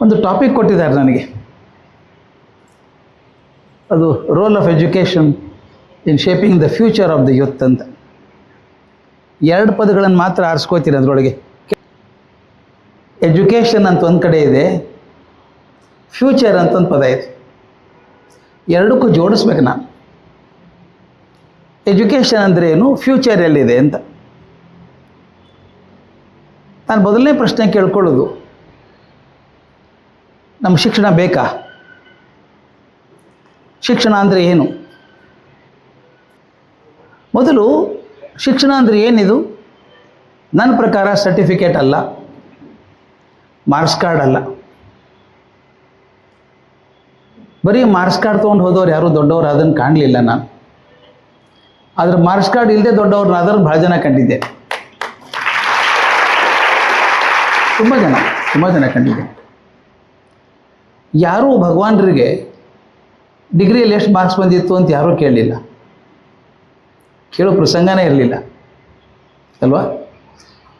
ಒಂದು ಟಾಪಿಕ್ ಕೊಟ್ಟಿದ್ದಾರೆ ನನಗೆ, ಅದು roll of education in shaping the future of the youth ಅಂತ. 2 ಪದಗಳನ್ನು ಮಾತ್ರ ಆರಿಸ್ಕೋತೀನಿ ಅದರೊಳಗೆ. ಎಜುಕೇಷನ್ ಅಂತ ಒಂದು ಕಡೆ ಇದೆ, ಫ್ಯೂಚರ್ ಅಂತ ಒಂದು ಪದ ಇದೆ. ಎರಡಕ್ಕೂ ಜೋಡಿಸ್ಬೇಕು ನಾನು. ಎಜುಕೇಷನ್ ಅಂದರೆ ಏನು, ಫ್ಯೂಚರ್ ಎಲ್ಲಿದೆ ಅಂತ. ನಾನು ಮೊದಲನೇ ಪ್ರಶ್ನೆ ಕೇಳ್ಕೊಳ್ಳೋದು, ನಮ್ಮ ಶಿಕ್ಷಣ ಬೇಕಾ? ಶಿಕ್ಷಣ ಅಂದರೆ ಏನು? ಮೊದಲು ಶಿಕ್ಷಣ ಅಂದರೆ ಏನಿದು? ನನ್ನ ಪ್ರಕಾರ ಸರ್ಟಿಫಿಕೇಟ್ ಅಲ್ಲ, ಮಾರ್ಕ್ಸ್ ಕಾರ್ಡ್ ಅಲ್ಲ. ಬರೀ ಮಾರ್ಕ್ಸ್ ಕಾರ್ಡ್ ತೊಗೊಂಡು ಹೋದವ್ರು ಯಾರೂ ದೊಡ್ಡವರು ಅದನ್ನು ಕಾಣಲಿಲ್ಲ ನಾನು. ಆದರೆ ಮಾರ್ಕ್ಸ್ ಕಾರ್ಡ್ ಇಲ್ಲದೆ ದೊಡ್ಡವ್ರನ್ನ ಅದನ್ನು ಭಾಳ ಜನ ಕಂಡಿದ್ದೆ, ತುಂಬ ಜನ ಕಂಡಿದ್ದೆ. ಯಾರೂ ಭಗವಾನರಿಗೆ ಡಿಗ್ರಿಯಲ್ಲಿ ಎಷ್ಟು ಮಾರ್ಕ್ಸ್ ಬಂದಿತ್ತು ಅಂತ ಯಾರೂ ಕೇಳಲಿಲ್ಲ, ಕೇಳೋ ಪ್ರಸಂಗನೇ ಇರಲಿಲ್ಲ ಅಲ್ವಾ?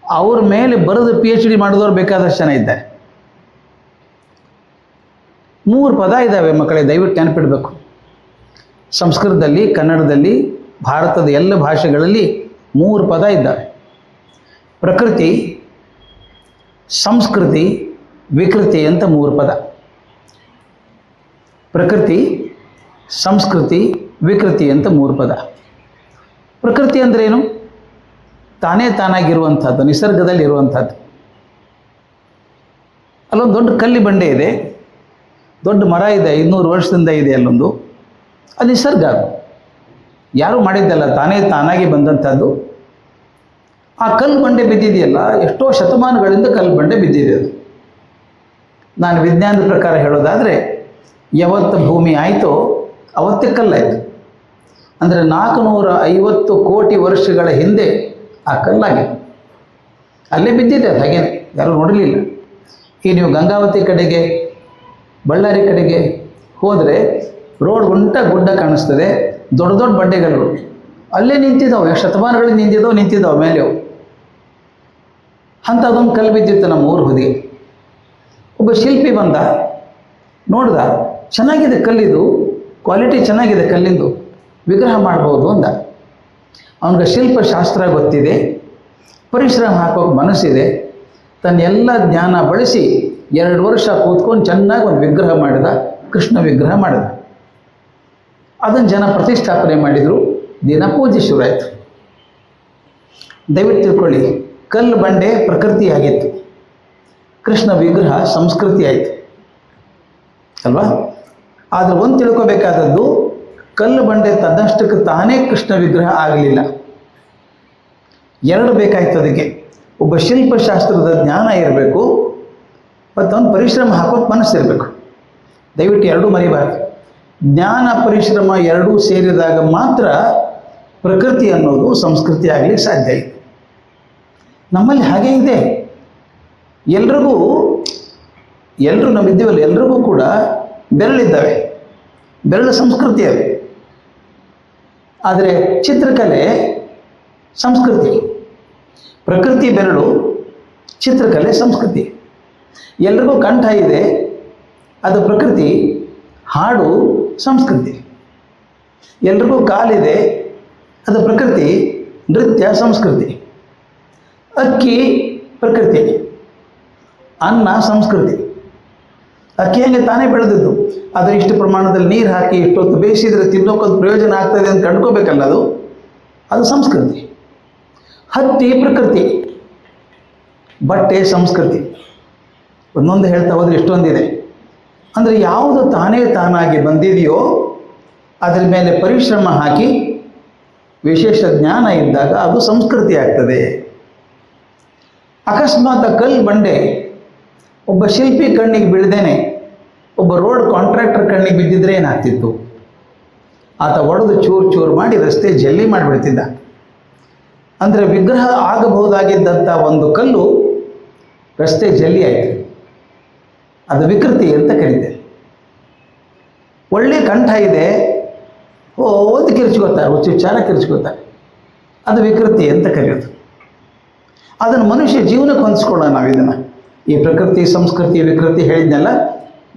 ಅವ್ರ ಮೇಲೆ ಬರೆದು PhD ಮಾಡಿದವ್ರು ಬೇಕಾದಷ್ಟು ಜನ ಇದ್ದಾರೆ. 3 ಪದ ಇದ್ದಾವೆ ಮಕ್ಕಳೇ, ದಯವಿಟ್ಟು ನೆನಪಿಡಬೇಕು. ಸಂಸ್ಕೃತದಲ್ಲಿ, ಕನ್ನಡದಲ್ಲಿ, ಭಾರತದ ಎಲ್ಲ ಭಾಷೆಗಳಲ್ಲಿ 3 ಪದ ಇದ್ದಾವೆ. ಪ್ರಕೃತಿ, ಸಂಸ್ಕೃತಿ, ವಿಕೃತಿ ಅಂತ 3 ಪದ. ಪ್ರಕೃತಿ, ಸಂಸ್ಕೃತಿ, ವಿಕೃತಿ ಅಂತ 3 ಪದ. ಪ್ರಕೃತಿ ಅಂದ್ರೇನು? ತಾನೇ ತಾನಾಗಿರುವಂಥದ್ದು, ನಿಸರ್ಗದಲ್ಲಿ ಇರುವಂಥದ್ದು. ಅಲ್ಲೊಂದು ದೊಡ್ಡ ಕಲ್ಲಿ ಬಂಡೆ ಇದೆ, ದೊಡ್ಡ ಮರ ಇದೆ, 500 ವರ್ಷದಿಂದ ಇದೆ ಅಲ್ಲೊಂದು. ಅದು ನಿಸರ್ಗ, ಅದು ಯಾರೂ ಮಾಡಿದ್ದಲ್ಲ, ತಾನೇ ತಾನಾಗಿ ಬಂದಂಥದ್ದು. ಆ ಕಲ್ಲು ಬಂಡೆ ಬಿದ್ದಿದೆಯಲ್ಲ, ಎಷ್ಟೋ ಶತಮಾನಗಳಿಂದ ಕಲ್ಲು ಬಂಡೆ ಬಿದ್ದಿದೆ ಅದು. ನಾನು ವಿಜ್ಞಾನದ ಪ್ರಕಾರ ಹೇಳೋದಾದರೆ, ಯಾವತ್ತು ಭೂಮಿ ಆಯಿತೋ ಅವತ್ತೇ ಕಲ್ಲಾಯಿತು. ಅಂದರೆ 450 ಕೋಟಿ ವರ್ಷಗಳ ಹಿಂದೆ ಆ ಕಲ್ಲಾಗಿದೆ, ಅಲ್ಲೇ ಬಿದ್ದಿದೆ ಅದು, ಹಾಗೇನೆ ಯಾರೂ ನೋಡಲಿಲ್ಲ. ಈಗ ನೀವು ಗಂಗಾವತಿ ಕಡೆಗೆ, ಬಳ್ಳಾರಿ ಕಡೆಗೆ ಹೋದರೆ ರೋಡ್ ಗುಡ್ಡ ಕಾಣಿಸ್ತದೆ, ದೊಡ್ಡ ದೊಡ್ಡ ಬಂಡೆಗಳು ಅಲ್ಲೇ ನಿಂತಿದ್ದಾವೆ, ಶತಮಾನಗಳಿಗೆ ನಿಂತಿದ್ದಾವೆ ಮೇಲೆ ಅವು. ಅಂಥದ್ದೊಂದು ಕಲ್ಲು ಬಿದ್ದಿತ್ತು ನಮ್ಮ ಊರ ಹೊದಿಗೆ. ಒಬ್ಬ ಶಿಲ್ಪಿ ಬಂದ, ನೋಡ್ದ, ಚೆನ್ನಾಗಿದೆ ಕಲ್ಲಿದು, ಕ್ವಾಲಿಟಿ ಚೆನ್ನಾಗಿದೆ ಕಲ್ಲಿಂದು, ವಿಗ್ರಹ ಮಾಡ್ಬೋದು ಅಂದ. ಅವನಿಗೆ ಶಿಲ್ಪಶಾಸ್ತ್ರ ಗೊತ್ತಿದೆ, ಪರಿಶ್ರಮ ಹಾಕೋಕೆ ಮನಸ್ಸಿದೆ. ತನ್ನೆಲ್ಲ ಜ್ಞಾನ ಬಳಸಿ 2 ವರ್ಷ ಕೂತ್ಕೊಂಡು ಚೆನ್ನಾಗಿ ಒಂದು ವಿಗ್ರಹ ಮಾಡಿದ, ಕೃಷ್ಣ ವಿಗ್ರಹ ಮಾಡಿದ. ಅದನ್ನು ಜನ ಪ್ರತಿಷ್ಠಾಪನೆ ಮಾಡಿದರು, ದಿನ ಪೂಜೆ ಶುರುವಾಯಿತು. ದಯವಿಟ್ಟು ತಿಳ್ಕೊಳ್ಳಿ, ಕಲ್ಲು ಬಂಡೆ ಪ್ರಕೃತಿ ಆಗಿತ್ತು, ಕೃಷ್ಣ ವಿಗ್ರಹ ಸಂಸ್ಕೃತಿ ಆಯಿತು ಅಲ್ವಾ? ಆದರೆ ಒಂದು ತಿಳ್ಕೋಬೇಕಾದದ್ದು, ಕಲ್ಲು ಬಂಡೆ ತನ್ನಷ್ಟಕ್ಕೆ ತಾನೇ ಕೃಷ್ಣ ವಿಗ್ರಹ ಆಗಲಿಲ್ಲ. 2 ಬೇಕಾಯ್ತು ಅದಕ್ಕೆ. ಒಬ್ಬ ಶಿಲ್ಪಶಾಸ್ತ್ರದ ಜ್ಞಾನ ಇರಬೇಕು, ಮತ್ತು ಅವನು ಪರಿಶ್ರಮ ಹಾಕೋಕೆ ಮನಸ್ಸಿರಬೇಕು. ದಯವಿಟ್ಟು 2 ಮರಿಬಾರ್ದು. ಜ್ಞಾನ ಪರಿಶ್ರಮ 2 ಸೇರಿದಾಗ ಮಾತ್ರ ಪ್ರಕೃತಿ ಅನ್ನೋದು ಸಂಸ್ಕೃತಿ ಆಗಲಿಕ್ಕೆ ಸಾಧ್ಯ ಇದೆ. ನಮ್ಮಲ್ಲಿ ಹಾಗೇ ಇದೆ. ಎಲ್ಲರೂ ನಾವಿದ್ದೀವಲ್ಲ, ಎಲ್ರಿಗೂ ಕೂಡ ಬೆರಳಿದ್ದಾವೆ, ಬೆರಳು ಸಂಸ್ಕೃತಿ ಅವೆ. ಆದರೆ ಚಿತ್ರಕಲೆ ಸಂಸ್ಕೃತಿ, ಪ್ರಕೃತಿ ಬೆರಳು, ಚಿತ್ರಕಲೆ ಸಂಸ್ಕೃತಿ. ಎಲ್ರಿಗೂ ಕಂಠ ಇದೆ, ಅದು ಪ್ರಕೃತಿ, ಹಾಡು ಸಂಸ್ಕೃತಿ. ಎಲ್ರಿಗೂ ಕಾಲಿದೆ, ಅದು ಪ್ರಕೃತಿ, ನೃತ್ಯ ಸಂಸ್ಕೃತಿ. ಅಕ್ಕಿ ಪ್ರಕೃತಿ, ಅನ್ನ ಸಂಸ್ಕೃತಿ. ಅಕ್ಕಿ ಹಂಗೆ ತಾನೇ ಬೆಳೆದದ್ದು, ಆದರೆ ಇಷ್ಟು ಪ್ರಮಾಣದಲ್ಲಿ ನೀರು ಹಾಕಿ ಇಷ್ಟೊತ್ತು ಬೇಯಿಸಿದರೆ ತಿನ್ನೋಕ್ಕೊಂದು ಪ್ರಯೋಜನ ಆಗ್ತದೆ ಅಂತ ಕಂಡ್ಕೋಬೇಕಲ್ಲ, ಅದು ಸಂಸ್ಕೃತಿ. ಹತ್ತಿ ಪ್ರಕೃತಿ, ಬಟ್ಟೆ ಸಂಸ್ಕೃತಿ. ಒಂದೊಂದು ಹೇಳ್ತಾ ಹೋದರೆ ಎಷ್ಟೊಂದಿದೆ. ಅಂದರೆ ಯಾವುದು ತಾನೇ ತಾನಾಗಿ ಬಂದಿದೆಯೋ ಅದರ ಮೇಲೆ ಪರಿಶ್ರಮ ಹಾಕಿ ವಿಶೇಷ ಜ್ಞಾನ ಇದ್ದಾಗ ಅದು ಸಂಸ್ಕೃತಿ ಆಗ್ತದೆ. ಅಕಸ್ಮಾತ್ ಕಲ್ಲು ಬಂಡೆ ಒಬ್ಬ ಶಿಲ್ಪಿ ಕಣ್ಣಿಗೆ ಬೀಳ್ದೇನೆ ಒಬ್ಬ ರೋಡ್ ಕಾಂಟ್ರಾಕ್ಟರ್ ಕಣ್ಣಿಗೆ ಬಿದ್ದಿದ್ರೆ ಏನಾಗ್ತಿತ್ತು? ಆತ ಒಡೆದು ಚೂರು ಮಾಡಿ ರಸ್ತೆ ಜಲ್ಲಿ ಮಾಡಿಬಿಡ್ತಿದ್ದ. ಅಂದರೆ ವಿಗ್ರಹ ಆಗಬಹುದಾಗಿದ್ದಂಥ ಒಂದು ಕಲ್ಲು ರಸ್ತೆ ಜಲ್ಲಿ ಆಯಿತು. ಅದು ವಿಕೃತಿ ಅಂತ ಕರೀತಾರೆ. ಒಳ್ಳೆ ಕಂಠ ಇದೆ, ಒಂದು ಕಿರ್ಚ್ಕೋತಾರೆ, ಉಚ್ಚಾರ ಕಿರ್ಚ್ಕೋತಾರೆ, ಅದು ವಿಕೃತಿ ಅಂತ ಕರೆಯೋದು. ಅದನ್ನು ಮನುಷ್ಯ ಜೀವನಕ್ಕೆ ಹೊಂದಿಸ್ಕೊಳ್ಳೋಣ ನಾವು. ಇದನ್ನು ಈ ಪ್ರಕೃತಿ ಸಂಸ್ಕೃತಿ ವಿಕೃತಿ ಹೇಳಿದ್ನೆಲ್ಲ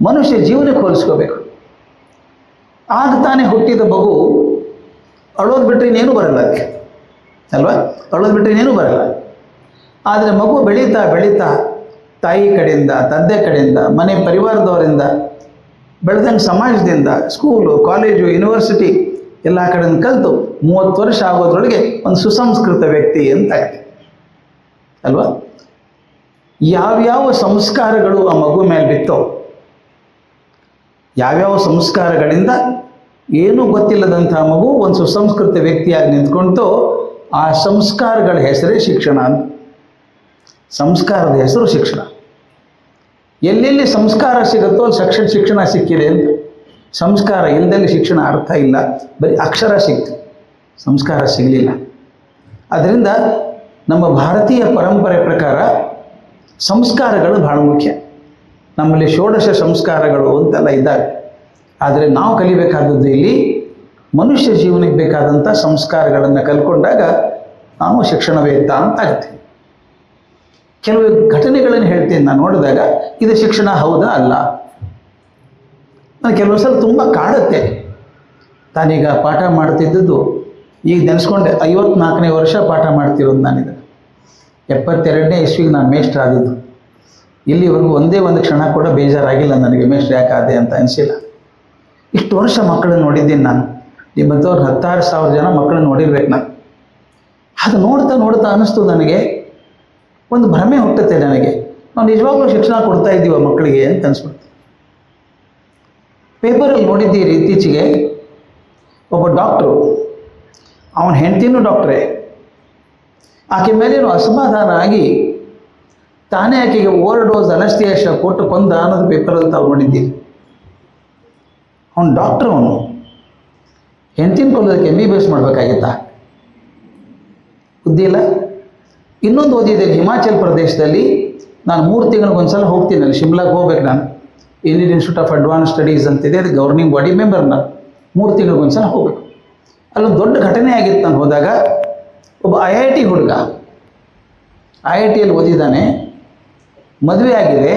ಮನುಷ್ಯ ಜೀವನಕ್ಕೆ ಹೋಲಿಸ್ಕೋಬೇಕು. ಆಗ ತಾನೇ ಹುಟ್ಟಿದ ಮಗು ಅಳೋದು ಬಿಟ್ಟರೆ ಇನ್ನೇನು ಬರಲ್ಲ ಅದಕ್ಕೆ ಅಲ್ವಾ, ಅಳೋದು ಬಿಟ್ಟರೆ ಇನ್ನೇನು ಬರಲ್ಲ. ಆದರೆ ಮಗು ಬೆಳೀತಾ ಬೆಳೀತಾ ತಾಯಿ ಕಡೆಯಿಂದ, ತಂದೆ ಕಡೆಯಿಂದ, ಮನೆ ಪರಿವಾರದವರಿಂದ, ಬೆಳೆದಂಗೆ ಸಮಾಜದಿಂದ, ಸ್ಕೂಲು, ಕಾಲೇಜು, ಯೂನಿವರ್ಸಿಟಿ ಎಲ್ಲ ಕಡೆಯಿಂದ ಕಲಿತು 30 ವರ್ಷ ಆಗೋದ್ರೊಳಗೆ ಒಂದು ಸುಸಂಸ್ಕೃತ ವ್ಯಕ್ತಿ ಅಂತ ಆಗ್ತದೆ ಅಲ್ವಾ. ಯಾವ್ಯಾವ ಸಂಸ್ಕಾರಗಳು ಆ ಮಗು ಮೇಲೆ ಬಿತ್ತೋ, ಯಾವ್ಯಾವ ಸಂಸ್ಕಾರಗಳಿಂದ ಏನೂ ಗೊತ್ತಿಲ್ಲದಂಥ ಮಗು ಒಂದು ಸುಸಂಸ್ಕೃತ ವ್ಯಕ್ತಿಯಾಗಿ ನಿಂತ್ಕೊಳ್ತೋ ಆ ಸಂಸ್ಕಾರಗಳ ಹೆಸರೇ ಶಿಕ್ಷಣ ಅಂತ. ಸಂಸ್ಕಾರದ ಹೆಸರು ಶಿಕ್ಷಣ. ಎಲ್ಲೆಲ್ಲಿ ಸಂಸ್ಕಾರ ಸಿಗುತ್ತೋ ಅಲ್ಲಿ ಶಿಕ್ಷಣ ಸಿಕ್ಕಿದೆ ಅಂತ. ಸಂಸ್ಕಾರ ಇಲ್ಲದಲ್ಲಿ ಶಿಕ್ಷಣ ಅರ್ಥ ಇಲ್ಲ, ಬರೀ ಅಕ್ಷರ ಸಿಕ್ತು, ಸಂಸ್ಕಾರ ಸಿಗಲಿಲ್ಲ. ಅದರಿಂದ ನಮ್ಮ ಭಾರತೀಯ ಪರಂಪರೆ ಪ್ರಕಾರ ಸಂಸ್ಕಾರಗಳು ಬಹಳ ಮುಖ್ಯ. ನಮ್ಮಲ್ಲಿ ಷೋಡಶ ಸಂಸ್ಕಾರಗಳು ಅಂತೆಲ್ಲ ಇದ್ದಾವೆ. ಆದರೆ ನಾವು ಕಲಿಬೇಕಾದದ್ದು ಇಲ್ಲಿ ಮನುಷ್ಯ ಜೀವನಕ್ಕೆ ಬೇಕಾದಂಥ ಸಂಸ್ಕಾರಗಳನ್ನು ಕಲ್ಕೊಂಡಾಗ ನಾವು ಶಿಕ್ಷಣವೇತ್ತ ಅಂತ ಆಗುತ್ತೆ. ಕೆಲವು ಘಟನೆಗಳನ್ನು ಹೇಳ್ತೀನಿ ನಾನು ನೋಡಿದಾಗ, ಇದು ಶಿಕ್ಷಣ ಹೌದಾ ಅಲ್ಲ. ನಾನು ಕೆಲವು ಸಲ ತುಂಬ ಕಾಡುತ್ತೆ. ತಾನೀಗ ಪಾಠ ಮಾಡ್ತಿದ್ದದ್ದು ಈಗ ನೆನೆಸ್ಕೊಂಡೆ, 54ನೇ ವರ್ಷ ಪಾಠ ಮಾಡ್ತಿರೋದು ನಾನಿದೆ. 72ನೇ ಇಸ್ವಿಗೆ ನಾನು ಮೇಷ್ಟ್ರ ಆದದ್ದು. ಇಲ್ಲಿವರೆಗೂ ಒಂದೇ ಒಂದು ಕ್ಷಣ ಕೂಡ ಬೇಜಾರಾಗಿಲ್ಲ ನನಗೆ, ಮೇಷ್ಟ್ರ ಯಾಕಾದೆ ಅಂತ ಅನಿಸಿಲ್ಲ. ಇಷ್ಟು ವರ್ಷ ಮಕ್ಕಳನ್ನು ನೋಡಿದ್ದೀನಿ ನಾನು. ನಿಮ್ಮಂಥವ್ರು 16,000 ಜನ ಮಕ್ಕಳನ್ನು ನೋಡಿರ್ಬೇಕು ನಾನು. ಅದು ನೋಡ್ತಾ ನೋಡ್ತಾ ಅನ್ನಿಸ್ತು ನನಗೆ, ಒಂದು ಭ್ರಮೆ ಹುಟ್ಟುತ್ತೆ ನನಗೆ, ನಾವು ನಿಜವಾಗ್ಲೂ ಶಿಕ್ಷಣ ಕೊಡ್ತಾ ಇದ್ದೀವ ಮಕ್ಕಳಿಗೆ ಅಂತ ಅನಿಸ್ಬಿಡ್ತು. ಪೇಪರಲ್ಲಿ ನೋಡಿದ್ದೀರಿ ಇತ್ತೀಚೆಗೆ, ಒಬ್ಬ ಡಾಕ್ಟ್ರು, ಅವನ ಹೆಂಡತಿನೂ ಡಾಕ್ಟ್ರೇ, ಆಕೆ ಮೇಲೇನು ಅಸಮಾಧಾನ ಆಗಿ ತಾನೇ ಆಕೆಗೆ ಓವರ್ ಡೋಸ್ ಅನಸ್ತಿಯೇಷ ಕೊಟ್ಟು ಕೊಂದ ಅನ್ನೋದು ಪೇಪರಲ್ಲಿ ತಾವು ನೋಡಿದ್ದೀರಿ. ಅವನು ಡಾಕ್ಟ್ರು, ಅವನು ಹೆಂಡತಿನ ಕೊಲ್ಲೋದಕ್ಕೆ MBBS ಮಾಡಬೇಕಾಗಿತ್ತಾ? ಬುದ್ಧಿ ಇಲ್ಲ. ಇನ್ನೊಂದು ಓದಿದೆ, ಹಿಮಾಚಲ್ ಪ್ರದೇಶದಲ್ಲಿ ನಾನು 3 ತಿಂಗಳಿಗೊಂದ್ಸಲ ಹೋಗ್ತೀನಿ ಅಲ್ಲಿ, ಶಿಮ್ಲಾಗೆ ಹೋಗ್ಬೇಕು ನಾನು. Indian institute of advance studies ಅಂತಿದೆ, ಅದು ಗವರ್ನಿಂಗ್ ಬಾಡಿ ಮೆಂಬರ್ ನಾನು. 3 ತಿಂಗಳಿಗೊಂದ್ಸಲ ಹೋಗ್ಬೇಕು. ಅಲ್ಲೊಂದು ದೊಡ್ಡ ಘಟನೆ ಆಗಿತ್ತು. ನಾನು ಹೋದಾಗ ಒಬ್ಬ IIT ಹುಡುಗ, IITಯಲ್ಲಿ ಓದಿದ್ದಾನೆ, ಮದುವೆ ಆಗಿದೆ,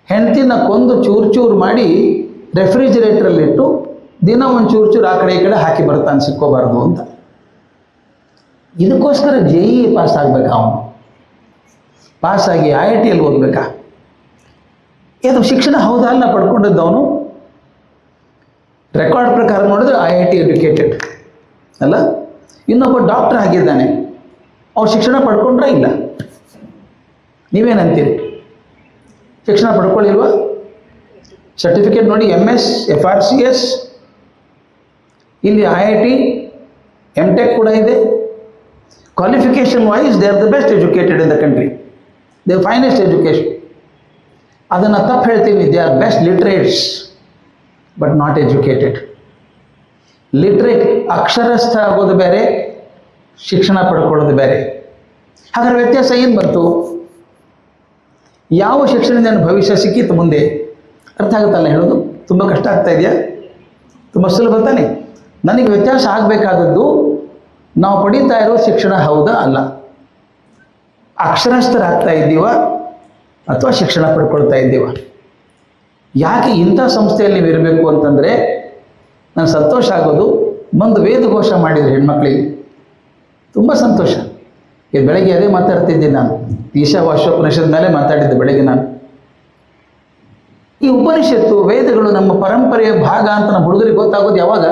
ಹೆಂಡತಿನ ಕೊಂದು ಚೂರು ಚೂರು ಮಾಡಿ ರೆಫ್ರಿಜಿರೇಟ್ರಲ್ಲಿಟ್ಟು ದಿನ ಒಂದು ಚೂರು ಚೂರು ಆ ಕಡೆ ಈ ಕಡೆ ಹಾಕಿ ಬರ್ತಾನೆ ಸಿಕ್ಕೋಬಾರ್ದು ಅಂತ. ಇದಕ್ಕೋಸ್ಕರ JEE ಪಾಸ್ ಆಗಬೇಕಾ ಅವನು? ಪಾಸಾಗಿ IITಯಲ್ಲಿ ಓದಬೇಕಾ? ಇದು ಶಿಕ್ಷಣ ಹೌದಾ ಅಲ್ಲ ಪಡ್ಕೊಂಡಿದ್ದು ಅವನು? ರೆಕಾರ್ಡ್ ಪ್ರಕಾರ ನೋಡಿದ್ರೆ IIT ಎಡ್ಯುಕೇಟೆಡ್ ಅಲ್ಲ. ಇನ್ನೊಬ್ಬ ಡಾಕ್ಟರ್ ಆಗಿದ್ದಾನೆ, ಅವ್ರು ಶಿಕ್ಷಣ ಪಡ್ಕೊಂಡ್ರೆ ಇಲ್ಲ? ನೀವೇನಂತೀರಿ? ಶಿಕ್ಷಣ ಪಡ್ಕೊಳ್ಳಿಲ್ವಾ? ಸರ್ಟಿಫಿಕೇಟ್ ನೋಡಿ, MS, FRCS, ಇಲ್ಲಿ IIT, MTech ಕೂಡ ಇದೆ. Qualification wise they are the best educated in the country, they finest education. ಅದನ್ನು ತಪ್ಪು ಹೇಳ್ತೀನಿ, they are best literates but not educated. Literate ಅಕ್ಷರಸ್ಥ ಆಗೋದು ಬೇರೆ, ಶಿಕ್ಷಣ ಪಡ್ಕೊಳ್ಳೋದು ಬೇರೆ. ಹಾಗಾದ್ರೆ ವ್ಯತ್ಯಾಸ ಏನು ಬಂತು? ಯಾವ ಶಿಕ್ಷಣದಿಂದ ನನ್ನ ಭವಿಷ್ಯ ಸಿಕ್ಕಿತ್ತು ಮುಂದೆ? ಅರ್ಥ ಆಗುತ್ತಲ್ಲ ಹೇಳೋದು? ತುಂಬ ಕಷ್ಟ ಆಗ್ತಾ ಇದೆಯಾ? ತುಂಬ ಸುಲಭ ತಾನೆ. ನನಗೆ ವ್ಯತ್ಯಾಸ ಆಗಬೇಕಾದದ್ದು ನಾವು ಪಡೀತಾ ಇರೋ ಶಿಕ್ಷಣ ಹೌದಾ ಅಲ್ಲ, ಅಕ್ಷರಸ್ಥರಾಗ್ತಾ ಇದ್ದೀವ ಅಥವಾ ಶಿಕ್ಷಣ ಪಡ್ಕೊಳ್ತಾ ಇದ್ದೀವ? ಯಾಕೆ ಇಂಥ ಸಂಸ್ಥೆಯಲ್ಲಿ ನೀವು ಇರಬೇಕು ಅಂತಂದರೆ ನನಗೆ ಸಂತೋಷ ಆಗೋದು, ಒಂದು ವೇದಘೋಷ ಮಾಡಿದ್ರು ಹೆಣ್ಮಕ್ಳಿಗೆ, ತುಂಬ ಸಂತೋಷ. ಈಗ ಬೆಳಗ್ಗೆ ಅದೇ ಮಾತಾಡ್ತಿದ್ದೀನಿ ನಾನು, ಈಶಾವಾಸ್ಯೋಪನಿಷದ ಮೇಲೆ ಮಾತಾಡಿದ್ದೆ ಬೆಳಗ್ಗೆ ನಾನು. ಈ ಉಪನಿಷತ್ತು ವೇದಗಳು ನಮ್ಮ ಪರಂಪರೆಯ ಭಾಗ ಅಂತ ನಮ್ಮ ಹುಡುಗರಿಗೆ ಗೊತ್ತಾಗೋದು ಯಾವಾಗ?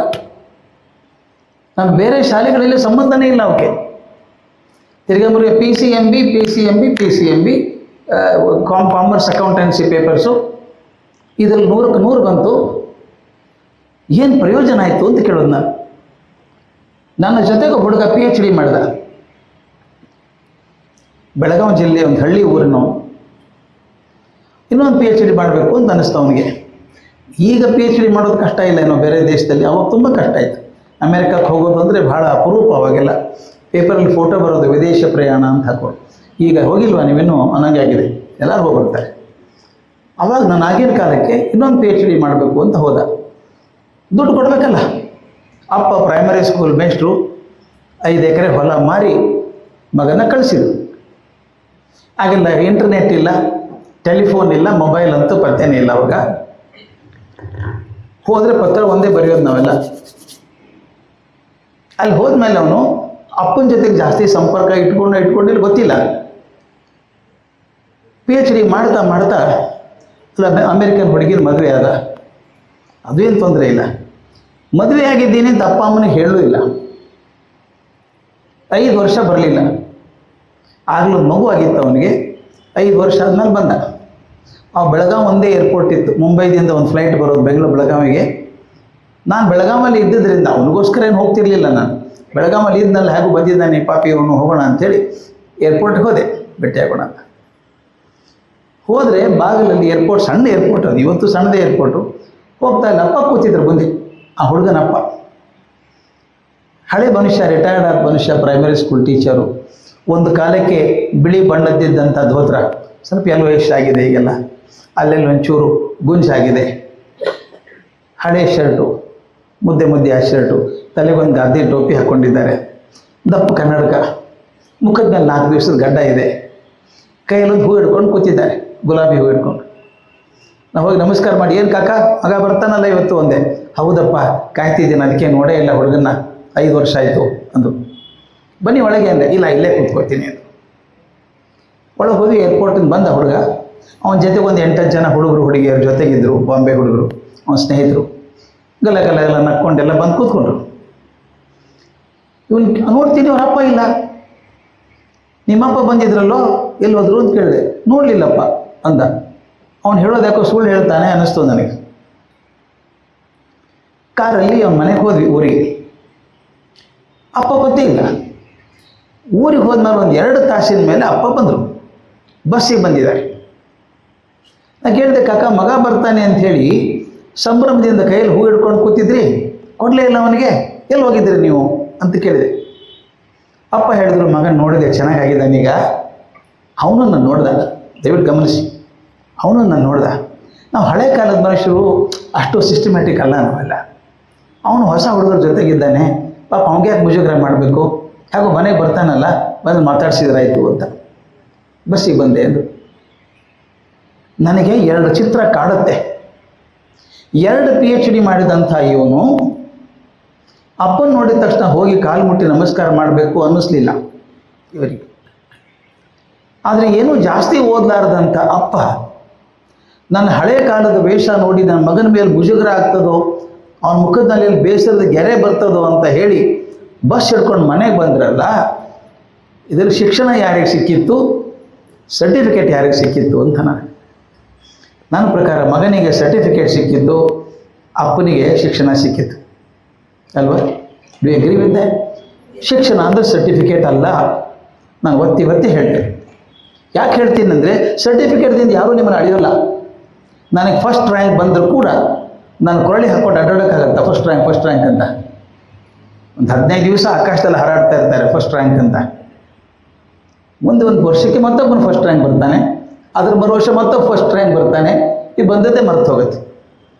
ನಮ್ಮ ಬೇರೆ ಶಾಲೆಗಳಲ್ಲಿ ಸಂಬಂಧನೇ ಇಲ್ಲ ಅವಕ್ಕೆ. ತಿರ್ಗಾಮುರುಗೆ PCMB ಕಾಮರ್ಸ್ ಅಕೌಂಟೆನ್ಸಿ ಪೇಪರ್ಸು, ಇದರಲ್ಲಿ 100ಕ್ಕೆ 100 ಬಂತು. ಏನು ಪ್ರಯೋಜನ ಆಯಿತು ಅಂತ ಕೇಳೋದು ನಾನು. ನನ್ನ ಜೊತೆಗೆ ಹುಡುಗ PhD ಮಾಡಿದ, ಬೆಳಗಾವಿ ಜಿಲ್ಲೆ ಒಂದು ಹಳ್ಳಿ ಊರಿನವನು. ಇನ್ನೊಂದು PhD ಮಾಡಬೇಕು ಅಂತ ಅನ್ನಿಸ್ತು ಅವನಿಗೆ. ಈಗ PhD ಮಾಡೋದು ಕಷ್ಟ ಇಲ್ಲ ಏನೋ ಬೇರೆ ದೇಶದಲ್ಲಿ, ಅವಾಗ ತುಂಬ ಕಷ್ಟ ಆಯಿತು. ಅಮೇರಿಕಕ್ಕೆ ಹೋಗೋದು ಅಂದರೆ ಭಾಳ ಅಪರೂಪ. ಅವಾಗೆಲ್ಲ ಪೇಪರಲ್ಲಿ ಫೋಟೋ ಬರೋದು, ವಿದೇಶ ಪ್ರಯಾಣ ಅಂತ ಹಾಕೋದು. ಈಗ ಹೋಗಿಲ್ವಾ ನೀವೇನು ಅನ್ನಂಗೆ ಆಗಿದೆ, ಎಲ್ಲರೂ ಹೋಗ್ಬರ್ತಾರೆ. ಅವಾಗ ನಾನು ಆಗಿನ ಕಾಲಕ್ಕೆ ಇನ್ನೊಂದು PhD ಮಾಡಬೇಕು ಅಂತ ಹೋದ. ದುಡ್ಡು ಕೊಡಬೇಕಲ್ಲ. ಅಪ್ಪ ಪ್ರೈಮರಿ ಸ್ಕೂಲ್ ಮೇಷ್ಟ್ರು, 5 ಎಕರೆ ಹೊಲ ಮಾರಿ ಮಗನ ಕಳಿಸಿದ್ರು. ಆಗಿಲ್ಲ, ಇಂಟರ್ನೆಟ್ ಇಲ್ಲ, ಟೆಲಿಫೋನ್ ಇಲ್ಲ, ಮೊಬೈಲ್ ಅಂತೂ ಪತ್ತೇನೇ ಇಲ್ಲ. ಅವಾಗ ಹೋದರೆ ಪತ್ರ ಒಂದೇ ಬರೆಯೋದು ನಾವೆಲ್ಲ. ಅಲ್ಲಿ ಹೋದ್ಮೇಲೆ ಅವನು ಅಪ್ಪನ ಜೊತೆಗೆ ಜಾಸ್ತಿ ಸಂಪರ್ಕ ಇಟ್ಕೊಂಡಿಲ್ಲ ಗೊತ್ತಿಲ್ಲ. PhD ಮಾಡ್ತಾ ಮಾಡ್ತಾ ಅಮೇರಿಕನ್ ಹುಡುಗಿನ ಮದುವೆ ಆದ. ಅದೇನು ತೊಂದರೆ ಇಲ್ಲ. ಮದುವೆ ಆಗಿದ್ದೀನಿ ಅಂತ ಅಪ್ಪ ಅಮ್ಮನಿಗೆ ಹೇಳೂ ಇಲ್ಲ. 5 ವರ್ಷ ಬರಲಿಲ್ಲ. ಆಗಲೂ ಮಗು ಆಗಿತ್ತು ಅವನಿಗೆ. 5 ವರ್ಷ ಆದಮೇಲೆ ಬಂದ. ಬೆಳಗಾವಿ ಒಂದೇ ಏರ್ಪೋರ್ಟ್ ಇತ್ತು, ಮುಂಬೈದಿಂದ ಒಂದು ಫ್ಲೈಟ್ ಬರೋದು ಬೆಂಗಳೂರು ಬೆಳಗಾವಿಗೆ. ನಾನು ಬೆಳಗಾವಲ್ಲಿ ಇದ್ದಿದ್ದರಿಂದ ಅವನಿಗೋಸ್ಕರ ಏನು ಹೋಗ್ತಿರ್ಲಿಲ್ಲ. ನಾನು ಬೆಳಗಾವಲ್ಲಿ ಇದ್ದಲ್ಲಿ ಹೇಗೂ ಬಂದಿದ್ದಾನೆ ಪಾಪಿ, ಅವನು ಹೋಗೋಣ ಅಂಥೇಳಿ ಏರ್ಪೋರ್ಟ್ಗೆ ಹೋದೆ, ಭೇಟಿಯಾಗೋಣ ಅಂತ. ಹೋದರೆ ಬಾಗಿಲಲ್ಲಿ ಏರ್ಪೋರ್ಟ್, ಸಣ್ಣ ಏರ್ಪೋರ್ಟ್ ಅದು, ಇವತ್ತು ಸಣ್ಣದೇ ಏರ್ಪೋರ್ಟು. ಹೋಗ್ತಾ ಇಲ್ಲ, ಅಪ್ಪ ಕೂತಿದ್ರು ಬಂದು, ಆ ಹುಡುಗನಪ್ಪ. ಹಳೆ ಮನುಷ್ಯ, ರಿಟೈರ್ಡ್ ಆದ ಮನುಷ್ಯ, ಪ್ರೈಮರಿ ಸ್ಕೂಲ್ ಟೀಚರು. ಒಂದು ಕಾಲಕ್ಕೆ ಬಿಳಿ ಬಣ್ಣದ್ದಿದ್ದಂಥ ಧೋತ್ರ, ಸ್ವಲ್ಪ ಯೆಲ್ಲೋಯಿಶ್ ಆಗಿದೆ ಈಗೆಲ್ಲ, ಅಲ್ಲೆಲ್ಲಿ ಒಂಚೂರು ಗುಂಜಾಗಿದೆ. ಹಳೆ ಶರ್ಟು, ಮುದ್ದೆ ಆ ಶರ್ಟು, ತಲೆಗೊಂದು ಗಾದಿ ಟೋಪಿ ಹಾಕ್ಕೊಂಡಿದ್ದಾರೆ, ದಪ್ಪ ಕನ್ನಡಕ, ಮುಖದ ಮೇಲೆ 4 ದಿವಸದ ಗಡ್ಡ ಇದೆ, ಕೈಯಲ್ಲೊಂದು ಹೂ ಹಿಡ್ಕೊಂಡು ಕೂತಿದ್ದಾರೆ, ಗುಲಾಬಿ ಹೂ ಹಿಡ್ಕೊಂಡು. ನಾವು ಹೋಗಿ ನಮಸ್ಕಾರ ಮಾಡಿ, ಏನು ಕಾಕ ಮಗ ಬರ್ತಾನಲ್ಲ ಇವತ್ತು ಒಂದೇ. ಹೌದಪ್ಪ ಕಾಯ್ತಿದ್ದೀನಿ, ಅದಕ್ಕೆ ನೋಡೇ ಇಲ್ಲ ಹುಡುಗನ್ನ, 5 ವರ್ಷ ಆಯಿತು ಅಂದು. ಬನ್ನಿ ಒಳಗೆ ಅಂದರೆ, ಇಲ್ಲ ಇಲ್ಲೇ ಕೂತ್ಕೊಳ್ತೀನಿ ಅಂತ. ಒಳಗೆ ಹೋಗಿ ಏರ್ಪೋರ್ಟಿಂದ ಬಂದ ಹುಡುಗ. ಅವನ ಜೊತೆಗೆ ಒಂದು 8-10 ಜನ ಹುಡುಗರು ಹುಡುಗಿಯರ ಜೊತೆಗಿದ್ದರು, ಬಾಂಬೆ ಹುಡುಗರು, ಅವನ ಸ್ನೇಹಿತರು. ಗಲ್ಲ ಎಲ್ಲ ನಕ್ಕೊಂಡೆಲ್ಲ ಬಂದು ಕೂತ್ಕೊಂಡ್ರು. ಇವನು ನೋಡ್ತೀನಿ, ಅವರಪ್ಪ ಇಲ್ಲ. ನಿಮ್ಮಪ್ಪ ಬಂದಿದ್ರಲ್ಲೋ, ಎಲ್ಲಿ ಹೋದ್ರು ಅಂತ ಕೇಳಿದೆ. ನೋಡಲಿಲ್ಲಪ್ಪ ಅಂದ. ಅವ್ನು ಹೇಳೋದು ಯಾಕೋ ಸುಳ್ಳು ಹೇಳ್ತಾನೆ ಅನ್ನಿಸ್ತು ನನಗೆ. ಕಾರಲ್ಲಿ ಅವನ ಮನೆಗೆ ಹೋದ್ವಿ, ಊರಿಗೆ. ಅಪ್ಪ ಗೊತ್ತೇ ಇಲ್ಲ. ಊರಿಗೆ ಹೋದ್ಮೇಲೆ ಒಂದು 2 ತಾಸಿನ ಮೇಲೆ ಅಪ್ಪ ಬಂದರು, ಬಸ್ಸಿಗೆ ಬಂದಿದ್ದಾರೆ. ನಾನು ಕೇಳಿದೆ, ಕಾಕ ಮಗ ಬರ್ತಾನೆ ಅಂಥೇಳಿ ಸಂಭ್ರಮದಿಂದ ಕೈಯಲ್ಲಿ ಹೂ ಹಿಡ್ಕೊಂಡು ಕೂತಿದ್ರಿ, ಕೊಡಲೇ ಇಲ್ಲ ಅವನಿಗೆ, ಎಲ್ಲಿ ಹೋಗಿದ್ರಿ ನೀವು ಅಂತ ಕೇಳಿದೆ. ಅಪ್ಪ ಹೇಳಿದ್ರು, ಮಗನ ನೋಡಿದೆ ಚೆನ್ನಾಗಿದ್ದಾನೀಗ. ಅವನನ್ನು ನೋಡ್ದ, ದಯವಿಟ್ಟು ಗಮನಿಸಿ, ಅವನನ್ನು ನೋಡ್ದ. ನಾವು ಹಳೆ ಕಾಲದ ಮನುಷ್ಯರು ಅಷ್ಟು ಸಿಸ್ಟಮ್ಯಾಟಿಕ್ ಅಲ್ಲ ನಾವೆಲ್ಲ. ಅವನು ಹೊಸ ಹುಡುಗರ ಜೊತೆಗಿದ್ದಾನೆ, ಪಾಪ ಅವ್ನಿಗೆ ಯಾಕೆ ಮುಜುಗರ ಮಾಡಬೇಕು, ಹಾಗೂ ಮನೆಗೆ ಬರ್ತಾನಲ್ಲ, ಬಂದು ಮಾತಾಡ್ಸಿದ್ರಾಯ್ತು ಅಂತ. ಬಸ್ಸಿಗೆ ಬಂದೆ ಅಂದು. ನನಗೆ 2 ಚಿತ್ರ ಕಾಡುತ್ತೆ. 2 PhD ಮಾಡಿದಂಥ ಇವನು ಅಪ್ಪನ ನೋಡಿದ ತಕ್ಷಣ ಹೋಗಿ ಕಾಲು ಮುಟ್ಟಿ ನಮಸ್ಕಾರ ಮಾಡಬೇಕು ಅನ್ನಿಸ್ಲಿಲ್ಲ ಇವರಿಗೆ. ಆದರೆ ಏನೂ ಜಾಸ್ತಿ ಓದಲಾರ್ದಂಥ ಅಪ್ಪ ನನ್ನ ಹಳೆ ಕಾಲದ ವೇಷ ನೋಡಿ ನನ್ನ ಮಗನ ಮೇಲೆ ಮುಜುಗರ ಆಗ್ತದೋ, ಅವನ ಮುಖದಲ್ಲಿ ಬೇಸರದ ಗೆರೆ ಬರ್ತದೋ ಅಂತ ಹೇಳಿ ಬಸ್ ಹಿಡ್ಕೊಂಡು ಮನೆಗೆ ಬಂದ್ರಲ್ಲ. ಇದರಲ್ಲಿ ಶಿಕ್ಷಣ ಯಾರಿಗೆ ಸಿಕ್ಕಿತ್ತು, ಸರ್ಟಿಫಿಕೇಟ್ ಯಾರಿಗೆ ಸಿಕ್ಕಿತ್ತು ಅಂತ ನನ್ನ ಪ್ರಕಾರ ಮಗನಿಗೆ ಸರ್ಟಿಫಿಕೇಟ್ ಸಿಕ್ಕಿದ್ದು, ಅಪ್ಪನಿಗೆ ಶಿಕ್ಷಣ ಸಿಕ್ಕಿತ್ತು ಅಲ್ವಾ? Do you agree with that? ಶಿಕ್ಷಣ ಅಂದರೆ ಸರ್ಟಿಫಿಕೇಟ್ ಅಲ್ಲ. ನಾನು ಒತ್ತಿ ಹೇಳ್ತೇನೆ. ಯಾಕೆ ಹೇಳ್ತೀನಿ ಅಂದರೆ, ಸರ್ಟಿಫಿಕೇಟ್ದಿಂದ ಯಾರೂ ನಿಮ್ಮನ್ನು ಅಳೆಯೋಲ್ಲ. ನನಗೆ ಫಸ್ಟ್ ರ್ಯಾಂಕ್ ಬಂದರೂ ಕೂಡ ನಾನು ಕೊರಳಿ ಹಾಕ್ಕೊಂಡು ಅಡ್ಡಾಡೋಕ್ಕಾಗತ್ತಾ ಫಸ್ಟ್ ರ್ಯಾಂಕ್ ಅಂತ? ಒಂದು 15 ದಿವಸ ಆಕಾಶದಲ್ಲಿ ಹಾರಾಡ್ತಾ ಇರ್ತಾರೆ ಫಸ್ಟ್ ರ್ಯಾಂಕ್ ಅಂತ. ಒಂದು ವರ್ಷಕ್ಕೆ ಮತ್ತೊಬ್ಬನು ಫಸ್ಟ್ ರ್ಯಾಂಕ್ ಬರ್ತಾನೆ, ಅದ್ರ ಮರು ವರ್ಷ ಮತ್ತೊಬ್ಬ ಫಸ್ಟ್ ರ್ಯಾಂಕ್ ಬರ್ತಾನೆ. ಈ ಬಂದದ್ದೇ ಮರೆತು ಹೋಗುತ್ತೆ.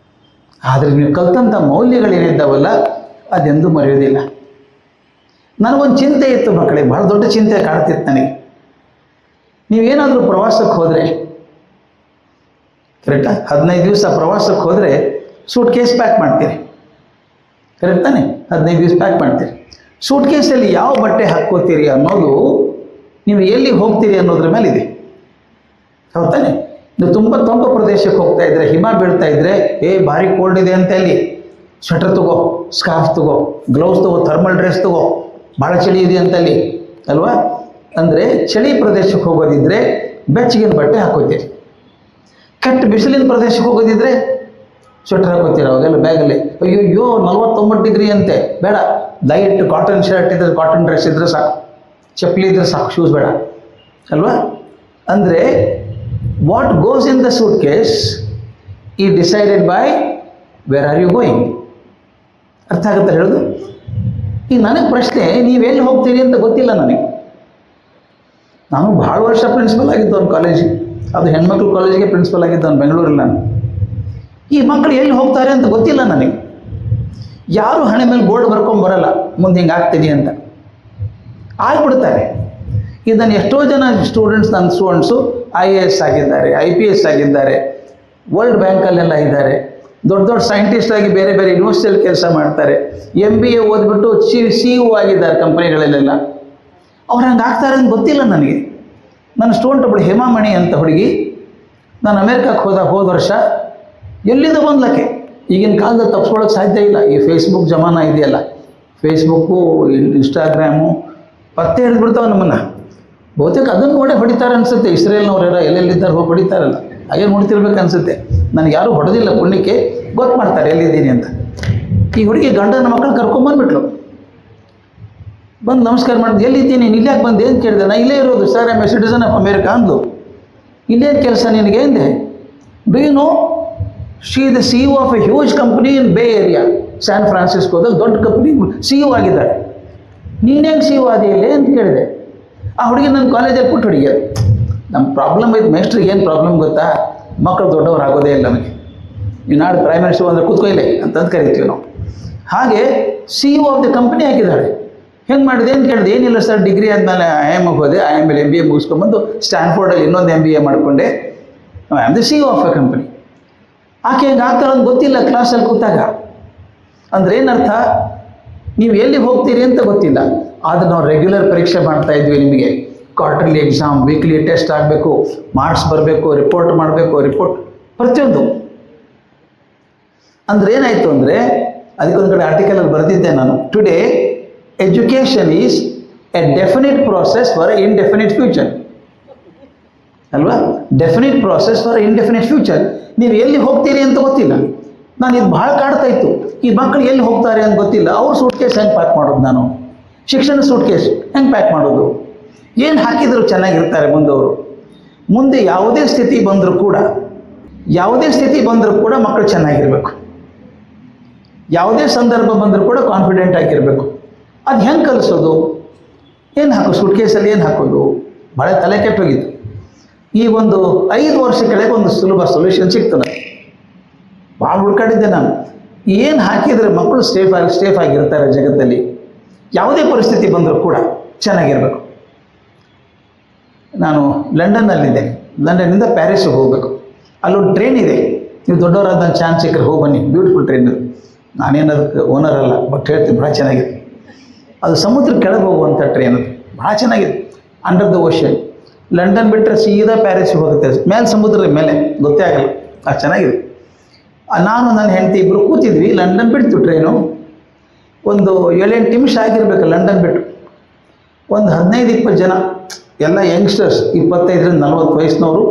ಆದರೆ ನೀವು ಕಲ್ತಂಥ ಮೌಲ್ಯಗಳೇನಿದ್ದಾವಲ್ಲ, ಅದೆಂದೂ ಮರೆಯೋದಿಲ್ಲ. ನನಗೊಂದು ಚಿಂತೆ ಇತ್ತು ಮಕ್ಕಳೇ, ಭಾಳ ದೊಡ್ಡ ಚಿಂತೆ ಕಾಡ್ತಿತ್ತು ನನಗೆ. ನೀವೇನಾದರೂ ಪ್ರವಾಸಕ್ಕೆ ಹೋದರೆ, ಕರೆಕ್ಟಾ, 15 ದಿವಸ ಪ್ರವಾಸಕ್ಕೆ ಹೋದರೆ ಸೂಟ್ ಕೇಸ್ ಪ್ಯಾಕ್ ಮಾಡ್ತೀರಿ, ಕರೆಕ್ಟ್ ತಾನೆ? 15 ದಿವಸ ಪ್ಯಾಕ್ ಮಾಡ್ತೀರಿ. ಸೂಟ್ ಕೇಸಲ್ಲಿ ಯಾವ ಬಟ್ಟೆ ಹಾಕ್ಕೋತೀರಿ ಅನ್ನೋದು ನೀವು ಎಲ್ಲಿ ಹೋಗ್ತೀರಿ ಅನ್ನೋದ್ರ ಮೇಲೆ ಇದೆ, ಹೌದು ತಾನೆ? ನೀವು ತುಂಬ ತಂಪು ಪ್ರದೇಶಕ್ಕೆ ಹೋಗ್ತಾ ಇದ್ದರೆ, ಹಿಮ ಬೀಳ್ತಾ ಇದ್ದರೆ, ಭಾರಿ ಕೋಲ್ಡ್ ಇದೆ ಅಂತ ಹೇಳಿ ಸ್ವೆಟರ್ ತಗೋ, ಸ್ಕಾರ್ಫ್ ತಗೋ, ಗ್ಲೌಸ್ ತಗೋ, ಥರ್ಮಲ್ ಡ್ರೆಸ್ ತಗೋ, ಭಾಳ ಚಳಿ ಇದೆ ಅಂತಲ್ಲಿ ಅಲ್ವಾ? ಅಂದರೆ ಚಳಿ ಪ್ರದೇಶಕ್ಕೆ ಹೋಗೋದಿದ್ದರೆ ಬೆಚ್ಚಗಿನ ಬಟ್ಟೆ ಹಾಕೋತೀರಿ. ಕೆಟ್ಟ ಬಿಸಿಲಿನ ಪ್ರದೇಶಕ್ಕೆ ಹೋಗೋದಿದ್ರೆ ಸ್ವೆಟರ್ ಹಾಕೋತೀರ, ಅವಾಗೆಲ್ಲ ಬ್ಯಾಗಲ್ಲಿ. ಅಯ್ಯೋ 49 ಡಿಗ್ರಿ ಅಂತೆ, ಬೇಡ. ಲೈಟ್ ಕಾಟನ್ ಶರ್ಟ್ ಇದ್ರೆ, ಕಾಟನ್ ಡ್ರೆಸ್ ಇದ್ದರೆ ಸಾಕು, ಚಪ್ಪಲಿ ಇದ್ರೆ ಸಾಕು, ಶೂಸ್ ಬೇಡ ಅಲ್ವಾ? ಅಂದರೆ what goes in the suitcase is decided by where are you going. ಅರ್ಥ ಆಗುತ್ತೆ ಹೇಳೋದು? ಈಗ ನನಗೆ ಪ್ರಶ್ನೆ, ನೀವೆಲ್ಲಿ ಹೋಗ್ತೀರಿ ಅಂತ ಗೊತ್ತಿಲ್ಲ ನನಗೆ. ನಾನು ಭಾಳ ವರ್ಷ ಪ್ರಿನ್ಸಿಪಲ್ ಆಗಿದ್ದು ಒಂದು ಕಾಲೇಜಿಗೆ, ಅದು ಹೆಣ್ಮಕ್ಳು ಕಾಲೇಜಿಗೆ ಪ್ರಿನ್ಸಿಪಲ್ ಆಗಿದ್ದವನು ಬೆಂಗಳೂರಲ್ಲಿ. ನಾನು ಈ ಮಕ್ಕಳು ಎಲ್ಲಿ ಹೋಗ್ತಾರೆ ಅಂತ ಗೊತ್ತಿಲ್ಲ ನನಗೆ. ಯಾರು ಹಣೆ ಮೇಲೆ ಬೋರ್ಡ್ ಬರ್ಕೊಂಬರಲ್ಲ ಮುಂದೆ ಹಿಂಗೆ ಆಗ್ತೀನಿ ಅಂತ, ಆಗ್ಬಿಡ್ತಾರೆ. ಇದನ್ನು ಎಷ್ಟೋ ಜನ ನನ್ನ ಸ್ಟೂಡೆಂಟ್ಸು IAS ಆಗಿದ್ದಾರೆ, IPS ಆಗಿದ್ದಾರೆ, ವರ್ಲ್ಡ್ ಬ್ಯಾಂಕಲ್ಲೆಲ್ಲ ಇದ್ದಾರೆ, ದೊಡ್ಡ ದೊಡ್ಡ ಸೈಂಟಿಸ್ಟ್ ಆಗಿ ಬೇರೆ ಬೇರೆ ಯೂನಿವರ್ಸಿಟಿಯಲ್ಲಿ ಕೆಲಸ ಮಾಡ್ತಾರೆ, MBA ಓದ್ಬಿಟ್ಟು CEO ಆಗಿದ್ದಾರೆ ಕಂಪನಿಗಳಲ್ಲೆಲ್ಲ. ಅವ್ರು ಹಂಗೆ ಆಗ್ತಾರೆ ಅಂತ ಗೊತ್ತಿಲ್ಲ ನನಗೆ. ನನ್ನ ಸ್ಟೂಡೆಂಟ್ ಒಬ್ಬಳು ಹೇಮಾಮಣಿ ಅಂತ ಹುಡುಗಿ, ನಾನು ಅಮೇರಿಕಕ್ಕೆ ಹೋದ ವರ್ಷ ಎಲ್ಲಿಂದ ಬಂದ್ಲಕ್ಕೆ. ಈಗಿನ ಕಾಲದಲ್ಲಿ ತಪ್ಪಿಸ್ಕೊಳ್ಳೋಕೆ ಸಾಧ್ಯ ಇಲ್ಲ. ಈ ಫೇಸ್ಬುಕ್ ಜಮಾನ ಇದೆಯಲ್ಲ, ಫೇಸ್ಬುಕ್ಕು, ಇನ್ಸ್ಟಾಗ್ರಾಮು ಪತ್ತೆ ಹಿಡಿದ್ಬಿಡ್ತಾವೆ ನಮ್ಮನ್ನು. ಬಹುತೇಕ ಅದನ್ನು ನೋಡೇ ಹೊಡಿತಾರೆ ಅನಿಸುತ್ತೆ. ಇಸ್ರೇಲ್ನವರೆಲ್ಲ ಎಲ್ಲೆಲ್ಲಿದ್ದಾರೆ ಹೋಗಿ ಹೊಡಿತಾರಲ್ಲ, ಹಾಗೆ ನೋಡ್ತಿರ್ಬೇಕು ಅನಿಸುತ್ತೆ. ನನಗೆ ಯಾರೂ ಹೊಡೆದಿಲ್ಲ, ಪುಣ್ಯಕ್ಕೆ ಗೊತ್ತು ಮಾಡ್ತಾರೆ ಎಲ್ಲಿದ್ದೀನಿ ಅಂತ. ಈ ಹುಡುಗಿ ಗಂಡನ ಮಕ್ಕಳು ಕರ್ಕೊಂಬಂದ್ಬಿಟ್ಲು. ಬಂದು ನಮಸ್ಕಾರ ಮಾಡಿದ್ದು, ಎಲ್ಲಿದ್ದೀನಿ ನೀನು, ಇಲ್ಲಾಕೆ ಬಂದು ಏನು ಕೇಳಿದೆ. ನಾನು ಇಲ್ಲೇ ಇರೋದು sir, I am a citizen of America ಅಂದು. ಇಲ್ಲೇನು ಕೆಲಸ ನಿನಗೆ ಅಂದೆ. Do you know she the CEO of a huge company in Bay Area, San ಫ್ರಾನ್ಸಿಸ್ಕೋದಲ್ಲಿ ದೊಡ್ಡ ಕಂಪ್ನಿ CEO ಆಗಿದ್ದಾರೆ. ನೀನೇನು CEO ಆದಿಯಲ್ಲೇ ಅಂತ ಕೇಳಿದೆ. ಆ ಹುಡುಗಿ ನನ್ನ ಕಾಲೇಜಲ್ಲಿ ಪುಟ್ಟ ಹುಡುಗಿ. ನಮ್ಮ ಪ್ರಾಬ್ಲಮ್ ಐತೆ ಮೇಸ್ಟ್ರಿಗೆ. ಏನು ಪ್ರಾಬ್ಲಮ್ ಗೊತ್ತಾ, ಮಕ್ಕಳು ದೊಡ್ಡವ್ರು ಆಗೋದೇ ಇಲ್ಲ ನಮಗೆ. ನೀವು ನಾಳೆ ಪ್ರೈಮರಿ ಸ್ಕೂಲ್ ಅಂದರೆ ಕೂತ್ಕೊಯ್ಲೆ ಅಂತಂದು ಕರಿತೀವಿ ನಾವು. ಹಾಗೆ CEO ಆಫ್ ದ ಕಂಪ್ನಿ ಹಾಕಿದ್ದಾಳೆ. ಹೆಂಗೆ ಮಾಡಿದೆ ಅಂತ ಕೇಳಿದೆ. ಏನಿಲ್ಲ ಸರ್, ಡಿಗ್ರಿ ಆದಮೇಲೆ IIM ಹೋದೆ, IIM ಮೇಲೆ MBA ಮುಗಿಸ್ಕೊಂಬಂದು ಸ್ಟ್ಯಾನ್ಫೋರ್ಡಲ್ಲಿ ಇನ್ನೊಂದು MBA ಮಾಡಿಕೊಂಡೆ. I am the CEO of A company. ಆಕೆ ಹೆಂಗೆ ಆಗ್ತಾಳೆ ಅಂತ ಗೊತ್ತಿಲ್ಲ ಕ್ಲಾಸಲ್ಲಿ ಕೂತಾಗ. ಅಂದರೆ ಏನರ್ಥ, ನೀವು ಎಲ್ಲಿ ಹೋಗ್ತೀರಿ ಅಂತ ಗೊತ್ತಿಲ್ಲ. ಆದರೆ ನಾವು ರೆಗ್ಯುಲರ್ ಪರೀಕ್ಷೆ ಮಾಡ್ತಾಯಿದ್ವಿ. ನಿಮಗೆ ಕ್ವಾರ್ಟರ್ಲಿ ಎಕ್ಸಾಮ್, ವೀಕ್ಲಿ ಟೆಸ್ಟ್ ಆಗಬೇಕು, ಮಾರ್ಕ್ಸ್ ಬರಬೇಕು, ರಿಪೋರ್ಟ್ ಮಾಡಬೇಕು, ಪ್ರತಿಯೊಂದು. ಅಂದರೆ ಏನಾಯಿತು ಅಂದರೆ, ಅದಕ್ಕೊಂದು ಕಡೆ ಆರ್ಟಿಕಲಲ್ಲಿ ಬರೆದಿದ್ದೆ ನಾನು. Today education is a definite process for a indefinite future ಅಲ್ವಾ. Definite process for indefinite future. ನೀವು ಎಲ್ಲಿ ಹೋಗ್ತೀರಿ ಅಂತ ಗೊತ್ತಿಲ್ಲ. ನಾನು ಇದು ಭಾಳ ಕಾಡ್ತಾ ಇತ್ತು. ಈ ಮಕ್ಕಳು ಎಲ್ಲಿ ಹೋಗ್ತಾರೆ ಅಂತ ಗೊತ್ತಿಲ್ಲ. ಅವ್ರ ಸೂಟ್ ಕೇಸ್ ಹೆಂಗೆ ಪ್ಯಾಕ್ ಮಾಡೋದು, ನಾನು ಶಿಕ್ಷಣ ಸೂಟ್ ಕೇಸ್ ಹೆಂಗೆ ಪ್ಯಾಕ್ ಮಾಡೋದು, ಏನು ಹಾಕಿದರೂ ಚೆನ್ನಾಗಿರ್ತಾರೆ ಮುಂದವರು. ಮುಂದೆ ಯಾವುದೇ ಸ್ಥಿತಿ ಬಂದರೂ ಕೂಡ ಮಕ್ಕಳು ಚೆನ್ನಾಗಿರಬೇಕು. ಯಾವುದೇ ಸಂದರ್ಭ ಬಂದರೂ ಕೂಡ ಕಾನ್ಫಿಡೆಂಟ್ ಆಗಿರಬೇಕು. ಅದು ಹೆಂಗೆ ಕಲಿಸೋದು, ಏನು ಹಾಕೋದು, ಸೂಟ್ ಕೇಸಲ್ಲಿ ಏನು ಹಾಕೋದು, ಭಾಳ ತಲೆ ಕೆಟ್ಟೋಗಿತ್ತು. ಈ ಒಂದು 5 ವರ್ಷ ಕೆಳಗೆ ಒಂದು ಸುಲಭ ಸೊಲ್ಯೂಷನ್ ಸಿಗ್ತದೆ. ಭಾಳ ಹುಡ್ಕಾಡಿದ್ದೆ ನಾನು. ಏನು ಹಾಕಿದರೆ ಮಕ್ಕಳು ಸೇಫ್ ಆಗಿರ್ತಾರೆ ಜಗತ್ತಲ್ಲಿ, ಯಾವುದೇ ಪರಿಸ್ಥಿತಿ ಬಂದರೂ ಕೂಡ ಚೆನ್ನಾಗಿರಬೇಕು. ನಾನು ಲಂಡನ್ನಲ್ಲಿದ್ದೆ. ಲಂಡನ್ನಿಂದ ಪ್ಯಾರಿಸ್ಗೆ ಹೋಗಬೇಕು. ಅಲ್ಲೊಂದು ಟ್ರೈನ್ ಇದೆ. ನೀವು ದೊಡ್ಡವರಾದ ನನ್ನ ಚಾನ್ಸ್ ಸಿಕ್ಕರೆ ಹೋಗಿ ಬನ್ನಿ. ಬ್ಯೂಟಿಫುಲ್ ಟ್ರೈನ್ ಅದು. ನಾನೇನು ಅದಕ್ಕೆ ಓನರ್ ಅಲ್ಲ, ಬಟ್ ಹೇಳ್ತೀನಿ ಭಾಳ ಚೆನ್ನಾಗಿದೆ. ಅದು ಸಮುದ್ರ ಕೆಳಗೆ ಹೋಗುವಂಥ ಟ್ರೈನ್. ಅದು ಭಾಳ ಚೆನ್ನಾಗಿದೆ. Under the ocean. ಲಂಡನ್ ಬಿಟ್ಟರೆ ಸೀದಾ ಪ್ಯಾರಿಸ್ಗೆ ಹೋಗುತ್ತೆ. ಮೇಲೆ ಸಮುದ್ರದ ಮೇಲೆ ಗೊತ್ತೇ ಆಗಲ್ಲ, ಅದು ಚೆನ್ನಾಗಿದೆ. ನಾನು ನನ್ನ ಹೆಂಡತಿ ಇಬ್ಬರು ಕೂತಿದ್ವಿ. ಲಂಡನ್ ಬಿಡ್ತು ಟ್ರೈನು. ಒಂದು 7-8 ನಿಮಿಷ ಆಗಿರ್ಬೇಕು ಲಂಡನ್ ಬಿಟ್ಟು. ಒಂದು 15-20 ಜನ, ಎಲ್ಲ ಯಂಗ್ಸ್ಟರ್ಸ್, 25-40 ವಯಸ್ಸಿನವರು,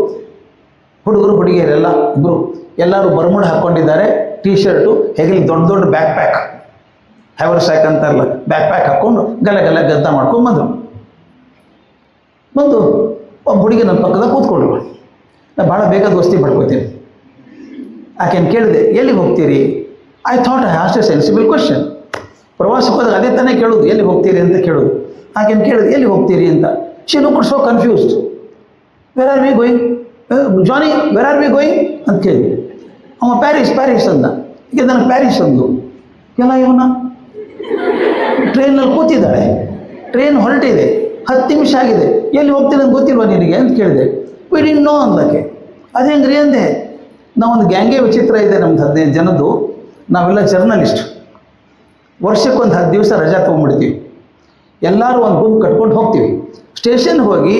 ಹುಡುಗರು ಹುಡುಗಿಯರೆಲ್ಲ ಇಬ್ಬರು, ಎಲ್ಲರೂ ಬರ್ಮುಡ್ ಹಾಕ್ಕೊಂಡಿದ್ದಾರೆ, T-ಶರ್ಟು, ಹೆಗಲಿ ದೊಡ್ಡ ದೊಡ್ಡ ಬ್ಯಾಕ್ ಪ್ಯಾಕ್, ಹ್ಯಾವರ್ಸ್ಯಾಕ್ ಅಂತಾರಲ್ಲ, ಬ್ಯಾಕ್ ಪ್ಯಾಕ್ ಹಾಕ್ಕೊಂಡು ಗಲ್ಲ ಗದ್ದ ಮಾಡ್ಕೊಂಡು ಬಂದು ಒಬ್ಬ ಹುಡುಗಿ ನನ್ನ ಪಕ್ಕದಾಗ ಕೂತ್ಕೊಂಡ್ರು. ನಾನು ಭಾಳ ಬೇಗ ದೋಸ್ತಿ ಮಾಡ್ಕೋತೀನಿ. ಆಕೆಯನ್ನು ಕೇಳಿದೆ, ಎಲ್ಲಿಗೆ ಹೋಗ್ತೀರಿ? I thought I asked A sensible question. ಪ್ರವಾಸಕ್ಕೆ ಹೋದಾಗ ಅದೇ ತಾನೇ ಕೇಳೋದು, ಎಲ್ಲಿ ಹೋಗ್ತೀರಿ ಅಂತ ಕೇಳೋದು. ಆಕೆಯನ್ನು ಕೇಳಿದೆ, ಎಲ್ಲಿ ಹೋಗ್ತೀರಿ ಅಂತ. She looked so confused. Where are we going Johnny, where are we going ಅಂತ ಕೇಳಿದೆ. ಅವ ಪ್ಯಾರಿಸ್ ಅಂದ. ಈಗ ನನಗೆ ಪ್ಯಾರಿಸ್ ಅಂದು. ಎಲ್ಲ ಇವನ ಟ್ರೈನಲ್ಲಿ ಕೂತಿದ್ದಾಳೆ, ಟ್ರೈನ್ ಹೊರಟಿದೆ, 10 ನಿಮಿಷ ಆಗಿದೆ, ಎಲ್ಲಿ ಹೋಗ್ತೀನಿ ಅಂತ ಗೊತ್ತಿಲ್ವ ನಿನಗೆ ಅಂತ ಕೇಳಿದೆ. ವಿ ಡಿಡ್ಂಟ್ ನೋ ಅಂದಕ್ಕೆ. ಅದು ಹೆಂಗ್ರಿ ಅಂದೆ. ನಾವೊಂದು ಗ್ಯಾಂಗೇ ವಿಚಿತ್ರ ಇದೆ ನಮ್ದು, 15 ಜನದ್ದು. ನಾವೆಲ್ಲ ಜರ್ನಲಿಸ್ಟ್. ವರ್ಷಕ್ಕೊಂದು 10 ದಿವಸ ರಜಾ ತೊಗೊಂಡ್ಬಿಡ್ತೀವಿ. ಎಲ್ಲರೂ ಒಂದು ಗುಂಪು ಕಟ್ಕೊಂಡು ಹೋಗ್ತೀವಿ. ಸ್ಟೇಷನ್ ಹೋಗಿ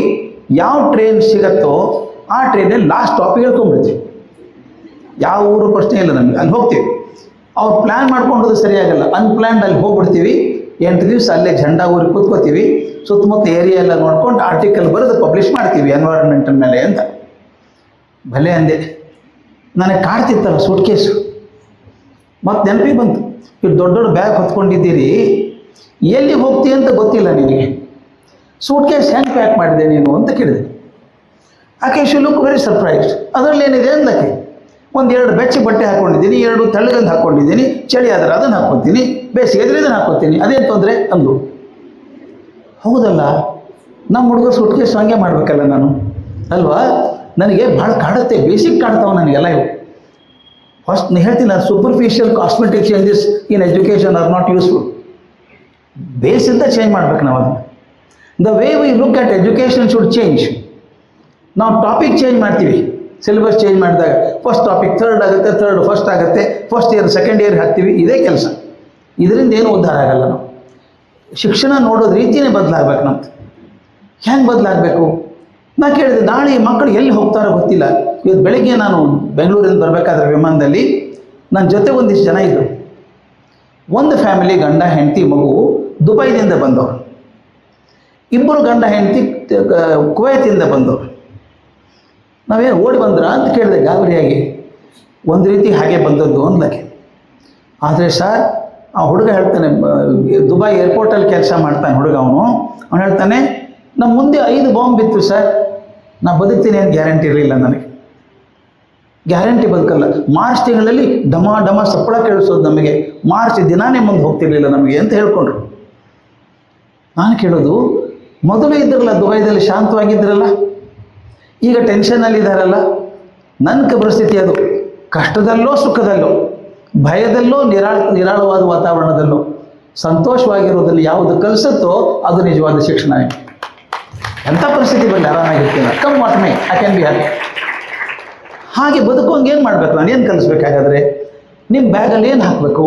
ಯಾವ ಟ್ರೈನ್ ಸಿಗತ್ತೋ ಆ ಟ್ರೈನಲ್ಲಿ ಲಾಸ್ಟ್ ಸ್ಟಾಪಿಗೆ ಹೇಳ್ಕೊಂಡ್ಬಿಡ್ತೀವಿ. ಯಾವ ಊರು ಪ್ರಶ್ನೆ ಇಲ್ಲ ನಮಗೆ, ಅಲ್ಲಿ ಹೋಗ್ತೀವಿ. ಅವ್ರು ಪ್ಲ್ಯಾನ್ ಮಾಡ್ಕೊಂಡೋದು ಸರಿಯಾಗಲ್ಲ, ಅನ್ಪ್ಲ್ಯಾನ್ಡ್ ಅಲ್ಲಿ ಹೋಗ್ಬಿಡ್ತೀವಿ. 8 ದಿವಸ ಅಲ್ಲೇ ಝಂಡಾ ಊರಿಗೆ ಕೂತ್ಕೋತೀವಿ. ಸುತ್ತಮುತ್ತ ಏರಿಯಾ ಎಲ್ಲ ನೋಡ್ಕೊಂಡು ಆರ್ಟಿಕಲ್ ಬರೆದು ಪಬ್ಲಿಷ್ ಮಾಡ್ತೀವಿ ಎನ್ವೈರನ್ಮೆಂಟಲ್ ಮೇಲೆ ಅಂತ. ಭಲೆ ಅಂದೆ. ನನಗೆ ಕಾಡ್ತಿತ್ತಲ್ಲ ಸೂಟ್ ಕೇಸು. ಮತ್ತು ನೆನಪಿಗೆ ಬಂತು, ಇಷ್ಟು ದೊಡ್ಡ ದೊಡ್ಡ ಬ್ಯಾಗ್ ಹೊತ್ಕೊಂಡಿದ್ದೀರಿ, ಎಲ್ಲಿ ಹೋಗ್ತೀವಿ ಅಂತ ಗೊತ್ತಿಲ್ಲ ನಿನಗೆ, ಸೂಟ್ ಕೇಸ್ ಹೆಂಗೆ ಪ್ಯಾಕ್ ಮಾಡಿದೆ ನೀನು ಅಂತ ಕೇಳಿದೆ. ಆಕೆ ಶಿ ಲುಕ್ ವೆರಿ ಸರ್ಪ್ರೈಸ್ಡ್. ಅದರಲ್ಲಿ ಏನಿದೆ ಅಂದಕ್ಕೆ. 1-2 ಬೆಚ್ಚ ಬಟ್ಟೆ ಹಾಕ್ಕೊಂಡಿದ್ದೀನಿ, 2 ತೆಳ್ಳಗಂದು ಹಾಕ್ಕೊಂಡಿದ್ದೀನಿ, ಚಳಿ ಆದರೆ ಅದನ್ನು ಹಾಕ್ಕೊತೀನಿ, ಬೇಸಿಗೆ ಇದ್ರೆ ಇದನ್ನು ಹಾಕ್ಕೊತೀನಿ, ಅದೇನು ತೊಂದರೆ ಅಂದು. ಹೌದಲ್ಲ, ನಮ್ಮ ಹುಡುಗರು ಸೂಟ್ ಕೇಸ್ ಹಂಗೆ ಮಾಡಬೇಕಲ್ಲ ನಾನು ಅಲ್ವಾ. ನನಗೆ ಭಾಳ ಕಾಡುತ್ತೆ, ಬೇಸಿಕ್ ಕಾಡ್ತಾವೆ ನನಗೆಲ್ಲ ಇವು. ಫಸ್ಟ್ ನಾನು ಹೇಳ್ತೀನಿ, superficial cosmetic changes in education are not useful. ಬೇಸಿಂದ ಚೇಂಜ್ ಮಾಡ್ಬೇಕು ನಾವು ಅದನ್ನು. The way we look at education should change. ನಾವು ಟಾಪಿಕ್ ಚೇಂಜ್ ಮಾಡ್ತೀವಿ, ಸಿಲೆಬಸ್ ಚೇಂಜ್ ಮಾಡಿದಾಗ ಫಸ್ಟ್ ಟಾಪಿಕ್ ಥರ್ಡ್ ಆಗುತ್ತೆ, ಥರ್ಡ್ ಫಸ್ಟ್ ಆಗುತ್ತೆ, ಫಸ್ಟ್ ಇಯರ್ ಸೆಕೆಂಡ್ ಇಯರ್ ಹಾಕ್ತೀವಿ. ಇದೇ ಕೆಲಸ. ಇದರಿಂದ ಏನು ಉದ್ಧಾರ ಆಗಲ್ಲ. ನಾವು ಶಿಕ್ಷಣ ನೋಡೋದು ರೀತಿಯೇ ಬದಲಾಗಬೇಕು. ನಮ್ದು ಹೆಂಗೆ ಬದಲಾಗಬೇಕು? ನಾ ಕೇಳಿದೆ, ನಾಳೆ ಮಕ್ಕಳು ಎಲ್ಲಿ ಹೋಗ್ತಾರೋ ಗೊತ್ತಿಲ್ಲ. ಇವತ್ತು ಬೆಳಗ್ಗೆ ನಾನು ಬೆಂಗಳೂರಿಂದ ಬರಬೇಕಾದ್ರೆ ವಿಮಾನದಲ್ಲಿ ನನ್ನ ಜೊತೆ ಒಂದಿಷ್ಟು ಜನ ಇದ್ದರು. ಒಂದು ಫ್ಯಾಮಿಲಿ ಗಂಡ ಹೆಂಡತಿ ಮಗು ದುಬೈನಿಂದ ಬಂದವರು, ಇಬ್ಬರು ಗಂಡ ಹೆಂಡತಿ ಕುವೈತಿಂದ ಬಂದವರು. ನಾವೇನು ಓಡಿ ಬಂದ್ರ ಅಂತ ಕೇಳಿದೆ ಗಾಬರಿಯಾಗಿ. ಒಂದು ರೀತಿ ಹಾಗೆ ಬಂದದ್ದು ಅಂದ್ಲಕ್ಕೆ. ಆದರೆ ಸರ್, ಆ ಹುಡುಗ ಹೇಳ್ತಾನೆ, ದುಬೈ ಏರ್ಪೋರ್ಟಲ್ಲಿ ಕೆಲಸ ಮಾಡ್ತಾನೆ ಹುಡುಗ. ಅವನು ಹೇಳ್ತಾನೆ, ನಮ್ಮ ಮುಂದೆ 5 ಬಾಂಬ್ ಬಿತ್ತು ಸರ್, ನಾ ಬದುಕ್ತೀನಿ ಅಂತ ಗ್ಯಾರಂಟಿ ಇರಲಿಲ್ಲ ನನಗೆ. ಗ್ಯಾರಂಟಿ ಬದುಕಲ್ಲ. ಮಾರ್ಚ್ ತಿಂಗಳಲ್ಲಿ ಡಮ ಡಮ ಸಪ್ಪಳ ಕೇಳಿಸೋದು ನಮಗೆ. ಮಾರ್ಚ್ ದಿನಾನೇ ಮುಂದೆ ಹೋಗ್ತಿರ್ಲಿಲ್ಲ ನಮಗೆ ಅಂತ ಹೇಳ್ಕೊಂಡ್ರು. ನಾನು ಕೇಳೋದು, ಮೊದಲು ಇದ್ರಲ್ಲ ದುಬೈದಲ್ಲಿ ಶಾಂತವಾಗಿದ್ದರಲ್ಲ, ಈಗ ಟೆನ್ಷನ್ನಲ್ಲಿದ್ದಾರಲ್ಲ. ನನ್ನ ಪರಿಸ್ಥಿತಿ ಅದು. ಕಷ್ಟದಲ್ಲೋ ಸುಖದಲ್ಲೋ, ಭಯದಲ್ಲೋ ನಿರಾಳವಾದ ವಾತಾವರಣದಲ್ಲೋ ಸಂತೋಷವಾಗಿರೋದನ್ನು ಯಾವುದು ಕಲಿಸುತ್ತೋ ಅದು ನಿಜವಾದ ಶಿಕ್ಷಣ. ಎಂಥ ಪರಿಸ್ಥಿತಿ ಬರಲಿ ಆರಾಮಾಗಿರ್ತೀನಿ, come what may I can be happy. ಹಾಗೆ ಬದುಕೋಂಗೆ ಏನು ಮಾಡಬೇಕು? ನಾನು ಏನು ಕಲಿಸ್ಬೇಕಾಗಾದ್ರೆ ನಿಮ್ಮ ಬ್ಯಾಗಲ್ಲಿ ಏನು ಹಾಕಬೇಕು?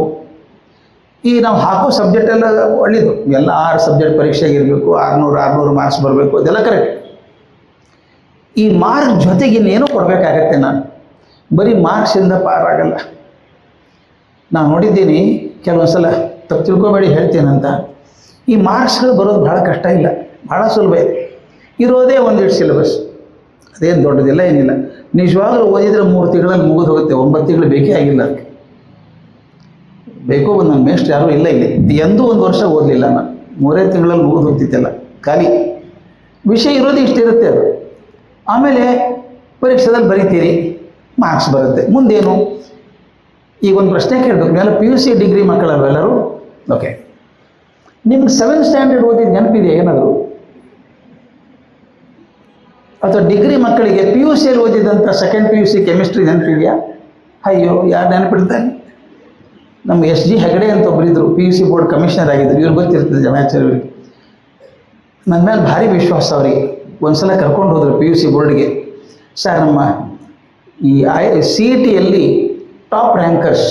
ಈ ನಾವು ಹಾಕೋ ಸಬ್ಜೆಕ್ಟ್ ಎಲ್ಲ ಒಳ್ಳೆಯದು. ಎಲ್ಲ 6 ಸಬ್ಜೆಕ್ಟ್ ಪರೀಕ್ಷೆಗೆ ಇರಬೇಕು, 600 ಮಾರ್ಕ್ಸ್ ಬರಬೇಕು, ಅದೆಲ್ಲ ಕರೆಕ್ಟ್. ಈ ಮಾರ್ಕ್ ಜೊತೆಗೆ ಇನ್ನೇನೋ ಕೊಡಬೇಕಾಗತ್ತೆ. ನಾನು ಬರೀ ಮಾರ್ಕ್ಸಿಂದ ಪಾರಾಗಲ್ಲ. ನಾನು ನೋಡಿದ್ದೀನಿ, ಕೆಲವೊಂದು ಸಲ ತಪ್ಪು ತಿಳ್ಕೊಬೇಡಿ ಹೇಳ್ತೇನಂತ, ಈ ಮಾರ್ಕ್ಸ್ಗಳು ಬರೋದು ಭಾಳ ಕಷ್ಟ ಇಲ್ಲ, ಭಾಳ ಸುಲಭ ಇದೆ. ಇರೋದೇ ಒಂದಿಷ್ಟು ಸಿಲೆಬಸ್, ಅದೇನು ದೊಡ್ಡದಿಲ್ಲ, ಏನಿಲ್ಲ. ನಿಜವಾಗ್ಲೂ ಓದಿದರೆ 3 ತಿಂಗಳಲ್ಲಿ ಮುಗಿದು ಹೋಗುತ್ತೆ. 9 ತಿಂಗಳು ಬೇಕೇ ಆಗಿಲ್ಲ ಅದಕ್ಕೆ. ಬೇಕೋ ನನ್ನ ಮೇಸ್ಟ್ ಯಾರೂ ಇಲ್ಲ ಇಲ್ಲಿ. ಎಂದೂ 1 ವರ್ಷ ಓದಲಿಲ್ಲ ನಾನು. 3 ತಿಂಗಳಲ್ಲಿ ಮುಗಿದು ಹೋಗ್ತಿದ್ದೆಲ್ಲ ಖಾಲಿ. ವಿಷಯ ಇರೋದು ಇಷ್ಟಿರುತ್ತೆ ಅದು. ಆಮೇಲೆ ಪರೀಕ್ಷೆದಲ್ಲಿ ಬರೀತೀರಿ, ಮಾರ್ಕ್ಸ್ ಬರುತ್ತೆ. ಮುಂದೇನು? ಈಗ ಒಂದು ಪ್ರಶ್ನೆ ಕೇಳಬೇಕು. ನೀವೆಲ್ಲ PUC ಡಿಗ್ರಿ ಮಕ್ಕಳಲ್ವೆಲ್ಲರೂ? ಓಕೆ, ನಿಮ್ಗೆ 7th ಸ್ಟ್ಯಾಂಡರ್ಡ್ ಓದಿದ ನೆನಪಿದೆಯಾ ಏನಾದರೂ? ಅಥವಾ ಡಿಗ್ರಿ ಮಕ್ಕಳಿಗೆ PUCಯಲ್ಲಿ ಓದಿದಂಥ 2nd PUC ಕೆಮಿಸ್ಟ್ರಿ ನೆನಪಿದೆಯಾ? ಅಯ್ಯೋ, ಯಾರು ನೆನಪಿಡ್ತಾನೆ? ನಮ್ಮ SG ಹೆಗಡೆ ಅಂತ ಒಬ್ಬರಿದ್ದರು, PUC ಬೋರ್ಡ್ ಕಮಿಷನರ್ ಆಗಿದ್ದರು. ಇವ್ರು ಗೊತ್ತಿರ್ತದೆ ಜಮಾಚಾರ್ಯವ್ರಿಗೆ. ನನ್ನ ಮೇಲೆ ಭಾರಿ ವಿಶ್ವಾಸ ಅವರಿಗೆ. ಒಂದು ಸಲ ಕರ್ಕೊಂಡು ಹೋದರು PUC ಬೋರ್ಡ್ಗೆ. ಸರ್, ನಮ್ಮ ಈ CETಯಲ್ಲಿ ಟಾಪ್ ರ್ಯಾಂಕರ್ಸ್,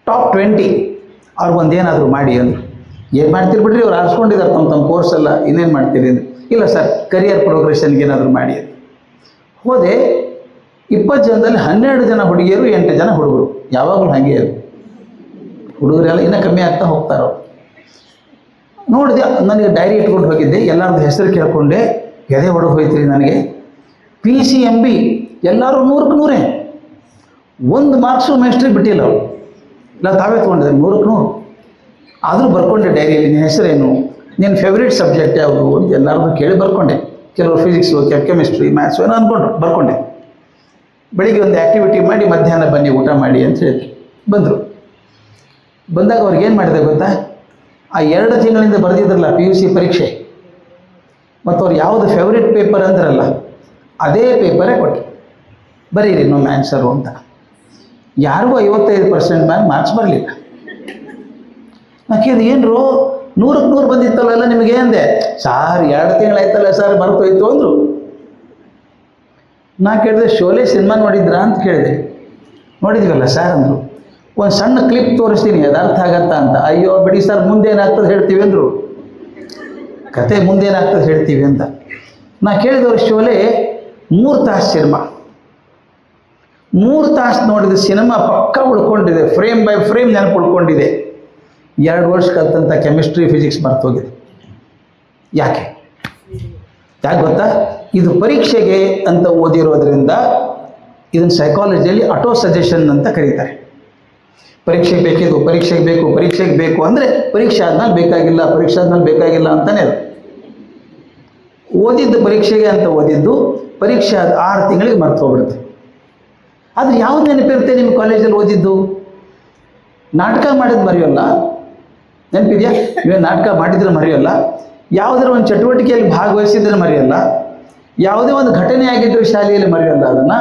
ಟಾಪ್ 20 ಅವ್ರಿಗೊಂದೇನಾದರೂ ಮಾಡಿ ಅಂದರು. ಏನು ಮಾಡ್ತೀರಿ ಬಿಡ್ರಿ, ಅವ್ರು ಆರಿಸ್ಕೊಂಡಿದ್ದಾರೆ ತಮ್ಮ ಕೋರ್ಸೆಲ್ಲ, ಇನ್ನೇನು ಮಾಡ್ತೀರಿ ಅಂದರು. ಇಲ್ಲ ಸರ್, ಕರಿಯರ್ ಪ್ರೋಗ್ರೆಷನ್ಗೆ ಏನಾದರೂ ಮಾಡಿ ಅಂತ ಹೋದೆ. 20 ಜನದಲ್ಲಿ 12 ಜನ ಹುಡುಗಿಯರು, 8 ಜನ ಹುಡುಗರು. ಯಾವಾಗಲೂ ಹಾಗೆ ಅದು. ಹುಡುಗರೆಲ್ಲ ಇನ್ನೂ ಕಮ್ಮಿ ಆಗ್ತಾ ಹೋಗ್ತಾರೋ. ನೋಡಿದೆ, ನನಗೆ ಡೈರಿ ಇಟ್ಕೊಂಡು ಹೋಗಿದ್ದೆ. ಎಲ್ಲರದ್ದು ಹೆಸರು ಕೇಳ್ಕೊಂಡೆ, ಎದೆ ಹೊಡೆದು ಹೋಯ್ತು ನನಗೆ. PCMB ಎಲ್ಲರೂ 100ಕ್ಕೆ 100. 1 ಮಾರ್ಕ್ಸು ಮೇಸ್ಟ್ರಿಗೆ ಬಿಟ್ಟಿಲ್ಲ ಅವರು. ಇಲ್ಲ, ತಾವೇ ತೊಗೊಂಡಿದ್ದಾರೆ 100ಕ್ಕೆ 100. ಆದರೂ ಬರ್ಕೊಂಡೆ ಡೈರಿಯಲ್ಲಿ, ನಿನ್ನ ಹೆಸರೇನು, ನಿನ್ನ ಫೇವ್ರೇಟ್ ಸಬ್ಜೆಕ್ಟ್ ಯಾವುದು ಅಂತ ಎಲ್ಲರದ್ದು ಕೇಳಿ ಬರ್ಕೊಂಡೆ. ಕೆಲವರು ಫಿಸಿಕ್ಸು, ಕೆಮಿಸ್ಟ್ರಿ, ಮ್ಯಾಥ್ಸು ಏನೋ ಅಂದ್ಕೊಂಡ್ರು, ಬರ್ಕೊಂಡೆ. ಬೆಳಿಗ್ಗೆ ಒಂದು ಆ್ಯಕ್ಟಿವಿಟಿ ಮಾಡಿ ಮಧ್ಯಾಹ್ನ ಬನ್ನಿ ಊಟ ಮಾಡಿ ಅಂತ ಹೇಳಿದ್ರು. ಬಂದರು. ಬಂದಾಗ ಅವ್ರಿಗೇನು ಮಾಡಿದೆ ಗೊತ್ತಾ? ಆ 2 ತಿಂಗಳಿಂದ ಬರೆದಿದ್ರಲ್ಲ PUC ಪರೀಕ್ಷೆ, ಮತ್ತು ಅವ್ರು ಯಾವುದು ಫೇವ್ರೇಟ್ ಪೇಪರ್ ಅಂದ್ರಲ್ಲ ಅದೇ ಪೇಪರೇ ಕೊಟ್ಟೆ. ಬರೀರಿ ನಮ್ಮ ಆನ್ಸರು ಅಂತ. ಯಾರಿಗೂ 55% ಮೇಲೆ ಮಾರ್ಕ್ಸ್ ಬರಲಿಲ್ಲ. ನಾ ಕೇಳಿದೆ, ಏನ್ರು 100ಕ್ಕೆ 100 ಬಂದಿತ್ತಲ್ಲ ಎಲ್ಲ ನಿಮಗೆ ಅಂದೆ. ಸಾರ್ 2 ತಿಂಗಳಾಯ್ತಲ್ಲ ಸರ್, ಬರ್ತೋಯ್ತು ಅಂದರು. ನಾ ಕೇಳಿದೆ, ಶೋಲೆ ಸಿನಿಮಾ ನೋಡಿದ್ರಾ ಅಂತ ಕೇಳಿದೆ. ನೋಡಿದ್ವಲ್ಲ ಸರ್ ಅಂದರು. ಒಂದು ಸಣ್ಣ ಕ್ಲಿಪ್ ತೋರಿಸ್ತೀನಿ, ಅದು ಅರ್ಥ ಆಗತ್ತಾ ಅಂತ. ಅಯ್ಯೋ ಬಿಡಿ ಸರ್, ಮುಂದೇನಾಗ್ತದೆ ಹೇಳ್ತೀವಿ ಅಂದರು. ಕತೆ ಮುಂದೇನಾಗ್ತದೆ ಹೇಳ್ತೀವಿ ಅಂತ. ನಾ ಕೇಳಿದವ್ರು, ಶೋಲೆ 3 ತಾಸು ಸಿನಿಮಾ, 3 ತಾಸು ನೋಡಿದ ಸಿನಿಮಾ ಪಕ್ಕ ಉಳ್ಕೊಂಡಿದೆ, ಫ್ರೇಮ್ ಬೈ ಫ್ರೇಮ್ ನೆನಪು ಉಳ್ಕೊಂಡಿದೆ. 2 ವರ್ಷ ಕಲ್ತಂಥ ಕೆಮಿಸ್ಟ್ರಿ ಫಿಸಿಕ್ಸ್ ಮರ್ತೋಗಿದೆ. ಯಾಕೆ ಗೊತ್ತಾ? ಇದು ಪರೀಕ್ಷೆಗೆ ಅಂತ ಓದಿರೋದ್ರಿಂದ ಇದನ್ನು ಸೈಕಾಲಜಿಯಲ್ಲಿ ಆಟೋ ಸಜೆಷನ್ ಅಂತ ಕರೀತಾರೆ. ಪರೀಕ್ಷೆಗೆ ಬೇಕಿದ್ದು, ಪರೀಕ್ಷೆಗೆ ಬೇಕು ಅಂದರೆ ಪರೀಕ್ಷೆ ಆದ್ಮೇಲೆ ಬೇಕಾಗಿಲ್ಲ, ಪರೀಕ್ಷೆ ಆದ್ಮೇಲೆ ಬೇಕಾಗಿಲ್ಲ ಅಂತಲೇ ಅದು. ಓದಿದ್ದು ಪರೀಕ್ಷೆಗೆ ಅಂತ ಓದಿದ್ದು ಪರೀಕ್ಷೆ ಆದ 6 ತಿಂಗಳಿಗೆ ಮರ್ತು ಹೋಗ್ಬಿಡುತ್ತೆ. ಆದರೆ ಯಾವ್ದು ನೆನಪಿರುತ್ತೆ? ನಿಮ್ಮ ಕಾಲೇಜಲ್ಲಿ ಓದಿದ್ದು ನಾಟಕ ಮಾಡಿದ್ದು ಮರೆಯೋಲ್ಲ. ನೆನಪಿದೆಯಾ? ನೀವು ನಾಟಕ ಮಾಡಿದ್ರೆ ಮರೆಯೋಲ್ಲ. ಯಾವುದರ ಒಂದು ಚಟುವಟಿಕೆಯಲ್ಲಿ ಭಾಗವಹಿಸಿದ್ರೆ ಮರೆಯೋಲ್ಲ. ಯಾವುದೇ ಒಂದು ಘಟನೆ ಆಗಿದ್ದರೂ ಶಾಲೆಯಲ್ಲಿ ಮರೆಯೋಲ್ಲ ಅದನ್ನು.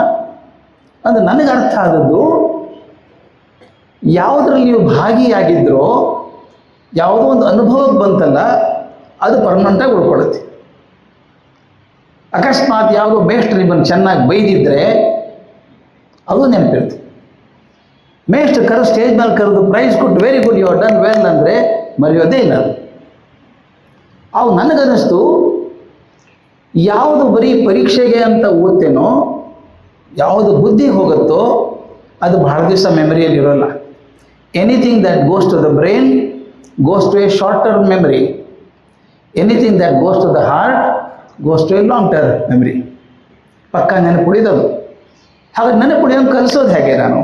ಅದು ನನಗೆ ಅರ್ಥ ಆದದ್ದು, ಯಾವುದರಲ್ಲಿ ನೀವು ಭಾಗಿಯಾಗಿದ್ರೋ, ಯಾವುದೋ ಒಂದು ಅನುಭವಕ್ಕೆ ಬಂತಲ್ಲ, ಅದು ಪರ್ಮನೆಂಟಾಗಿ ಉಳ್ಕೊಳ್ಳುತ್ತೆ. ಅಕಸ್ಮಾತ್ ಯಾವುದೋ ಮೇಷ್ಟ್ರು ನಿಮ್ಮನ್ನು ಚೆನ್ನಾಗಿ ಬೈದಿದ್ರೆ ಅದು ನೆನಪಿರುತ್ತೆ. ಮೇಷ್ಟ್ರು ಕರೆದು ಸ್ಟೇಜ್ ಮೇಲೆ ಕರೆದು ಪ್ರೈಸ್ ಕೊಟ್ಟು very good you are done well ಅಂದರೆ ಮರೆಯೋದೇ ಇಲ್ಲ. ಅವು ನನಗನ್ನಿಸ್ತು, ಯಾವುದು ಬರೀ ಪರೀಕ್ಷೆಗೆ ಅಂತ ಓದ್ತೇನೋ, ಯಾವುದು ಬುದ್ಧಿ ಹೋಗುತ್ತೋ ಅದು ಬಹಳ ದಿವಸ ಮೆಮರಿಯಲ್ಲಿ ಇರೋಲ್ಲ. Anything that goes to the brain goes to a short term memory, anything that goes to the heart goes to a long term memory. ಪಕ್ಕ ನೆನಪುಳಿದದು. ಹಾಗಾಗಿ ನೆನಪುಳಿಯೋಂಗೆ ಕಲಿಸೋದು ಹೇಗೆ ನಾನು?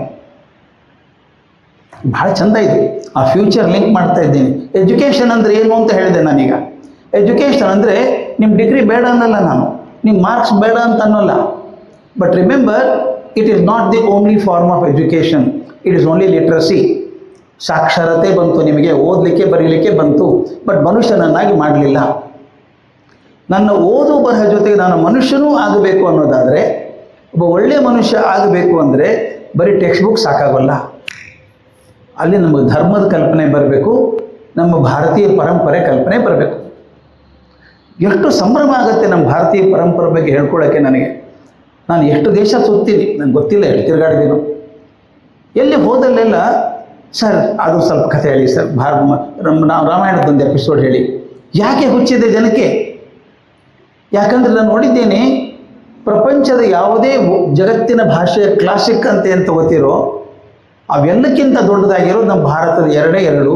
ಭಾಳ ಚೆಂದ ಇದು. ಆ ಫ್ಯೂಚರ್ ಲಿಂಕ್ ಮಾಡ್ತಾ ಇದ್ದೀನಿ. ಎಜುಕೇಷನ್ ಅಂದರೆ ಏನು ಅಂತ ಹೇಳಿದೆ ನಾನೀಗ. ಎಜುಕೇಷನ್ ಅಂದರೆ ನಿಮ್ಮ ಡಿಗ್ರಿ ಬೇಡ ಅನ್ನಲ್ಲ ನಾನು, ನಿಮ್ಮ ಮಾರ್ಕ್ಸ್ ಬೇಡ ಅಂತ ಅನ್ನೋಲ್ಲ. But remember, it is not the only form of education, it is only literacy. ಸಾಕ್ಷರತೆ ಬಂತು, ನಿಮಗೆ ಓದಲಿಕ್ಕೆ ಬರೀಲಿಕ್ಕೆ ಬಂತು, ಬಟ್ ಮನುಷ್ಯನನ್ನಾಗಿ ಮಾಡಲಿಲ್ಲ. ನನ್ನ ಓದು ಬರಹ ಜೊತೆಗೆ ನಾನು ಮನುಷ್ಯನೂ ಆಗಬೇಕು ಅನ್ನೋದಾದರೆ, ಒಬ್ಬ ಒಳ್ಳೆಯ ಮನುಷ್ಯ ಆಗಬೇಕು ಅಂದರೆ ಬರೀ ಟೆಕ್ಸ್ಟ್ ಬುಕ್ ಸಾಕಾಗಲ್ಲ. ಅಲ್ಲಿ ನಮಗೆ ಧರ್ಮದ ಕಲ್ಪನೆ ಬರಬೇಕು, ನಮ್ಮ ಭಾರತೀಯ ಪರಂಪರೆ ಕಲ್ಪನೆ ಬರಬೇಕು. ಎಷ್ಟು ಸಂಭ್ರಮ ಆಗುತ್ತೆ ನಮ್ಮ ಭಾರತೀಯ ಪರಂಪರೆ ಬಗ್ಗೆ ಹೇಳ್ಕೊಳ್ಳೋಕ್ಕೆ ನನಗೆ. ನಾನು ಎಷ್ಟು ದೇಶ ಸುತ್ತೀನಿ ನನಗೆ ಗೊತ್ತಿಲ್ಲ, ಎಷ್ಟು ತಿರುಗಾಡಿದೀನೋ. ಎಲ್ಲಿ ಹೋದಲ್ಲೆಲ್ಲ ಸರ್ ಅದು ಸ್ವಲ್ಪ ಕಥೆ ಹೇಳಿ ಸರ್, ರಾಮಾಯಣದೊಂದು ಎಪಿಸೋಡ್ ಹೇಳಿ. ಯಾಕೆ ಹುಚ್ಚಿದೆ ಜನಕ್ಕೆ? ಯಾಕಂದರೆ ನಾನು ನೋಡಿದ್ದೇನೆ, ಪ್ರಪಂಚದ ಯಾವುದೇ ಜಗತ್ತಿನ ಭಾಷೆಯ ಕ್ಲಾಸಿಕ್ ಅಂತ ಏನು ತಗೋತಿರೋ ಅವೆಲ್ಲಕ್ಕಿಂತ ದೊಡ್ಡದಾಗಿರೋದು ನಮ್ಮ ಭಾರತದ ಎರಡು,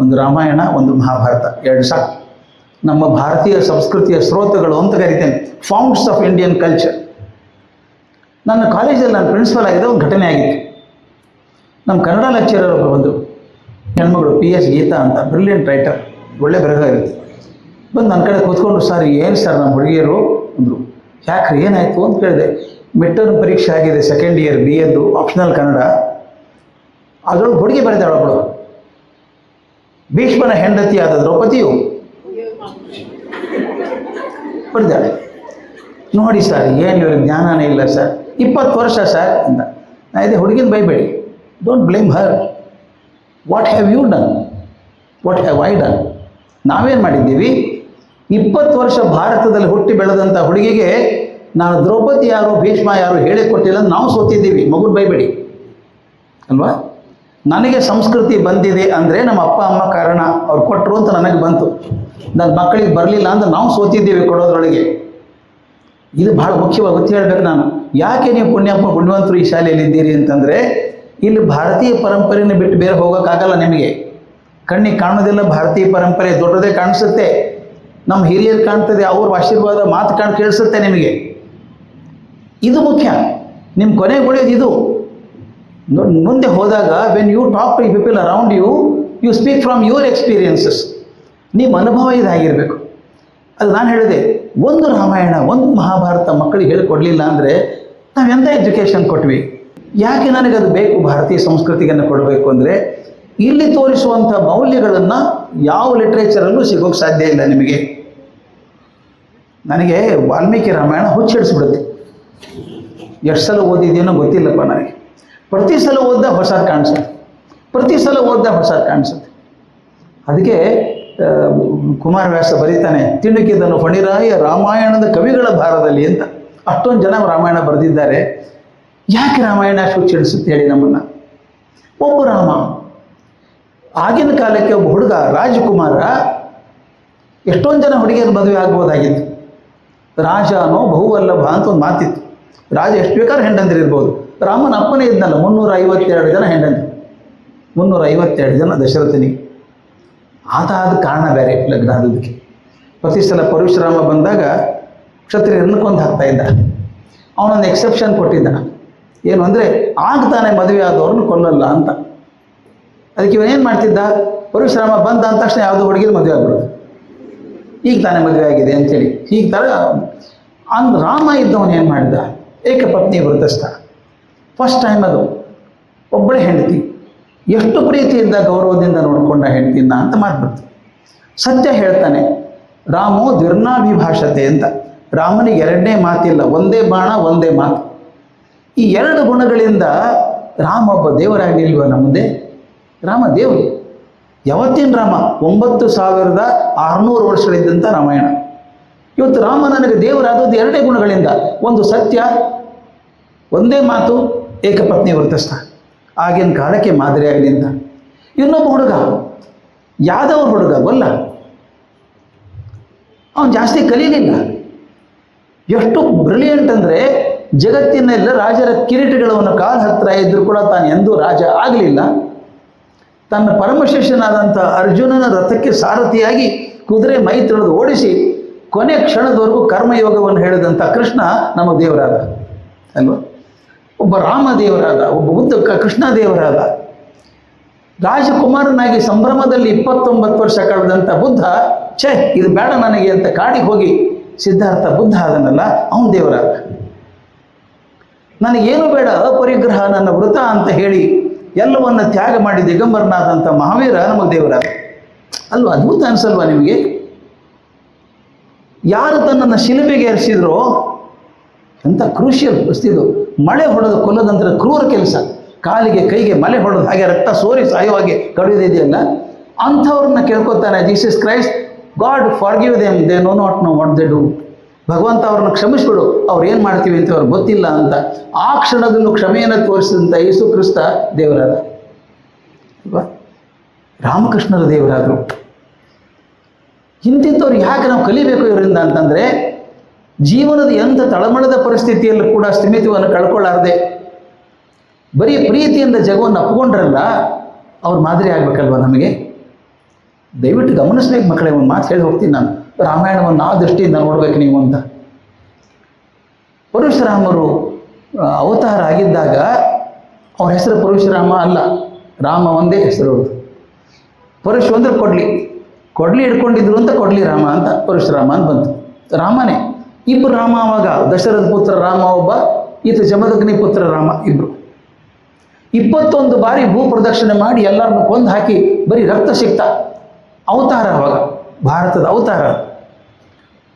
ಒಂದು ರಾಮಾಯಣ, ಒಂದು ಮಹಾಭಾರತ, ಎರಡು ಸಾಕು. ನಮ್ಮ ಭಾರತೀಯ ಸಂಸ್ಕೃತಿಯ ಸ್ರೋತಗಳು ಅಂತ ಕರಿತೇನೆ, ಫೌಂಡ್ಸ್ ಆಫ್ ಇಂಡಿಯನ್ ಕಲ್ಚರ್. ನನ್ನ ಕಾಲೇಜಲ್ಲಿ ನಾನು ಪ್ರಿನ್ಸಿಪಲ್ ಆಗಿದ್ದ ಒಂದು ಘಟನೆ ಆಗಿತ್ತು. ನಮ್ಮ ಕನ್ನಡ ಲೆಕ್ಚರರ್ ಒಬ್ಬರು ಬಂದರು, ಹೆಣ್ಮಗಳು PS ಗೀತಾ ಅಂತ, ಬ್ರಿಲಿಯಂಟ್ ರೈಟರ್, ಒಳ್ಳೆ ಬರಹ ಇರುತ್ತೆ. ಬಂದು ನನ್ನ ಕಡೆ ಕೂತ್ಕೊಂಡು, ಸರ್ ಏನು ಸರ್ ನಮ್ಮ ಹುಡುಗಿಯರು ಅಂದರು. ಯಾಕ್ರಿ ಏನಾಯಿತು ಅಂತ ಕೇಳಿದೆ. ಮಿಡ್ ಟರ್ಮ್ ಪರೀಕ್ಷೆ ಆಗಿದೆ, second year BA optional Kannada. ಅದರೊಳಗೆ ಹುಡುಗಿ ಬರೆದಾಳೊಬ್ಬಳು, ಭೀಷ್ಮನ ಹೆಂಡತಿಯಾದ ದ್ರೌಪದಿಯು ಬರೆದಾಳೆ. ನೋಡಿ ಸರ್, ಏನು ಇವ್ರಿಗೆ ಜ್ಞಾನನೇ ಇಲ್ಲ ಸರ್, 20 ವರ್ಷ ಸರ್ ಅಂತ. ನಾ ಇದೆ, ಹುಡುಗಿನ ಬೈಬೇಡಿ, don't blame her. What have you done, what have I done? ನಾವೇನು ಮಾಡಿದ್ದೀವಿ? 20 ವರ್ಷ ಭಾರತದಲ್ಲಿ ಹುಟ್ಟಿ ಬೆಳೆದಂಥ ಹುಡುಗಿಗೆ ನಾನು ದ್ರೌಪದಿ ಯಾರು ಭೀಷ್ಮ ಯಾರು ಹೇಳಿಕೊಟ್ಟಿಲ್ಲ, ನಾವು ಸೋತಿದ್ದೀವಿ. ಮಗುನ ಬೈಬೇಡಿ ಅಲ್ವಾ? ನನಗೆ ಸಂಸ್ಕೃತಿ ಬಂದಿದೆ ಅಂದರೆ ನಮ್ಮ ಅಪ್ಪ ಅಮ್ಮ ಕಾರಣ, ಅವ್ರು ಕೊಟ್ಟರು ಅಂತ ನನಗೆ ಬಂತು. ನನ್ನ ಮಕ್ಕಳಿಗೆ ಬರಲಿಲ್ಲ ಅಂದರೆ ನಾವು ಸೋತಿದ್ದೀವಿ ಕೊಡೋದ್ರೊಳಗೆ. ಇದು ಭಾಳ ಮುಖ್ಯವಾಗಿ ಗೊತ್ತಿ ಹೇಳಬೇಕು ನಾನು. ಯಾಕೆ ನೀವು ಪುಣ್ಯವಂತರು ಈ ಶಾಲೆಯಲ್ಲಿ ಇದ್ದೀರಿ ಅಂತಂದರೆ, ಇಲ್ಲಿ ಭಾರತೀಯ ಪರಂಪರೆಯನ್ನು ಬಿಟ್ಟು ಬೇರೆ ಹೋಗೋಕ್ಕಾಗಲ್ಲ ನಿಮಗೆ. ಕಣ್ಣಿಗೆ ಕಾಣೋದಿಲ್ಲ ಭಾರತೀಯ ಪರಂಪರೆ, ದೊಡ್ಡದೇ ಕಾಣಿಸುತ್ತೆ. ನಮ್ಮ ಹಿರಿಯರು ಕಾಣ್ತದೆ, ಅವ್ರ ಆಶೀರ್ವಾದ ಮಾತು ಕೇಳಿಸುತ್ತೆ ನಿಮಗೆ. ಇದು ಮುಖ್ಯ. ನಿಮ್ಮ ಕೊನೆಗೆ ಉಳಿಯೋದು ಇದು. ಮುಂದೆ ಹೋದಾಗ when you talk to people around you, you speak from your experiences. ನಿಮ್ಮ ಅನುಭವ ಇದಾಗಿರಬೇಕು. ಅದು ನಾನು ಹೇಳಿದೆ, ಒಂದು ರಾಮಾಯಣ, ಒಂದು ಮಹಾಭಾರತ ಮಕ್ಕಳಿಗೆ ಹೇಳಿಕೊಡಲಿಲ್ಲ ಅಂದರೆ ನಾವೆಂಥ ಎಜುಕೇಷನ್ ಕೊಟ್ವಿ? ಯಾಕೆ ನನಗದು ಬೇಕು? ಭಾರತೀಯ ಸಂಸ್ಕೃತಿಯನ್ನು ಕೊಡಬೇಕು ಅಂದರೆ, ಇಲ್ಲಿ ತೋರಿಸುವಂಥ ಮೌಲ್ಯಗಳನ್ನು ಯಾವ ಲಿಟ್ರೇಚರಲ್ಲೂ ಸಿಗೋಕ್ಕೆ ಸಾಧ್ಯ ಇಲ್ಲ ನಿಮಗೆ. ನನಗೆ ವಾಲ್ಮೀಕಿ ರಾಮಾಯಣ ಹುಚ್ಚಿಡಿಸ್ಬಿಡುತ್ತೆ. ಎಷ್ಟು ಸಲ ಓದಿದ್ದೀನೋ ಗೊತ್ತಿಲ್ಲಪ್ಪ ನನಗೆ. ಪ್ರತಿ ಸಲ ಓದ್ದಾಗ ಹೊಸದು ಕಾಣಿಸುತ್ತೆ. ಅದಕ್ಕೆ ಕುಮಾರವ್ಯಾಸ ಬರೀತಾನೆ, ತಿಣುಕಿದನು ಫಣಿರಾಯ ರಾಮಾಯಣದ ಕವಿಗಳ ಭಾರದಲ್ಲಿ ಅಂತ. ಅಷ್ಟೊಂದು ಜನ ರಾಮಾಯಣ ಬರೆದಿದ್ದಾರೆ. ಯಾಕೆ ರಾಮಾಯಣ ಹುಚ್ಚಿಡಿಸುತ್ತೆ ಹೇಳಿ ನಮ್ಮನ್ನು? ಒಬ್ಬ ರಾಮ, ಆಗಿನ ಕಾಲಕ್ಕೆ ಒಬ್ಬ ಹುಡುಗ ರಾಜಕುಮಾರ, ಎಷ್ಟೊಂದು ಜನ ಹುಡುಗಿಯರು ಮದುವೆ ಆಗ್ಬೋದಾಗಿತ್ತು. ರಾಜನೋ ಬಹುವಲ್ಲಭ ಅಂತ ಒಂದು ಮಾತಿತ್ತು. ರಾಜ ಎಷ್ಟು ಬೇಕಾದ್ರೂ ಹೆಂಡಂದಿರಿರ್ಬೋದು. ರಾಮನ ಅಪ್ಪನೇ ಇದ್ನಲ್ಲ, 352 ಜನ ಹೆಂಡಂದ್ರು, 352 ಜನ ದಶರಥನಿಗೆ. ಆದ ಕಾರಣ ಬೇರೆ ಲಗ್ನ ಆದದಕ್ಕೆ. ಪ್ರತಿ ಸಲ ಪರಶುರಾಮ ಬಂದಾಗ ಕ್ಷತ್ರಿಯರನ್ನು ಕೊಂದು ಹಾಕ್ತಾ ಇದ್ದ. ಅವನೊಂದು ಎಕ್ಸೆಪ್ಷನ್ ಕೊಟ್ಟಿದ್ದ, ಏನು ಅಂದರೆ ಆಗ ತಾನೇ ಮದುವೆ ಆದವ್ರನ್ನ ಕೊಲ್ಲಲ್ಲ ಅಂತ. ಅದಕ್ಕೆ ಇವನೇನು ಮಾಡ್ತಿದ್ದ, ಪರಶುರಾಮ ಬಂದ ಅಂದ ತಕ್ಷಣ ಯಾವುದೋ ಹುಡುಗಿರು ಮದುವೆ ಆಗ್ಬಿಡೋದು, ಈಗ ತಾನೇ ಮದುವೆ ಆಗಿದೆ ಅಂಥೇಳಿ. ಈಗ ಥರ ರಾಮ ಇದ್ದವನು ಏನು ಮಾಡಿದ, ಏಕಪತ್ನಿ ವೃತಸ್ಥ. ಫಸ್ಟ್ ಟೈಮ್ ಅದು ಒಬ್ಬಳೇ ಹೆಂಡತಿ, ಎಷ್ಟು ಪ್ರೀತಿಯಿಂದ ಗೌರವದಿಂದ ನೋಡಿಕೊಂಡ ಹೆಂಡತಿನ ಅಂತ ಮಾತ್ಬಿಡ್ತು. ಸತ್ಯ ಹೇಳ್ತಾನೆ, ರಾಮೋ ದ್ವಿರ್ನಾಭಿಭಾಷತೆ ಅಂತ. ರಾಮನಿಗೆ ಎರಡನೇ ಮಾತಿಲ್ಲ, ಒಂದೇ ಬಾಣ ಒಂದೇ ಮಾತು. ಈ 2 ಗುಣಗಳಿಂದ ರಾಮ ಒಬ್ಬ ದೇವರಾಗಲಿಲ್ವ ನಮ್ಮ ಮುಂದೆ? ರಾಮ ದೇವರು. ಯಾವತ್ತಿನ ರಾಮ 9600 ವರ್ಷಗಳಿದ್ದಂಥ ರಾಮಾಯಣ. ಇವತ್ತು ರಾಮ ನನಗೆ ದೇವರಾದದ್ದು ಎರಡೇ ಗುಣಗಳಿಂದ. ಒಂದು ಸತ್ಯ, ಒಂದೇ ಮಾತು, ಏಕಪತ್ನಿ ವ್ರತಸ್ಥ, ಆಗಿನ ಕಾಲಕ್ಕೆ ಮಾದರಿಯಾಗಲಿ ಅಂತ. ಇನ್ನೊಬ್ಬ ಹುಡುಗ, ಯಾದವ ಹುಡುಗ, ಗೊಲ್ಲ, ಅವನು ಜಾಸ್ತಿ ಕಲೀಲಿಲ್ಲ. ಎಷ್ಟು ಬ್ರಿಲಿಯಂಟ್ ಅಂದರೆ, ಜಗತ್ತಿನೆಲ್ಲ ರಾಜರ ಕಿರೀಟಗಳವನ್ನ ಕಾಲ ಹತ್ತಿರ ಇದ್ದರೂ ಕೂಡ ತಾನು ಎಂದೂ ರಾಜ ಆಗಲಿಲ್ಲ. ತನ್ನ ಪರಮಶಿಷ್ಯನಾದಂಥ ಅರ್ಜುನನ ರಥಕ್ಕೆ ಸಾರಥಿಯಾಗಿ ಕುದುರೆ ಮೈ ತೊಳೆದು ಓಡಿಸಿ ಕೊನೆ ಕ್ಷಣದವರೆಗೂ ಕರ್ಮಯೋಗವನ್ನು ಹೇಳಿದಂಥ ಕೃಷ್ಣ ನಮಗೆ ದೇವರಾದ ಅಲ್ವ. ಒಬ್ಬ ರಾಮ ದೇವರಾದ, ಒಬ್ಬ ಬುದ್ಧ ಕೃಷ್ಣ ದೇವರಾದ. ರಾಜಕುಮಾರನಾಗಿ ಸಂಭ್ರಮದಲ್ಲಿ 29 ವರ್ಷ ಕಳೆದಂಥ ಬುದ್ಧ, ಛೇ ಇದು ಬೇಡ ನನಗೆ ಅಂತ ಕಾಡಿಗೆ ಹೋಗಿ ಸಿದ್ಧಾರ್ಥ ಬುದ್ಧ ಅದನ್ನಲ್ಲ, ಅವನು ದೇವರಾದ. ನನಗೇನು ಬೇಡ, ಅಪರಿಗ್ರಹ ನನ್ನ ವೃತ ಅಂತ ಹೇಳಿ ಎಲ್ಲವನ್ನ ತ್ಯಾಗ ಮಾಡಿ ದಿಗಂಬರನಾದಂಥ ಮಹಾವೀರ ನಮಗೆ ದೇವರಾದ ಅಲ್ವಾ. ಅದ್ಭುತ ಅನಿಸಲ್ವಾ ನಿಮಗೆ? ಯಾರು ತನ್ನನ್ನು ಶಿಲುಬೆಗೆ ಏರಿಸಿದ್ರೋ, ಎಂಥ ಕ್ರೂಷಿಯಲ್ ವಸ್ತಿದು. ಮಳೆ ಹೊಡೆದು ಕೊಲ್ಲದಂತರ ಕ್ರೂರ ಕೆಲಸ, ಕಾಲಿಗೆ ಕೈಗೆ ಮಳೆ ಹೊಡೆದು ಹಾಗೆ ರಕ್ತ ಸೋರಿ ಸಾಯುವಾಗೆ ಕಡಿಯೋದಿದೆಯಲ್ಲ, ಅಂಥವ್ರನ್ನ ಕೇಳ್ಕೊತಾನೆ Jesus Christ, God forgive them, they know not know what they do. ಭಗವಂತ ಅವ್ರನ್ನ ಕ್ಷಮಿಸ್ಬಿಡು, ಅವ್ರು ಏನು ಮಾಡ್ತೀವಿ ಅಂತ ಅವ್ರಿಗೆ ಗೊತ್ತಿಲ್ಲ ಅಂತ. ಆ ಕ್ಷಣದಲ್ಲೂ ಕ್ಷಮೆಯನ್ನು ತೋರಿಸಿದಂಥ ಯೇಸು ಕ್ರಿಸ್ತ ದೇವರಾದ ಅಲ್ವಾ. ರಾಮಕೃಷ್ಣರ ದೇವರಾದರು. ಇಂತಿಂಥವ್ರು ಯಾಕೆ ನಾವು ಕಲಿಬೇಕು ಇವರಿಂದ ಅಂತಂದರೆ, ಜೀವನದ ಎಂಥ ತಳಮಳದ ಪರಿಸ್ಥಿತಿಯಲ್ಲೂ ಕೂಡ ಸ್ಥಿಮಿತವನ್ನು ಕಳ್ಕೊಳ್ಳಾರದೆ ಬರೀ ಪ್ರೀತಿಯಿಂದ ಜಗವನ್ನು ಅಪ್ಕೊಂಡ್ರಲ್ಲ, ಅವ್ರ ಮಾದರಿ ಆಗಬೇಕಲ್ವ ನಮಗೆ. ದಯವಿಟ್ಟು ಗಮನಿಸ್ಬೇಕು ಮಕ್ಕಳೇ, ಒಂದು ಮಾತು ಹೇಳಿ ಹೋಗ್ತೀನಿ ನಾನು. ರಾಮಾಯಣವನ್ನು ಆ ದೃಷ್ಟಿಯಿಂದ ನೋಡ್ಬೇಕು ನೀವು ಅಂತ. ಪರಶುರಾಮರು ಅವತಾರ ಆಗಿದ್ದಾಗ ಅವ್ರ ಹೆಸರು ಪರಶುರಾಮ ಅಲ್ಲ, ರಾಮ ಒಂದೇ ಹೆಸರು. ಪರಶು ಅಂದ್ರೆ ಕೊಡ್ಲಿ ಹಿಡ್ಕೊಂಡಿದ್ರು ಅಂತ ಕೊಡ್ಲಿ ರಾಮ ಅಂತ ಪರಶುರಾಮ ಅಂತ ಬಂತು. ರಾಮನೇ. ಇಬ್ಬರು ರಾಮ ಅವಾಗ, ದಶರಥ ಪುತ್ರ ರಾಮ ಒಬ್ಬ, ಈತ ಜಮದಗ್ನಿ ಪುತ್ರ ರಾಮ, ಇಬ್ಬರು. 21 ಬಾರಿ ಭೂ ಪ್ರದಕ್ಷಿಣೆ ಮಾಡಿ ಎಲ್ಲರನ್ನು ಕೊಂದು ಹಾಕಿ ಬರೀ ರಕ್ತ ಸಿಕ್ತ ಅವತಾರ. ಅವಾಗ ಭಾರತದ ಅವತಾರ.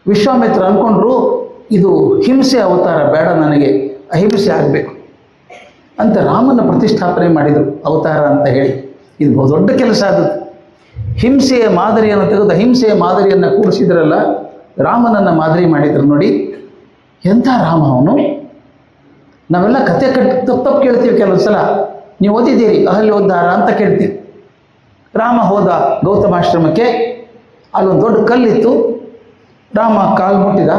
ವಿಶ್ವಾಮಿತ್ರ ಅಂದ್ಕೊಂಡ್ರು ಇದು ಹಿಂಸೆ ಅವತಾರ, ಬೇಡ ನನಗೆ ಅಹಿಂಸೆ ಆಗಬೇಕು ಅಂತ ರಾಮನ ಪ್ರತಿಷ್ಠಾಪನೆ ಮಾಡಿದರು ಅವತಾರ ಅಂತ ಹೇಳಿ. ಇದು ದೊಡ್ಡ ಕೆಲಸ ಆದದ್ದು. ಹಿಂಸೆಯ ಮಾದರಿಯನ್ನು ತೆಗೆದು ಅಹಿಂಸೆಯ ಮಾದರಿಯನ್ನು ಕೂಡಿಸಿದ್ರಲ್ಲ, ರಾಮನನ್ನು ಮಾದರಿ ಮಾಡಿದ್ರು ನೋಡಿ. ಎಂಥ ರಾಮ ಅವನು. ನಾವೆಲ್ಲ ಕತೆ ತಪ್ಪು ಕೇಳ್ತೀವಿ ಕೆಲವು ಸಲ. ನೀವು ಓದಿದ್ದೀರಿ ಅಹಲ್ಯೋದ್ಧಾರ ಅಂತ ಕೇಳ್ತೀವಿ. ರಾಮ ಹೋದ ಗೌತಮಾಶ್ರಮಕ್ಕೆ, ಅಲ್ಲೊಂದು ದೊಡ್ಡ ಕಲ್ಲಿತ್ತು, ರಾಮ ಕಾಲು ಮುಟ್ಟಿದ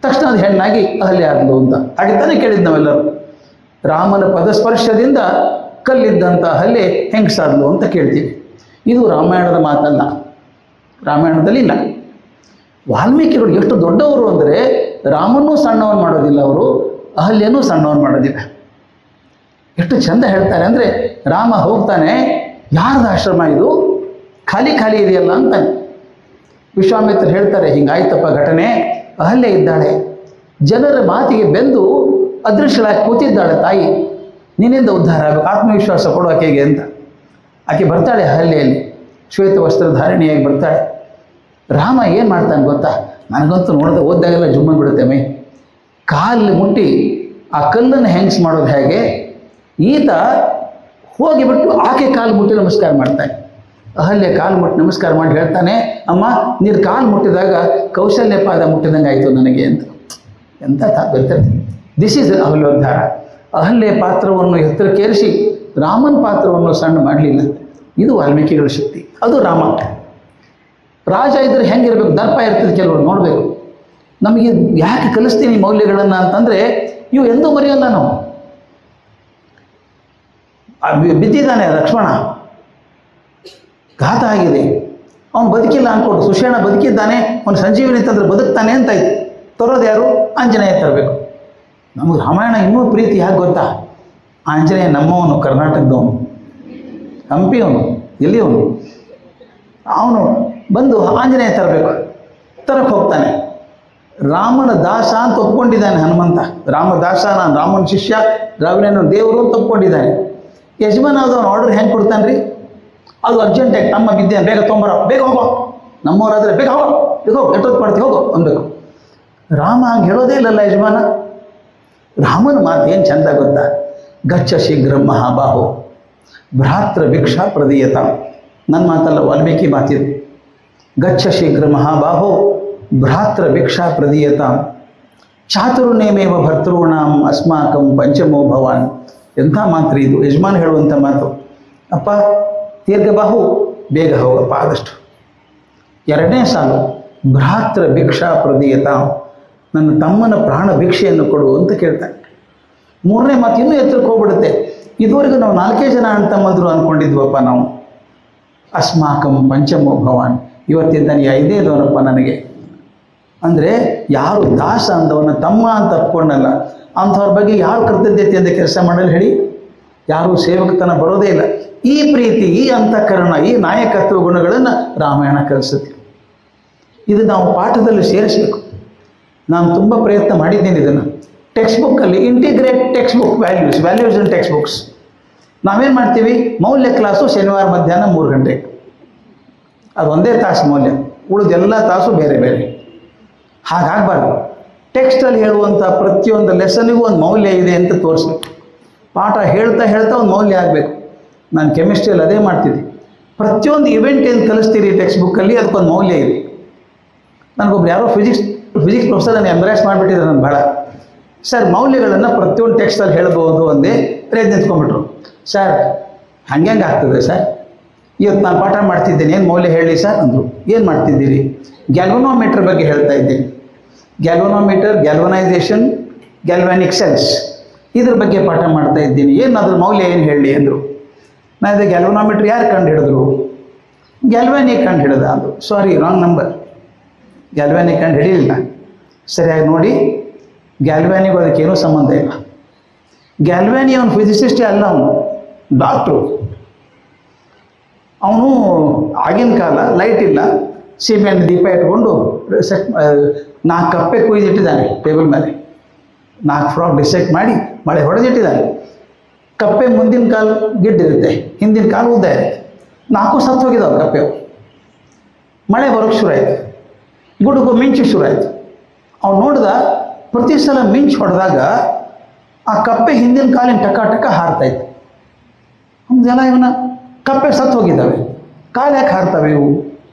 ತಕ್ಷಣ ಅದು ಹೆಣ್ಣಾಗಿ ಅಹಲ್ಯ ಆದಲು ಅಂತ. ಹಾಗೆ ತಾನೇ ಕೇಳಿದ್ದು ನಾವೆಲ್ಲರೂ. ರಾಮನ ಪದಸ್ಪರ್ಶದಿಂದ ಕಲ್ಲಿದ್ದಂಥ ಅಹಲ್ಯೆ ಹೆಂಗಸಾದ್ಲು ಅಂತ ಕೇಳ್ತೀವಿ. ಇದು ರಾಮಾಯಣದ ಮಾತಲ್ಲ, ರಾಮಾಯಣದಲ್ಲಿ ಇಲ್ಲ. ವಾಲ್ಮೀಕಿಗಳು ಎಷ್ಟು ದೊಡ್ಡವರು ಅಂದರೆ, ರಾಮನೂ ಸಣ್ಣವನು ಮಾಡೋದಿಲ್ಲ ಅವರು, ಅಹಲ್ಯನೂ ಸಣ್ಣವನು ಮಾಡೋದಿಲ್ಲ. ಎಷ್ಟು ಚಂದ ಹೇಳ್ತಾರೆ ಅಂದರೆ, ರಾಮ ಹೋಗ್ತಾನೆ, ಯಾರ್ದು ಆಶ್ರಮ ಇದು, ಖಾಲಿ ಇದೆಯಲ್ಲ ಅಂತಾನೆ. ವಿಶ್ವಾಮಿತ್ರ ಹೇಳ್ತಾರೆ, ಹಿಂಗಾಯ್ತಪ್ಪ ಘಟನೆ, ಅಹಲ್ಯೆ ಇದ್ದಾಳೆ, ಜನರ ಮಾತಿಗೆ ಬೆಂದು ಅದೃಶ್ಯಳಾಗಿ ಕೂತಿದ್ದಾಳೆ ತಾಯಿ, ನಿನ್ನಿಂದ ಉದ್ಧಾರ ಆಗಬೇಕು, ಆತ್ಮವಿಶ್ವಾಸ ಕೊಡು ಆಕೆಗೆ ಅಂತ. ಆಕೆ ಬರ್ತಾಳೆ ಅಹಲ್ಯೆಯಲ್ಲಿ, ಶ್ವೇತ ವಸ್ತ್ರಧಾರಣೆಯಾಗಿ ಬರ್ತಾಳೆ. ರಾಮ ಏನು ಮಾಡ್ತಾನೆ ಗೊತ್ತಾ? ನನಗಂತೂ ನೋಡಿದ ಓದ್ದಾಗೆಲ್ಲ ಜುಮ್ಮನ್ ಬಿಡುತ್ತೆ ಮೈ. ಕಾಲು ಮುಟ್ಟಿ ಆ ಕಲ್ಲನ್ನು ಹೆಂಗ್ಸ್ ಮಾಡೋದು ಹೇಗೆ, ಈತ ಹೋಗಿಬಿಟ್ಟು ಆಕೆ ಕಾಲು ಮುಟ್ಟಿ ನಮಸ್ಕಾರ ಮಾಡ್ತಾನೆ. ಅಹಲ್ಯ ಕಾಲು ಮುಟ್ಟಿ ನಮಸ್ಕಾರ ಮಾಡಿ ಹೇಳ್ತಾನೆ, ಅಮ್ಮ ನೀನು ಕಾಲು ಮುಟ್ಟಿದಾಗ ಕೌಶಲ್ಯ ಪಾದ ಮುಟ್ಟಿದಂಗೆ ಆಯಿತು ನನಗೆ ಅಂತ. ಎಂಥ ಬರ್ತಾರೆ. This is ಅಹಲ್ಯೋದ್ಧಾರ. ಅಹಲ್ಯ ಪಾತ್ರವನ್ನು ಎತ್ತರಕ್ಕೇರಿಸಿ ರಾಮನ ಪಾತ್ರವನ್ನು ಸಣ್ಣ ಮಾಡಲಿಲ್ಲ. ಇದು ವಾಲ್ಮೀಕಿಗಳ ಶಕ್ತಿ. ಅದು ರಾಮ. ರಾಜ ಇದ್ರೆ ಹೆಂಗಿರ್ಬೇಕು, ದರ್ಪ ಇರ್ತದೆ ಕೆಲವರು ನೋಡಬೇಕು. ನಮಗೆ ಯಾಕೆ ಕಲಿಸ್ತೀನಿ ಮೌಲ್ಯಗಳನ್ನು ಅಂತಂದರೆ, ಇವು ಎಂದೂ ಮರೆಯಲ್ಲ ನಾವು. ಬಿದ್ದಿದ್ದಾನೆ ಲಕ್ಷ್ಮಣ, ಘಾತ ಆಗಿದೆ, ಅವನು ಬದುಕಿಲ್ಲ ಅಂದ್ಕೊಂಡು. ಸುಷೇಣ ಬದುಕಿದ್ದಾನೆ, ಅವನು ಸಂಜೀವಿನಿ ತಂದ್ರೆ ಬದುಕ್ತಾನೆ ಅಂತಾಯ್ತು. ತರೋದು ಯಾರು? ಆಂಜನೇಯ ತರಬೇಕು. ನಮಗೆ ರಾಮಾಯಣ ಇನ್ನೂ ಪ್ರೀತಿ ಯಾಕೆ ಗೊತ್ತಾ? ಆಂಜನೇಯ ನಮ್ಮವನು, ಕರ್ನಾಟಕದವನು, ಹಂಪಿಯವನು, ಎಲ್ಲಿಯವನು, ಅವನು ಬಂದು ಆಂಜನೇಯ ತರಬೇಕು. ತರಕ್ಕೆ ಹೋಗ್ತಾನೆ. ರಾಮನ ದಾಸ ಅಂತ ಒಪ್ಕೊಂಡಿದ್ದಾನೆ ಹನುಮಂತ. ರಾಮದಾಸ, ನಾನು ರಾಮನ ಶಿಷ್ಯ, ರಾವಣನ ದೇವರು ಅಂತ ಒಪ್ಕೊಂಡಿದ್ದಾನೆ. ಯಜಮಾನ ಅದವನು ಆರ್ಡರ್ ಹೆಂಗೆ ಕೊಡ್ತಾನೆ ರೀ? ಅದು ಅರ್ಜೆಂಟಾಗಿ ನಮ್ಮ ಬಿದ್ದೆ, ಬೇಗ ತೊಂಬರೋ, ಬೇಗ ಹೋಗೋ, ನಮ್ಮವರಾದರೆ ಬೇಗ ಹೋಗೋ, ಈಗ ಹೋಗೋ, ಎಷ್ಟೊತ್ತು ಮಾಡ್ತೀವಿ ಹೋಗೋ ಅನ್ಬೇಕು. ರಾಮ ಹಂಗೆ ಹೇಳೋದೇ ಇಲ್ಲಲ್ಲ ಯಜಮಾನ. ರಾಮನ ಮಾತು ಏನು ಚಂದ ಗೊತ್ತಾ? ಗಚ್ಚ ಶೀಘ್ರ ಮಹಾಬಾಹೋ ಭ್ರಾತೃ ಭಿಕ್ಷಾ ಪ್ರದೀಯತ. ನನ್ನ ಮಾತಲ್ಲ, ವಾಲ್ಮೀಕಿ ಮಾತಿದು. ಗಚ್ಚ ಶೀಘ್ರ ಮಹಾಬಾಹೋ ಭ್ರಾತೃ ಭಿಕ್ಷಾ ಪ್ರದೀಯತಾಂ ಚಾತುರ್ನೇಮೇವ ಭರ್ತೃಣಾಂ ಅಸ್ಮಾಕಂ ಪಂಚಮೋ ಭವಾನ್. ಎಂಥ ಮಾತ್ರ ಇದು, ಯಜಮಾನ್ ಹೇಳುವಂಥ ಮಾತು. ಅಪ್ಪ ದೀರ್ಘಬಾಹು, ಬೇಗ ಹೋಗಪ್ಪ ಆದಷ್ಟು. ಎರಡನೇ ಸಾಲು, ಭ್ರಾತೃ ಭಿಕ್ಷಾ ಪ್ರದೀಯತಾಂ, ನನ್ನ ತಮ್ಮನ ಪ್ರಾಣ ಭಿಕ್ಷೆಯನ್ನು ಕೊಡು ಅಂತ ಕೇಳ್ತಾನೆ. ಮೂರನೇ ಮಾತು ಇನ್ನೂ ಎತ್ತರಕ್ಕೆ ಹೋಗ್ಬಿಡುತ್ತೆ. ಇದುವರೆಗೂ ನಾವು 4 ಜನ ಅಣ್ಣ ತಮ್ಮಂದರು ಅಂದ್ಕೊಂಡಿದ್ವಪ್ಪ ನಾವು. ಅಸ್ಮಾಕಂ ಪಂಚಮೋ ಭವಾನ್, ಇವತ್ತಿಂದ ನೀ 5ನೇದವನಪ್ಪ ನನಗೆ. ಅಂದರೆ ಯಾರು ದಾಸ ಅಂದವನ ತಮ್ಮ ಅಂತ ಅಪ್ಕೊಂಡಲ್ಲ, ಅಂಥವ್ರ ಬಗ್ಗೆ ಯಾರು ಕೃತಜ್ಞತೆಯಿಂದ ಕೆಲಸ ಮಾಡಲು ಹೇಳಿ? ಯಾರೂ ಸೇವಕತನ ಬರೋದೇ ಇಲ್ಲ. ಈ ಪ್ರೀತಿ, ಈ ಅಂತಃಕರಣ, ಈ ನಾಯಕತ್ವ ಗುಣಗಳನ್ನು ರಾಮಾಯಣ ಕಲಿಸುತ್ತೆ. ಇದು ನಾವು ಪಾಠದಲ್ಲಿ ಸೇರಿಸಬೇಕು. ನಾನು ತುಂಬ ಪ್ರಯತ್ನ ಮಾಡಿದ್ದೀನಿ ಇದನ್ನು. ಟೆಕ್ಸ್ಟ್ ಬುಕ್ಕಲ್ಲಿ ಇಂಟಿಗ್ರೇಟ್ ಟೆಕ್ಸ್ಟ್ ಬುಕ್ ವ್ಯಾಲ್ಯೂಸ್ ಇನ್ ಟೆಕ್ಸ್ಟ್ ಬುಕ್ಸ್. ನಾವೇನು ಮಾಡ್ತೀವಿ, ಮೌಲ್ಯ ಕ್ಲಾಸು ಶನಿವಾರ ಮಧ್ಯಾಹ್ನ 3 ಗಂಟೆಗೆ, ಅದು ಒಂದೇ ತಾಸು ಮೌಲ್ಯ, ಉಳಿದೆಲ್ಲ ತಾಸು ಬೇರೆ ಬೇರೆ. ಹಾಗಾಗಬಾರ್ದು. ಟೆಕ್ಸ್ಟಲ್ಲಿ ಹೇಳುವಂಥ ಪ್ರತಿಯೊಂದು ಲೆಸನ್ನಿಗೂ ಒಂದು ಮೌಲ್ಯ ಇದೆ ಅಂತ ತೋರಿಸ್ಬೇಕು. ಪಾಠ ಹೇಳ್ತಾ ಒಂದು ಮೌಲ್ಯ ಆಗಬೇಕು. ನಾನು ಕೆಮಿಸ್ಟ್ರಿಯಲ್ಲಿ ಅದೇ ಮಾಡ್ತಿದ್ದೆ. ಪ್ರತಿಯೊಂದು ಇವೆಂಟ್ ಏನು ಕಲಿಸ್ತೀರಿ ಟೆಕ್ಸ್ಟ್ ಬುಕ್ಕಲ್ಲಿ, ಅದಕ್ಕೊಂದು ಮೌಲ್ಯ ಇದೆ. ನನಗೊಬ್ರು ಯಾರೋ ಫಿಸಿಕ್ಸ್ ಪ್ರೊಫೆಸರ್ ನಾನು ಎಂಬ್ರಾಸ್ ಮಾಡಿಬಿಟ್ಟಿದ್ರು ನಾನು ಭಾಳ. ಸರ್ ಮೌಲ್ಯಗಳನ್ನು ಪ್ರತಿಯೊಂದು ಟೆಕ್ಸ್ಟಲ್ಲಿ ಹೇಳ್ಬೋದು ಅಂದೇ ಪ್ರಯತ್ನ ನಿಂತ್ಕೊಂಡ್ಬಿಟ್ರು. ಸರ್ ಹಂಗೆ ಆಗ್ತದೆ ಸರ್, ಇವತ್ತು ನಾನು ಪಾಠ ಮಾಡ್ತಿದ್ದೇನೆ, ಏನು ಮೌಲ್ಯ ಹೇಳಿ ಸರ್ ಅಂದರು. ಏನು ಮಾಡ್ತಿದ್ದೀರಿ? ಗ್ಯಾಲ್ವನೋಮೀಟರ್ ಬಗ್ಗೆ ಹೇಳ್ತಾ ಇದ್ದೀನಿ. ಗ್ಯಾಲ್ವನೋಮೀಟರ್, ಗ್ಯಾಲ್ವನೈಸೇಷನ್, ಗ್ಯಾಲ್ವ್ಯಾನಿಕ್ ಸೆಲ್ಸ್, ಇದ್ರ ಬಗ್ಗೆ ಪಾಠ ಮಾಡ್ತಾ ಇದ್ದೀನಿ. ಏನು ಅದ್ರ ಮೌಲ್ಯ ಏನು ಹೇಳಿ ಅಂದರು. ನಾನು ಇದು ಗ್ಯಾಲ್ವನೋಮೀಟರ್ ಯಾರು ಕಂಡು ಹಿಡಿದ್ರು? ಗ್ಯಾಲ್ವ್ಯಾನಿಕ್ ಕಂಡು ಹಿಡಿದ ಅಂದರು. ಸಾರಿ, ರಾಂಗ್ ನಂಬರ್. ಗ್ಯಾಲ್ವ್ಯಾನಿಕ್ ಕಂಡು ಹಿಡಿಯಲಿಲ್ಲ. ಸರಿಯಾಗಿ ನೋಡಿ, ಗ್ಯಾಲ್ವ್ಯಾನಿಗೂ ಅದಕ್ಕೇನೂ ಸಂಬಂಧ ಇಲ್ಲ. ಗ್ಯಾಲ್ವ್ಯಾನಿ ಅವನು ಫಿಸಿಸಿಸ್ಟೇ ಅಲ್ಲ, ಅವನು ಡಾಕ್ಟ್ರು. ಅವನು ಆಗಿನ ಕಾಲ ಲೈಟ್ ಇಲ್ಲ, ಸೀಮೆಣ್ಣೆ ದೀಪ ಇಟ್ಕೊಂಡು 4 ಕಪ್ಪೆ ಕುಯ್ದಿಟ್ಟಿದ್ದಾನೆ ಟೇಬಲ್ ಮೇಲೆ. 4 ಫ್ರಾಕ್ ಡಿಸೆಕ್ಟ್ ಮಾಡಿ ಮಳೆ ಹೊಡೆದಿಟ್ಟಿದ್ದಾನೆ. ಕಪ್ಪೆ ಮುಂದಿನ ಕಾಲು ಗಿಡ್ಡಿರುತ್ತೆ, ಹಿಂದಿನ ಕಾಲು ಉದ್ದ ಇರುತ್ತೆ. 4 ಸತ್ತು ಹೋಗಿದ್ದಾವೆ ಕಪ್ಪೆವು. ಮಳೆ ಬರೋಕ್ಕೆ ಶುರು ಆಯಿತು, ಗುಡುಗು ಮಿಂಚು ಶುರು ಆಯಿತು. ಅವ್ನು ನೋಡ್ದ, ಪ್ರತಿ ಸಲ ಮಿಂಚು ಹೊಡೆದಾಗ ಆ ಕಪ್ಪೆ ಹಿಂದಿನ ಕಾಲಿನ ಟಕ ಹಾರ್ತಾಯಿತ್ತು. ಜನ ಇವನ ಕಪ್ಪೆ ಸತ್ತು ಹೋಗಿದ್ದಾವೆ, ಕಾಲು ಯಾಕೆ ಹಾರ್ತವೆ ಇವು?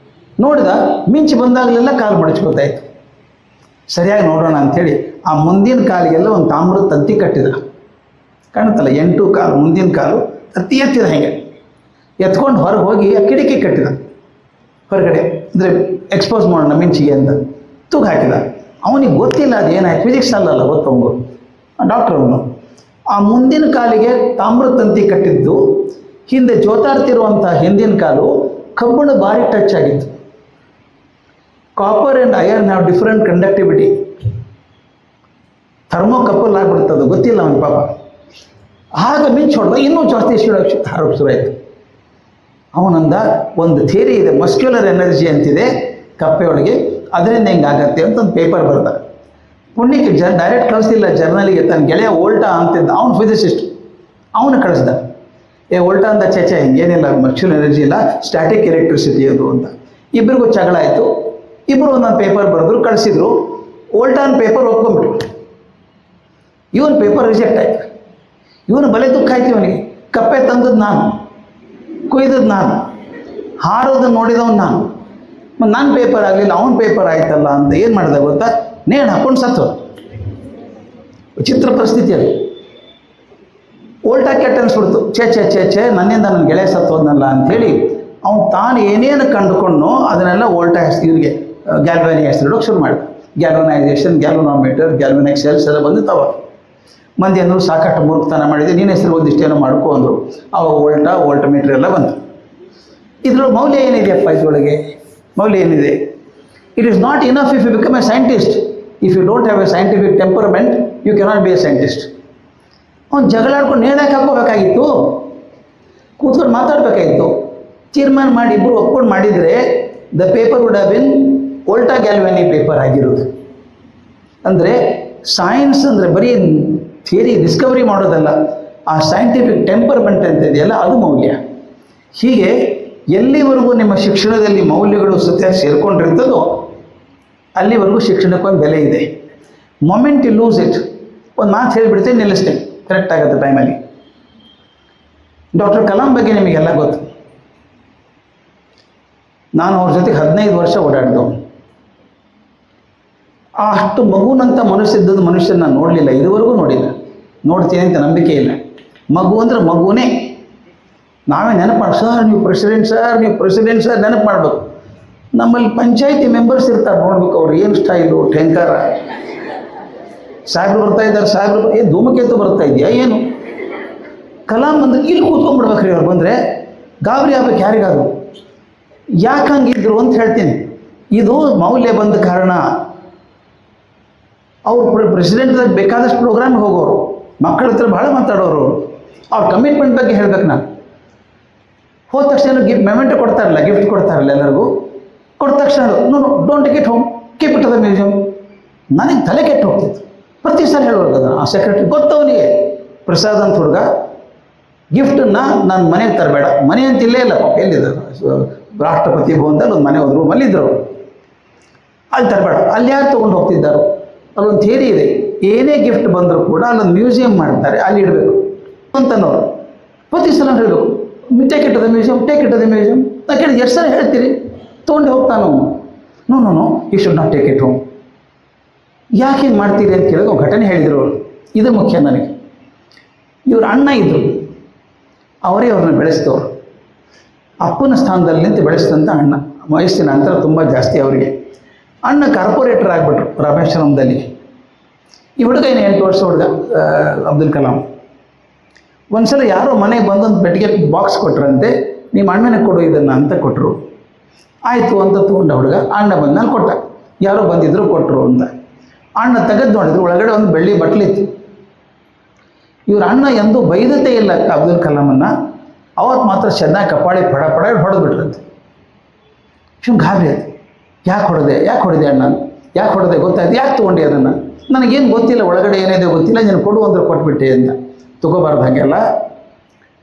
ನೋಡಿದ, ಮಿಂಚು ಬಂದಾಗಲೆಲ್ಲ ಕಾಲು ಮಡಚ್ಕೋತಾಯಿತ್ತು. ಸರಿಯಾಗಿ ನೋಡೋಣ ಅಂಥೇಳಿ ಆ ಮುಂದಿನ ಕಾಲಿಗೆಲ್ಲ ಒಂದು ತಾಮ್ರದ ತಂತಿ ಕಟ್ಟಿದ. ಕಾಣುತ್ತಲ್ಲ, 8 ಕಾಲು, ಮುಂದಿನ ಕಾಲು ಅತಿ ಎತ್ತಿದ. ಹಾಗೆ ಎತ್ಕೊಂಡು ಹೊರಗೆ ಹೋಗಿ ಆ ಕಿಟಕಿ ಕಟ್ಟಿದ, ಹೊರಗಡೆ ಅಂದರೆ ಎಕ್ಸ್ಪೋಸ್ ಮಾಡೋಣ ಮಿಂಚಿಗೆ ಅಂತ ತೂಗ ಹಾಕಿದ. ಅವನಿಗೆ ಗೊತ್ತಿಲ್ಲ ಅದು ಏನಾಯ್ತು, ಫಿಸಿಕ್ಸ್ ಅಲ್ಲಲ್ಲ ಗೊತ್ತವಂಗು, ಡಾಕ್ಟ್ರ್ ಅವನು. ಆ ಮುಂದಿನ ಕಾಲಿಗೆ ತಾಮ್ರದ ತಂತಿ ಕಟ್ಟಿದ್ದು, ಹಿಂದೆ ಜೋತಾಡ್ತಿರುವಂಥ ಹಿಂದಿನ ಕಾಲು ಕಬ್ಬಿಣ ಭಾರಿ ಟಚ್ ಆಗಿತ್ತು. Copper and iron have different conductivity. Thermocouple ಆಗಿಬಿಡ್ತದೆ, ಗೊತ್ತಿಲ್ಲ ಅವನ ಪಾಪ. ಆಗ ಮಿಂಚು ಹೊಡೆದ, ಇನ್ನೂ ಜಾಸ್ತಿ ಹಾರೋಕ್ಕೆ ಶುರು ಆಯಿತು. ಅವನಂದ, ಒಂದು ಥಿಯರಿ ಇದೆ, ಮಸ್ಕ್ಯುಲರ್ ಎನರ್ಜಿ ಅಂತಿದೆ ಕಪ್ಪೆಯೊಳಗೆ, ಅದರಿಂದ ಹಿಂಗಾಗತ್ತೆ ಅಂತ ಒಂದು ಪೇಪರ್ ಬರೆದ. ಪುಣ್ಯಕ್ಕೆ ಡೈರೆಕ್ಟ್ ಕಳಿಸ್ತಿಲ್ಲ ಜರ್ನಲಿಗೆ, ತನ್ನ ಗೆಳೆಯ ಓಲ್ಟಾ ಅಂತಿದ್ದ, ಅವನು ಫಿಸಿಸಿಸ್ಟ್, ಅವನು ಕಳಿಸ್ದ. ಓಲ್ಟಾ ಅಂತ ಚೇಚೆ ಹಿಂಗೇನಿಲ್ಲ, ಮಸ್ಕ್ಯುಲರ್ ಎನರ್ಜಿ ಇಲ್ಲ, ಸ್ಟ್ಯಾಟಿಕ್ ಎಲೆಕ್ಟ್ರಿಸಿಟಿ ಅದು ಅಂತ. ಇಬ್ಬರಿಗೂ ಜಗಳ ಆಯಿತು. ಇಬ್ಬರು ಒಂದೊಂದು ಪೇಪರ್ ಬರೆದ್ರು, ಕಳಿಸಿದ್ರು. ಓಲ್ಟಾನ್ ಪೇಪರ್ ಒಪ್ಕೊಂಡ್ಬಿಟ್ರು, ಇವನ್ ಪೇಪರ್ ರಿಜೆಕ್ಟ್ ಆಯಿತು. ಇವನು ಬಲೆ ದುಃಖ ಆಯ್ತು ಇವನಿಗೆ. ಕಪ್ಪೆ ತಂದದ್ದು ನಾನು, ಕುಯ್ದದ್ದು ನಾನು, ಹಾರೋದನ್ನು ನೋಡಿದವನು ನಾನು, ಮತ್ತು ನನ್ನ ಪೇಪರ್ ಆಗಲಿಲ್ಲ, ಅವನ ಪೇಪರ್ ಆಯ್ತಲ್ಲ ಅಂತ ಏನು ಮಾಡಿದೆ ಗೊತ್ತಾ? ನೇಣು ಹಾಕೊಂಡು ಸತ್ತು. ವಿಚಿತ್ರ ಪರಿಸ್ಥಿತಿ ಅದು. ಓಲ್ಟಾ ಕೆಟ್ಟ ಅನ್ಸ್ಬಿಡ್ತು. ಛೇ ನನ್ನಿಂದ ನನ್ನ ಗೆಳೆಯ ಸತ್ತೋದ್ನಲ್ಲ ಅಂಥೇಳಿ ಅವನು ತಾನು ಏನೇನು ಕಂಡುಕೊಂಡು ಅದನ್ನೆಲ್ಲ ಓಲ್ಟಾ ಇವರಿಗೆ ಗ್ಯಾಲ್ವ್ಯಾನಿಕ್ ಹೆಸರಿಡೋಕೆ ಶುರು ಮಾಡಿದ. ಗ್ಯಾಲ್ವನೈಸೇಷನ್, ಗ್ಯಾಲ್ವನೋಮೀಟರ್, ಗ್ಯಾಲ್ವ್ಯಾನಿಕ್ ಸೆಲ್ಸ್ ಎಲ್ಲ ಬಂದು ತವ. ಮಂದಿ ಅಂದರು ಸಾಕಷ್ಟು ಮೂರ್ಖತನ ಮಾಡಿದೆ, ನೀನು ಹೆಸರು ಒಂದಿಷ್ಟೇನೋ ಮಾಡ್ಕೊ ಅಂದರು. ಅವಾಗ ವೋಲ್ಟಮೀಟರ್ ಎಲ್ಲ ಬಂತು. ಇದರ ಮೌಲ್ಯ ಏನಿದೆಯಪ್ಪ? ಇದರೊಳಗೆ ಮೌಲ್ಯ ಏನಿದೆ? It is not enough if you become a scientist. If you don't have a scientific temperament, you cannot be a scientist. ಅವ್ನು ಜಗಳಾಡ್ಕೊಂಡು ನೇಣಾಕೆ ಹಾಕೋಬೇಕಾಗಿತ್ತು, ಕೂತ್ಕೊಂಡು ಮಾತಾಡಬೇಕಾಗಿತ್ತು. ತೀರ್ಮಾನ ಮಾಡಿ ಇಬ್ಬರು ಒಪ್ಕೊಂಡು ಮಾಡಿದರೆ the paper would have been Volta Galvani paper ಆಗಿರೋದು. ಅಂದರೆ ಸೈನ್ಸ್ ಅಂದರೆ ಬರೀ ಥಿಯರಿ ಡಿಸ್ಕವರಿ ಮಾಡೋದಲ್ಲ, ಆ ಸೈಂಟಿಫಿಕ್ ಟೆಂಪರ್ಮೆಂಟ್ ಅಂತ ಇದೆಯಲ್ಲ, ಅದು ಮೌಲ್ಯ. ಹೀಗೆ ಎಲ್ಲಿವರೆಗೂ ನಿಮ್ಮ ಶಿಕ್ಷಣದಲ್ಲಿ ಮೌಲ್ಯಗಳು ಸತ್ಯ ಸೇರ್ಕೊಂಡಿರ್ತದೋ ಅಲ್ಲಿವರೆಗೂ ಶಿಕ್ಷಣಕ್ಕೊಂದು ಬೆಲೆ ಇದೆ. Moment you lose it. ಒಂದು ಮಾತು ಹೇಳಿಬಿಡ್ತೇನೆ, ನಿಲ್ಲಿಸ್ತೇನೆ, ಕರೆಕ್ಟ್ ಆಗುತ್ತೆ ಟೈಮಲ್ಲಿ. ಡಾಕ್ಟರ್ ಕಲಾಂ ಬಗ್ಗೆ ನಿಮಗೆಲ್ಲ ಗೊತ್ತು. ನಾನು ಅವ್ರ ಜೊತೆಗೆ 15 ವರ್ಷ ಓಡಾಡಿದವು. ಅಷ್ಟು ಮಗುನಂತ ಮನುಷ್ಯದ್ದದ್ದು ಮನುಷ್ಯನ ನಾನು ನೋಡಲಿಲ್ಲ, ಇದುವರೆಗೂ ನೋಡಿಲ್ಲ. ನೋಡ್ತೀನಿ ಅಂತ ನಂಬಿಕೆ ಇಲ್ಲ. ಮಗು ಅಂದರೆ ಮಗುನೇ. ನಾವೇ ನೆನಪು ಮಾಡಿ, ಸರ್ ನೀವು ಪ್ರೆಸಿಡೆಂಟ್ ಸರ್, ನೀವು ಪ್ರೆಸಿಡೆಂಟ್ ಸರ್ ನೆನಪು ಮಾಡಬೇಕು. ನಮ್ಮಲ್ಲಿ ಪಂಚಾಯತಿ ಮೆಂಬರ್ಸ್ ಇರ್ತಾರೆ, ನೋಡ್ಬೇಕು ಅವ್ರು ಏನು ಸ್ಟೈಲು, ಠೇಂಕಾರ. ಸಾಹೇಬ್ರು ಬರ್ತಾ ಇದ್ದಾರೆ, ಸಾಹೇಬ್ರು ಧೂಮಕೇತು ಬರ್ತಾ ಇದೆಯಾ ಏನು? ಕಲಾಂ ಬಂದ್ರೆ ಇಲ್ಲಿ ಕೂತ್ಕೊಂಡ್ಬಿಡ್ಬೇಕ್ರಿ. ಅವ್ರು ಬಂದರೆ ಗಾಬರಿ ಆಗ್ಬೇಕು ಯಾರಿಗಾದ್ರು. ಯಾಕೆ ಹಂಗಿದ್ರು ಅಂತ ಹೇಳ್ತೀನಿ. ಇದು ಮೌಲ್ಯ ಬಂದ ಕಾರಣ. ಅವರು ಪ್ರೆಸಿಡೆಂಟ್ ಬೇಕಾದಷ್ಟು ಪ್ರೋಗ್ರಾಮ್ಗೆ ಹೋಗೋರು, ಮಕ್ಕಳ ಹತ್ರ ಭಾಳ ಮಾತಾಡೋರು. ಅವ್ರ ಕಮಿಟ್ಮೆಂಟ್ ಬಗ್ಗೆ ಹೇಳ್ಬೇಕು. ನಾನು ಹೋದ ತಕ್ಷಣ ಮೆಮೆಂಟೋ ಕೊಡ್ತಾರಲ್ಲ, ಗಿಫ್ಟ್ ಕೊಡ್ತಾರಲ್ಲ ಎಲ್ಲರಿಗೂ. ಕೊಟ್ಟ ತಕ್ಷಣ no don't take it home, keep it the museum. ನನಗೆ ತಲೆ ಕೆಟ್ಟು ಹೋಗ್ತಿತ್ತು. ಪ್ರತಿ ಸಲ ಹೇಳೋರು ಅದನ್ನು. ಆ ಸೆಕ್ರೆಟರಿ ಗೊತ್ತವನಿಗೆ, ಪ್ರಸಾದ್ ಅಂತ ಹುಡುಗ, ಗಿಫ್ಟನ್ನು ನಾನು ಮನೆಗೆ ತರಬೇಡ. ಮನೆ ಅಂತ ಇಲ್ಲೇ ಇಲ್ಲ, ಎಲ್ಲಿದೆ ರಾಷ್ಟ್ರಪತಿ ಭವನದಲ್ಲಿ ಒಂದು ಮನೆ ಹೋದ್ರು, ಮಲ್ಲಿದ್ದರು. ಅಲ್ಲಿ ತರಬೇಡ. ಅಲ್ಲಿ ಯಾರು ತೊಗೊಂಡು ಹೋಗ್ತಿದ್ದಾರೋ ಅಲ್ಲೊಂದು ಥಿಯರಿ ಇದೆ, ಏನೇ ಗಿಫ್ಟ್ ಬಂದರೂ ಕೂಡ ಅಲ್ಲೊಂದು ಮ್ಯೂಸಿಯಂ ಮಾಡ್ತಾರೆ, ಅಲ್ಲಿ ಇಡಬೇಕು ಅಂತನೋರು. ಪ್ರತಿ ಸಲ ಹೇಳಬೇಕು, take it the museum, take it the museum. ನಾ ಕೇಳಿ ಎಷ್ಟು ಸಲ ಹೇಳ್ತೀರಿ, ತೊಗೊಂಡು ಹೋಗ್ತಾನೋ. No no no you should not take it home. ಯಾಕೆ ಹಿಂಗೆ ಮಾಡ್ತೀರಿ ಅಂತ ಕೇಳಿದ್ರೆ ಒಂದು ಘಟನೆ ಹೇಳಿದರು ಅವರು. ಇದು ಮುಖ್ಯ ನನಗೆ. ಇವ್ರ ಅಣ್ಣ ಇದ್ದರು, ಅವರೇ ಅವ್ರನ್ನ ಬೆಳೆಸಿದವರು. ಅಪ್ಪನ ಸ್ಥಾನದಲ್ಲಿ ನಿಂತು ಬೆಳೆಸಿದಂಥ ಅಣ್ಣ. ವಯಸ್ಸಿನ ಅಂತರ ತುಂಬ ಜಾಸ್ತಿ ಅವರಿಗೆ. ಅಣ್ಣ ಕಾರ್ಪೊರೇಟರ್ ಆಗಿಬಿಟ್ರು ರಾಮೇಶ್ವರಂದಲ್ಲಿ. ಈ ಹುಡುಗ ಏನು 8 ವರ್ಷ ಹುಡುಗ, ಅಬ್ದುಲ್ ಕಲಾಂ. ಒಂದು ಸಲ ಯಾರೋ ಮನೆಗೆ ಬಂದೊಂದು ಬೆಟ್ಟಿಗೆ ಬಾಕ್ಸ್ ಕೊಟ್ರಂತೆ, ನಿಮ್ಮ ಅಣ್ಣನಿಗೆ ಕೊಡು ಇದನ್ನು ಅಂತ ಕೊಟ್ಟರು. ಆಯಿತು ಅಂತ ತೊಗೊಂಡ ಹುಡುಗ. ಅಣ್ಣ ಬಂದು ನಾನು ಕೊಟ್ಟ, ಯಾರೋ ಬಂದಿದ್ರು ಕೊಟ್ಟರು ಅಂತ. ಅಣ್ಣ ತೆಗೆದು ನೋಡಿದ್ರು, ಒಳಗಡೆ ಒಂದು ಬೆಳ್ಳಿ ಬಟ್ಲಿತ್ತು. ಇವ್ರ ಅಣ್ಣ ಎಂದೂ ಬೈದತೆ ಇಲ್ಲ ಅಬ್ದುಲ್ ಕಲಾಮನ್ನು. ಅವತ್ತು ಮಾತ್ರ ಚೆನ್ನಾಗಿ ಕಪಾಳಿ ಪಡ ಹೊಡೆದು ಬಿಟ್ರಂತೆ. ಶಿವ್ ಗಾಬರಿ ಆಯ್ತು. ಯಾಕೆ ಹೊಡೆದೆ ಅಣ್ಣ, ಯಾಕೆ ಹೊಡೆದೆ ಗೊತ್ತಾಯ್ತು, ಯಾಕೆ ತೊಗೊಂಡೆ ಅದನ್ನು? ನನಗೇನು ಗೊತ್ತಿಲ್ಲ, ಒಳಗಡೆ ಏನಿದೆ ಗೊತ್ತಿಲ್ಲ, ನೀನು ಕೊಡು ಅಂದ್ರೆ ಕೊಟ್ಬಿಟ್ಟೆ ಅಂತ. ತೊಗೋಬಾರ್ದು ಹಾಗೆಲ್ಲ.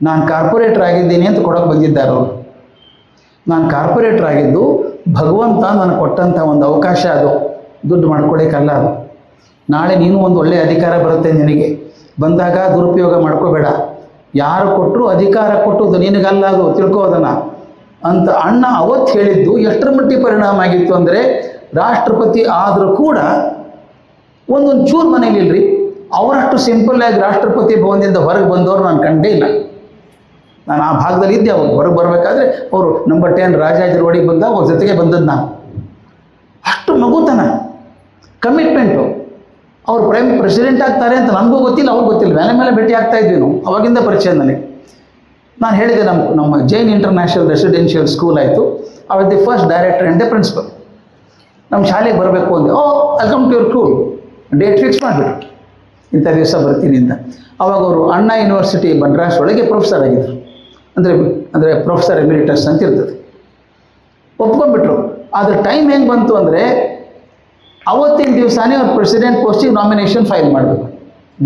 ನಾನು ಕಾರ್ಪೊರೇಟರ್ ಆಗಿದ್ದೀನಿ ಅಂತ ಕೊಡೋಕೆ ಬಂದಿದ್ದಾರೆ ಅವರು. ನಾನು ಕಾರ್ಪೊರೇಟರ್ ಆಗಿದ್ದು ಭಗವಂತ ನನಗೆ ಕೊಟ್ಟಂಥ ಒಂದು ಅವಕಾಶ. ಅದು ದುಡ್ಡು ಮಾಡ್ಕೊಳ್ಳಿಕ್ಕಲ್ಲ. ಅದು ನಾಳೆ ನೀನು ಒಂದು ಒಳ್ಳೆಯ ಅಧಿಕಾರ ಬರುತ್ತೆ ನಿನಗೆ, ಬಂದಾಗ ದುರುಪಯೋಗ ಮಾಡ್ಕೋಬೇಡ. ಯಾರು ಕೊಟ್ಟರು ಅಧಿಕಾರ ಕೊಟ್ಟುದು ನಿನಗಲ್ಲ, ಅದು ತಿಳ್ಕೋ ಅದನ್ನು ಅಂತ ಅಣ್ಣ ಅವತ್ತು ಹೇಳಿದ್ದು ಎಷ್ಟರ ಮಟ್ಟಿಗೆ ಪರಿಣಾಮ ಆಗಿತ್ತು ಅಂದರೆ, ರಾಷ್ಟ್ರಪತಿ ಆದರೂ ಕೂಡ ಒಂದೊಂದು ಚೂರು ಮನೇಲಿ ಇಲ್ಲರಿ. ಅವರಷ್ಟು ಸಿಂಪಲ್ಲಾಗಿ ರಾಷ್ಟ್ರಪತಿ ಭವನದಿಂದ ಹೊರಗೆ ಬಂದವರು ನಾನು ಕಂಡೇ ಇಲ್ಲ. ನಾನು ಆ ಭಾಗದಲ್ಲಿ ಇದ್ದೆ. ಅವಾಗ ಹೊರಗೆ ಬರಬೇಕಾದ್ರೆ ಅವರು ನಂಬರ್ 10 ರಾಜಾಜಿ ರೋಡಿಗೆ ಬಂದಾಗ ಅವ್ರ ಜೊತೆಗೆ ಬಂದದ್ದು ನಾನು. ಅಷ್ಟು ಮಗುತನ, ಕಮಿಟ್ಮೆಂಟು. ಅವ್ರು ಪ್ರೆಸಿಡೆಂಟ್ ಆಗ್ತಾರೆ ಅಂತ ನನಗೂ ಗೊತ್ತಿಲ್ಲ, ಅವ್ರಿಗೆ ಗೊತ್ತಿಲ್ಲ. ಮೇಲೆ ಭೇಟಿ ಆಗ್ತಾ ಇದ್ವಿ ನಾವು. ಅವಾಗಿಂದ ಪರಿಚಯ ನನಗೆ. ನಾನು ಹೇಳಿದೆ, ನಮ್ಮ ಜೈನ್ ಇಂಟರ್ನ್ಯಾಷನಲ್ ರೆಸಿಡೆನ್ಷಿಯಲ್ ಸ್ಕೂಲ್ ಆಯಿತು. ಅವತ್ತು the first director and the principal. ನಮ್ಮ ಶಾಲೆಗೆ ಬರಬೇಕು ಅಂದೆ. Welcome to your school, date fix ಮಾಡಿಬಿಟ್ರು, ಇಂಥ ದಿವಸ ಬರ್ತೀನಿ ಅಂತ. ಅವಾಗ ಅವರು ಅಣ್ಣಾ ಯೂನಿವರ್ಸಿಟಿ ಮದ್ರಾಸ್ ಒಳಗೆ ಪ್ರೊಫೆಸರ್ ಆಗಿದ್ದರು. ಅಂದರೆ ಪ್ರೊಫೆಸರ್ ಎಮಿರಿಟಸ್ ಅಂತ ಇರ್ತದೆ. ಒಪ್ಕೊಂಡ್ಬಿಟ್ರು. ಆದರೆ ಟೈಮ್ ಹೆಂಗೆ ಬಂತು ಅಂದರೆ, ಅವತ್ತಿನ ದಿವಸನೇ ಅವ್ರು ಪ್ರೆಸಿಡೆಂಟ್ ಪೋಸ್ಟಿಗೆ ನಾಮಿನೇಷನ್ ಫೈಲ್ ಮಾಡಬೇಕು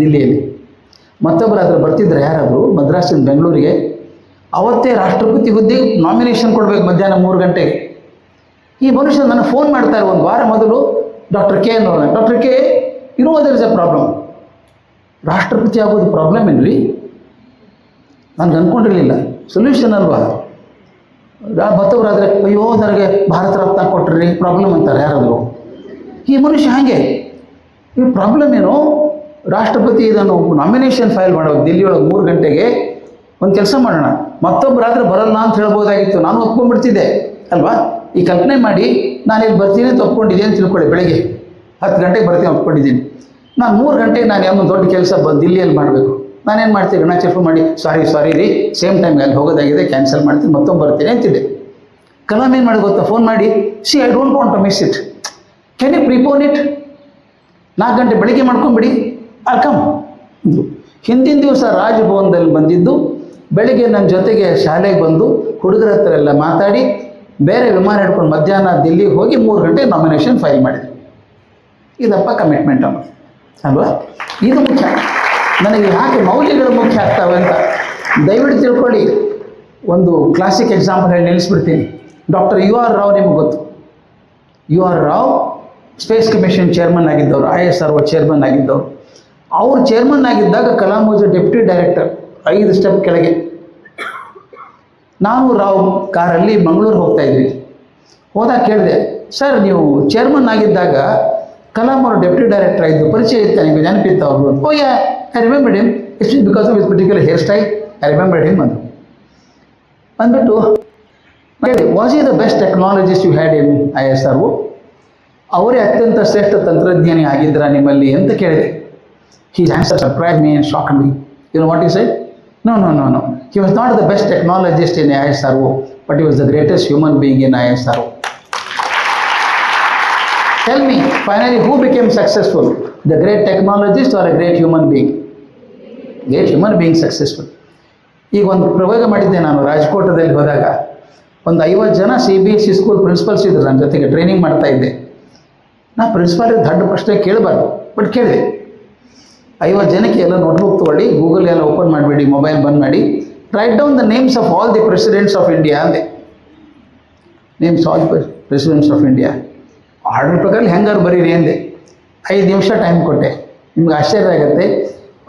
ದಿಲ್ಲಿಯಲ್ಲಿ. ಮತ್ತೊಬ್ಬರು ಅದ್ರ ಬರ್ತಿದ್ರು ಯಾರಾದರೂ ಮದ್ರಾಸಿಂದ ಬೆಂಗಳೂರಿಗೆ. ಅವತ್ತೇ ರಾಷ್ಟ್ರಪತಿ ಹುದ್ದೆಗೆ ನಾಮಿನೇಷನ್ ಕೊಡಬೇಕು ಮಧ್ಯಾಹ್ನ 3 ಗಂಟೆಗೆ. ಈ ಮನುಷ್ಯ ನನಗೆ ಫೋನ್ ಮಾಡ್ತಾರೆ ಒಂದು ವಾರ ಮೊದಲು, ಡಾಕ್ಟರ್ ಕೆ ಅನ್ನೋರು. Doctor K, there is a problem. ರಾಷ್ಟ್ರಪತಿ ಆಗೋದು ಪ್ರಾಬ್ಲಮ್ ಏನ್ರಿ? ನನಗೆ ಅಂದ್ಕೊಂಡಿರಲಿಲ್ಲ. ಸೊಲ್ಯೂಷನ್ ಅಲ್ವಾ? ಮತ್ತೊಬ್ಬರಾದರೆ ಅಯ್ಯೋ ನನಗೆ ಭಾರತ ರತ್ನ ಕೊಟ್ರಿ ಪ್ರಾಬ್ಲಮ್ ಅಂತಾರೆ ಯಾರಾದರೂ. ಈ ಮನುಷ್ಯ ಹಾಗೆ, ಈ ಪ್ರಾಬ್ಲಮ್ ಏನು? ರಾಷ್ಟ್ರಪತಿ ಇದನ್ನು ನಾಮಿನೇಷನ್ ಫೈಲ್ ಮಾಡೋದು ದಿಲ್ಲಿಯೊಳಗೆ 3 ಗಂಟೆಗೆ. ಒಂದು ಕೆಲಸ ಮಾಡೋಣ, ಮತ್ತೊಬ್ಬರಾದರೆ ಬರಲ್ಲ ಅಂತ ಹೇಳ್ಬೋದಾಗಿತ್ತು, ನಾನು ಒಪ್ಕೊಂಡ್ಬಿಡ್ತಿದ್ದೆ ಅಲ್ವಾ? ಈ ಕಲ್ಪನೆ ಮಾಡಿ, ನಾನು ಇಲ್ಲಿ ಬರ್ತೀನಿ ಅಂತ ಒಪ್ಕೊಂಡಿದ್ದೀನಿ ಅಂತ ತಿಳ್ಕೊಳ್ಳಿ. ಬೆಳಗ್ಗೆ 10 ಗಂಟೆಗೆ ಬರ್ತೀನಿ ಒಪ್ಕೊಂಡಿದ್ದೀನಿ. ನಾನು 3 ಗಂಟೆಗೆ ನಾನು ಏನೋ ದೊಡ್ಡ ಕೆಲಸ ದಿಲ್ಲಿಯಲ್ಲಿ ಮಾಡಬೇಕು. ನಾನೇನು ಮಾಡ್ತೀನಿ, ಗಣಚೆಫ್ ಮಾಡಿ ಸಾರಿ ರೀ, ಸೇಮ್ ಟೈಮ್ಗೆ ಅಲ್ಲಿ ಹೋಗೋದಾಗಿದೆ, ಕ್ಯಾನ್ಸಲ್ ಮಾಡ್ತೀನಿ, ಮತ್ತೊಮ್ಮೆ ಬರ್ತೀನಿ ಅಂತಿದ್ದೆ. ಕಲಾಂ ಏನು ಮಾಡಿ ಗೊತ್ತಾ, ಫೋನ್ ಮಾಡಿ, I don't want to miss it, can you prepone it? 4 ಗಂಟೆ ಬೆಳಿಗ್ಗೆ ಮಾಡ್ಕೊಂಬಿಡಿ, ಆಲ್ ಕಮ್ ಅಂದರು. ಹಿಂದಿನ ದಿವಸ ರಾಜಭವನದಲ್ಲಿ ಬಂದಿದ್ದು, ಬೆಳಿಗ್ಗೆ ನನ್ನ ಜೊತೆಗೆ ಶಾಲೆಗೆ ಬಂದು ಹುಡುಗರ ಹತ್ರ ಎಲ್ಲ ಮಾತಾಡಿ ಬೇರೆ ವಿಮಾನ ಹಿಡ್ಕೊಂಡು ಮಧ್ಯಾಹ್ನ ದಿಲ್ಲಿಗೆ ಹೋಗಿ 3 ಗಂಟೆ ನಾಮಿನೇಷನ್ ಫೈಲ್ ಮಾಡಿದೆ. ಇದಪ್ಪ ಕಮಿಟ್ಮೆಂಟ್ ಅನ್ನೋದು ಅಲ್ವಾ? ಇದು ಮುಖ್ಯ. ನನಗೆ ಯಾಕೆ ಮೌಲ್ಯಗಳು ಮುಖ್ಯ ಆಗ್ತವೆ ಅಂತ ದಯವಿಟ್ಟು ತಿಳ್ಕೊಳ್ಳಿ. ಒಂದು ಕ್ಲಾಸಿಕ್ ಎಕ್ಸಾಂಪಲ್ ಹೇಳಿ ನಿಲ್ಲಿಸ್ಬಿಡ್ತೀನಿ. ಡಾಕ್ಟರ್ ಯು ಆರ್ ರಾವ್ ನಿಮಗೆ ಗೊತ್ತು. U R Rao space commission chairman ಆಗಿದ್ದವರು, ISRO ಚೇರ್ಮನ್ ಆಗಿದ್ದವರು. ಅವರು ಚೇರ್ಮನ್ ಆಗಿದ್ದಾಗ Kalam was deputy director, 5 step ಕೆಳಗೆ. ನಾವು ರಾವ್ ಕಾರಲ್ಲಿ ಮಂಗಳೂರು ಹೋಗ್ತಾ ಇದ್ವಿ. ಹೋದಾಗ ಕೇಳಿದೆ, ಸರ್ ನೀವು ಚೇರ್ಮನ್ ಆಗಿದ್ದಾಗ ಕಲಾಂ ಅವರು ಡೆಪ್ಯೂಟಿ ಡೈರೆಕ್ಟರ್ ಆಗಿದ್ದು ಪರಿಚಯ ಇತ್ತು, ನಿಮಗೆ ನೆನಪಿತ್ತು ಅವರು? Oh yeah, I remembered him, it's because of his particular hair style, I remembered him ಅಂದರು. ಅಂದ್ಬಿಟ್ಟು ಕೇಳಿ, was he the best technologist you had in ISRO? ಅವರೇ ಅತ್ಯಂತ ಶ್ರೇಷ್ಠ ತಂತ್ರಜ್ಞಾನಿ ಆಗಿದ್ದರಾ ನಿಮ್ಮಲ್ಲಿ ಅಂತ ಕೇಳಿದೆ. He's answer surprise me and shock me. You know what he said? No. He was not the best technologist in ISRO, but he was the greatest human being in ISRO. Tell me, finally, who became successful? The great technologist or a great human being? Great human being successful. ಈಗ ಒಂದು ಪ್ರಯೋಗ ಮಾಡಿದ್ದೆ ನಾನು ರಾಜಕೋಟದಲ್ಲಿ ಹೋದಾಗ. ಒಂದು 50 ಜನ CBSE school principles ಇದ್ರು ನನ್ನ ಜೊತೆಗೆ, ಟ್ರೈನಿಂಗ್ ಮಾಡ್ತಾ ಇದ್ದೆ. ನಾ ಪ್ರಿನ್ಸಿಪಾಲಿಗೆ ದೊಡ್ಡ ಪ್ರಶ್ನೆ ಕೇಳಬಾರ್ದು, ಬಟ್ ಕೇಳಿದೆ. 50 ಜನಕ್ಕೆ ಎಲ್ಲ ನೋಟ್ಬುಕ್ ತೊಗೊಳ್ಳಿ, ಗೂಗಲ್ ಎಲ್ಲ ಓಪನ್ ಮಾಡಬೇಡಿ, ಮೊಬೈಲ್ ಬಂದ್ ಮಾಡಿ, write down the names of all the presidents of India ಅಂದೆ. Names all presidents of India. Order ಪ್ರಕಾರ ಹೆಂಗಾರು ಬರೀರಿ ಅಂದೆ. 5 ನಿಮಿಷ ಟೈಮ್ ಕೊಟ್ಟೆ. ನಿಮ್ಗೆ ಆಶ್ಚರ್ಯ ಆಗುತ್ತೆ,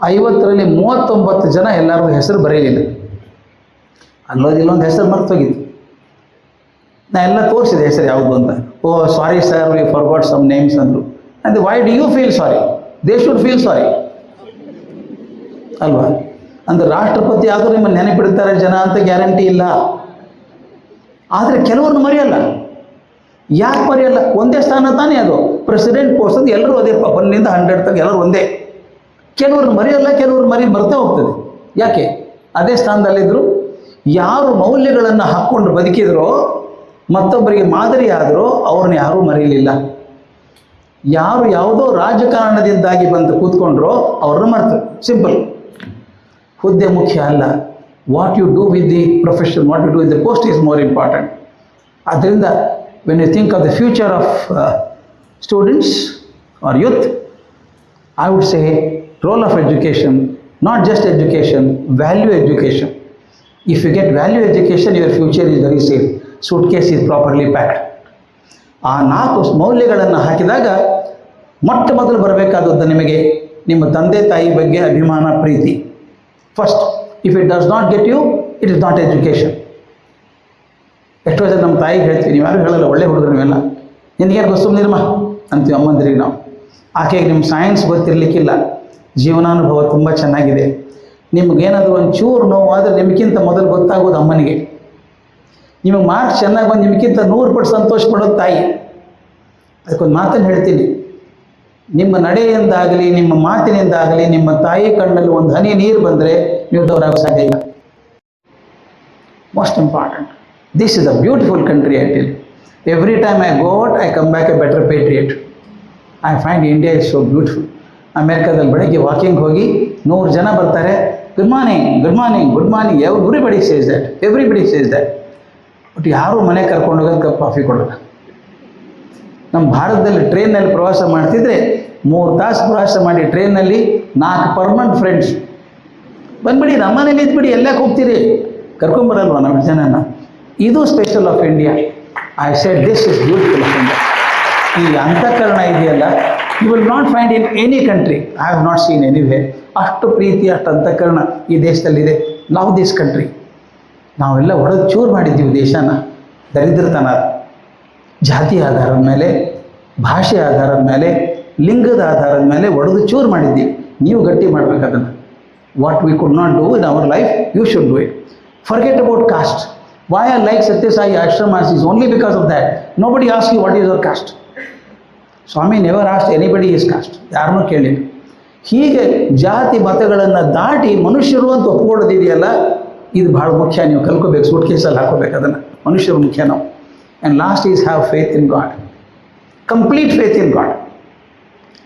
50ರಲ್ಲಿ 39 ಜನ ಎಲ್ಲರಿಗೂ ಹೆಸರು ಬರೀಲಿಲ್ಲ. ಅಲ್ಲೊಂದು ಹೆಸರು ಮರ್ತೋಗಿತ್ತು. ನಾ ಎಲ್ಲ ತೋರಿಸಿದೆ ಹೆಸರು ಯಾವುದು ಅಂತ. Oh sorry sir, we forgot some names ಅಂದರು. ಅಂದರೆ why do you feel sorry? They should feel sorry ಅಲ್ವಾ? ಅಂದರೆ ರಾಷ್ಟ್ರಪತಿ ಆದರೂ ನಿಮ್ಮನ್ನು ನೆನಪಿಡ್ತಾರೆ ಜನ ಅಂತ ಗ್ಯಾರಂಟಿ ಇಲ್ಲ. ಆದರೆ ಕೆಲವ್ರನ್ನ ಮರೆಯಲ್ಲ. ಯಾಕೆ ಮರೆಯಲ್ಲ? ಒಂದೇ ಸ್ಥಾನ ತಾನೇ ಅದು, ಪ್ರೆಸಿಡೆಂಟ್ ಪೋಸ್ಟ್ ಅಂತ. ಎಲ್ಲರೂ ಅದೇ 1 to 100 ತನಕ ಎಲ್ಲರೂ ಒಂದೇ. ಕೆಲವ್ರನ್ನ ಮರೆಯಲ್ಲ, ಕೆಲವ್ರು ಮರೆತೇ ಹೋಗ್ತದೆ. ಯಾಕೆ? ಅದೇ ಸ್ಥಾನದಲ್ಲಿದ್ದರು. ಯಾರು ಮೌಲ್ಯಗಳನ್ನು ಹಾಕ್ಕೊಂಡು ಬದುಕಿದ್ರೋ, ಮತ್ತೊಬ್ಬರಿಗೆ ಮಾದರಿ ಆದರೂ ಅವ್ರನ್ನ ಯಾರೂ ಮರೆಯಲಿಲ್ಲ. ಯಾರು ಯಾವುದೋ ರಾಜಕಾರಣದಿಂದಾಗಿ ಬಂದು ಕೂತ್ಕೊಂಡ್ರೋ ಅವ್ರನ್ನ ಮರ್ತರು. ಸಿಂಪಲ್. ಹುದ್ದೆ ಮುಖ್ಯ ಅಲ್ಲ, what you do with the profession, what you do with the post is more important. ಆದ್ದರಿಂದ when you think of the future of students or youth, I would say role of education, not just education, value education. If you get value education, your future is very safe. Suitcase is properly packed. ಆ 4 ಮೌಲ್ಯಗಳನ್ನು ಹಾಕಿದಾಗ ಮೊಟ್ಟ ಮೊದಲು ಬರಬೇಕಾದದ್ದು ನಿಮಗೆ ನಿಮ್ಮ ತಂದೆ ತಾಯಿ ಬಗ್ಗೆ ಅಭಿಮಾನ, ಪ್ರೀತಿ. First, if it does not get you, it is not education. ಎಷ್ಟೋ ಜನ ನಮ್ಮ ತಾಯಿಗೆ ಹೇಳ್ತೀವಿ, ನೀವು ಯಾರು ಹೇಳಲ್ಲ, ಒಳ್ಳೆ ಹುಡುಗರು ನೀವೆಲ್ಲ, ನಿನಗೇನು ಗೊತ್ತು ನಿರ್ಮ ಅಂತೀವಿ ಅಮ್ಮಂದಿರಿಗೆ ನಾವು. ಆಕೆಗೆ ನಿಮ್ಮ ಸೈನ್ಸ್ ಗೊತ್ತಿರಲಿಕ್ಕಿಲ್ಲ, ಜೀವನಾನುಭವ ತುಂಬ ಚೆನ್ನಾಗಿದೆ. ನಿಮಗೇನಾದರೂ ಒಂಚೂರು ನೋವಾದರೆ ನಿಮಗಿಂತ ಮೊದಲು ಗೊತ್ತಾಗೋದು ಅಮ್ಮನಿಗೆ. ನಿಮಗೆ ಮಾರ್ಕ್ಸ್ ಚೆನ್ನಾಗಿ ಬಂದು ನಿಮಗಿಂತ 100% ಸಂತೋಷ ಪಡೋದು ತಾಯಿ. ಅದಕ್ಕೊಂದು ಮಾತನ್ನು ಹೇಳ್ತೀನಿ, ನಿಮ್ಮ ನಡೆಯಿಂದಾಗಲಿ ನಿಮ್ಮ ಮಾತಿನಿಂದಾಗಲಿ ನಿಮ್ಮ ತಾಯಿ ಕಣ್ಣಲ್ಲಿ ಒಂದು ಹನಿ ನೀರು ಬಂದರೆ ನೀವು ದೂರಾಗೋ ಸಾಧ್ಯ ಇಲ್ಲ. Most important. This is a beautiful country. I tell, every time I go out, I come back a better patriot. I find India is so beautiful. ಅಮೇರಿಕಾದಲ್ಲಿ ಬೆಳಗ್ಗೆ ವಾಕಿಂಗ್ ಹೋಗಿ 100 ಜನ ಬರ್ತಾರೆ, good morning, good morning, good morning, everybody says that, everybody says that. But ಯಾರೂ ಮನೆ ಕರ್ಕೊಂಡು ಹೋಗೋದು cup coffee ಕೊಡೋಲ್ಲ. ನಮ್ಮ ಭಾರತದಲ್ಲಿ ಟ್ರೈನಲ್ಲಿ ಪ್ರವಾಸ ಮಾಡ್ತಿದ್ರೆ 3 ತಾಸು ಪ್ರವಾಸ ಮಾಡಿ ಟ್ರೈನಲ್ಲಿ 4 ಪರ್ಮನೆಂಟ್ ಫ್ರೆಂಡ್ಸ್ ಬಂದ್ಬಿಡಿ, ನಮ್ಮನೇಲಿ ಇದ್ಬಿಡಿ, ಎಲ್ಲಕ್ಕೆ ಹೋಗ್ತೀರಿ, ಕರ್ಕೊಂಬರಲ್ವ ನಮ್ಮ ಜನನ. ಇದು special of India. I said this is beautiful of India. ಈ ಅಂತಃಕರಣ ಇದೆಯಲ್ಲ, you will not find in any country. I have not seen anyway. ಅಷ್ಟು ಪ್ರೀತಿ, ಅಷ್ಟು ಅಂತಃಕರಣ ಈ ದೇಶದಲ್ಲಿದೆ. Love this country. ನಾವೆಲ್ಲ ಒಡೆದು ಚೂರು ಮಾಡಿದ್ದೀವಿ ದೇಶನ. ದರಿದ್ರತನ, ಜಾತಿ ಆಧಾರದ ಮೇಲೆ, ಭಾಷೆ ಆಧಾರದ ಮೇಲೆ, ಲಿಂಗದ ಆಧಾರದ ಮೇಲೆ ಒಡೆದು ಚೂರು ಮಾಡಿದ್ದೀವಿ. ನೀವು ಗಟ್ಟಿ ಮಾಡಬೇಕು ಅದನ್ನು. What we could not do in our life, you should do it. Forget about cost. Why I like Sathya Sai ashramas is only because of that. Nobody ask you what is your cost. Swami never ask anybody is cost. ಯಾರನ್ನೂ ಕೇಳಿಲ್ಲ. ಹೀಗೆ ಜಾತಿ ಮತಗಳನ್ನು ದಾಟಿ ಮನುಷ್ಯರು ಅಂತ ಒಪ್ಕೊಳ್ಳೋದಿದೆಯಲ್ಲ, ಇದು ಭಾಳ ಮುಖ್ಯ. ನೀವು ಕಲ್ಕೋಬೇಕು, ಸೂಟ್ ಕೇಸಲ್ಲಿ ಹಾಕೋಬೇಕು ಅದನ್ನು. ಮನುಷ್ಯರು ಮುಖ್ಯ ನಾವು. And last is have faith in God, complete faith in God,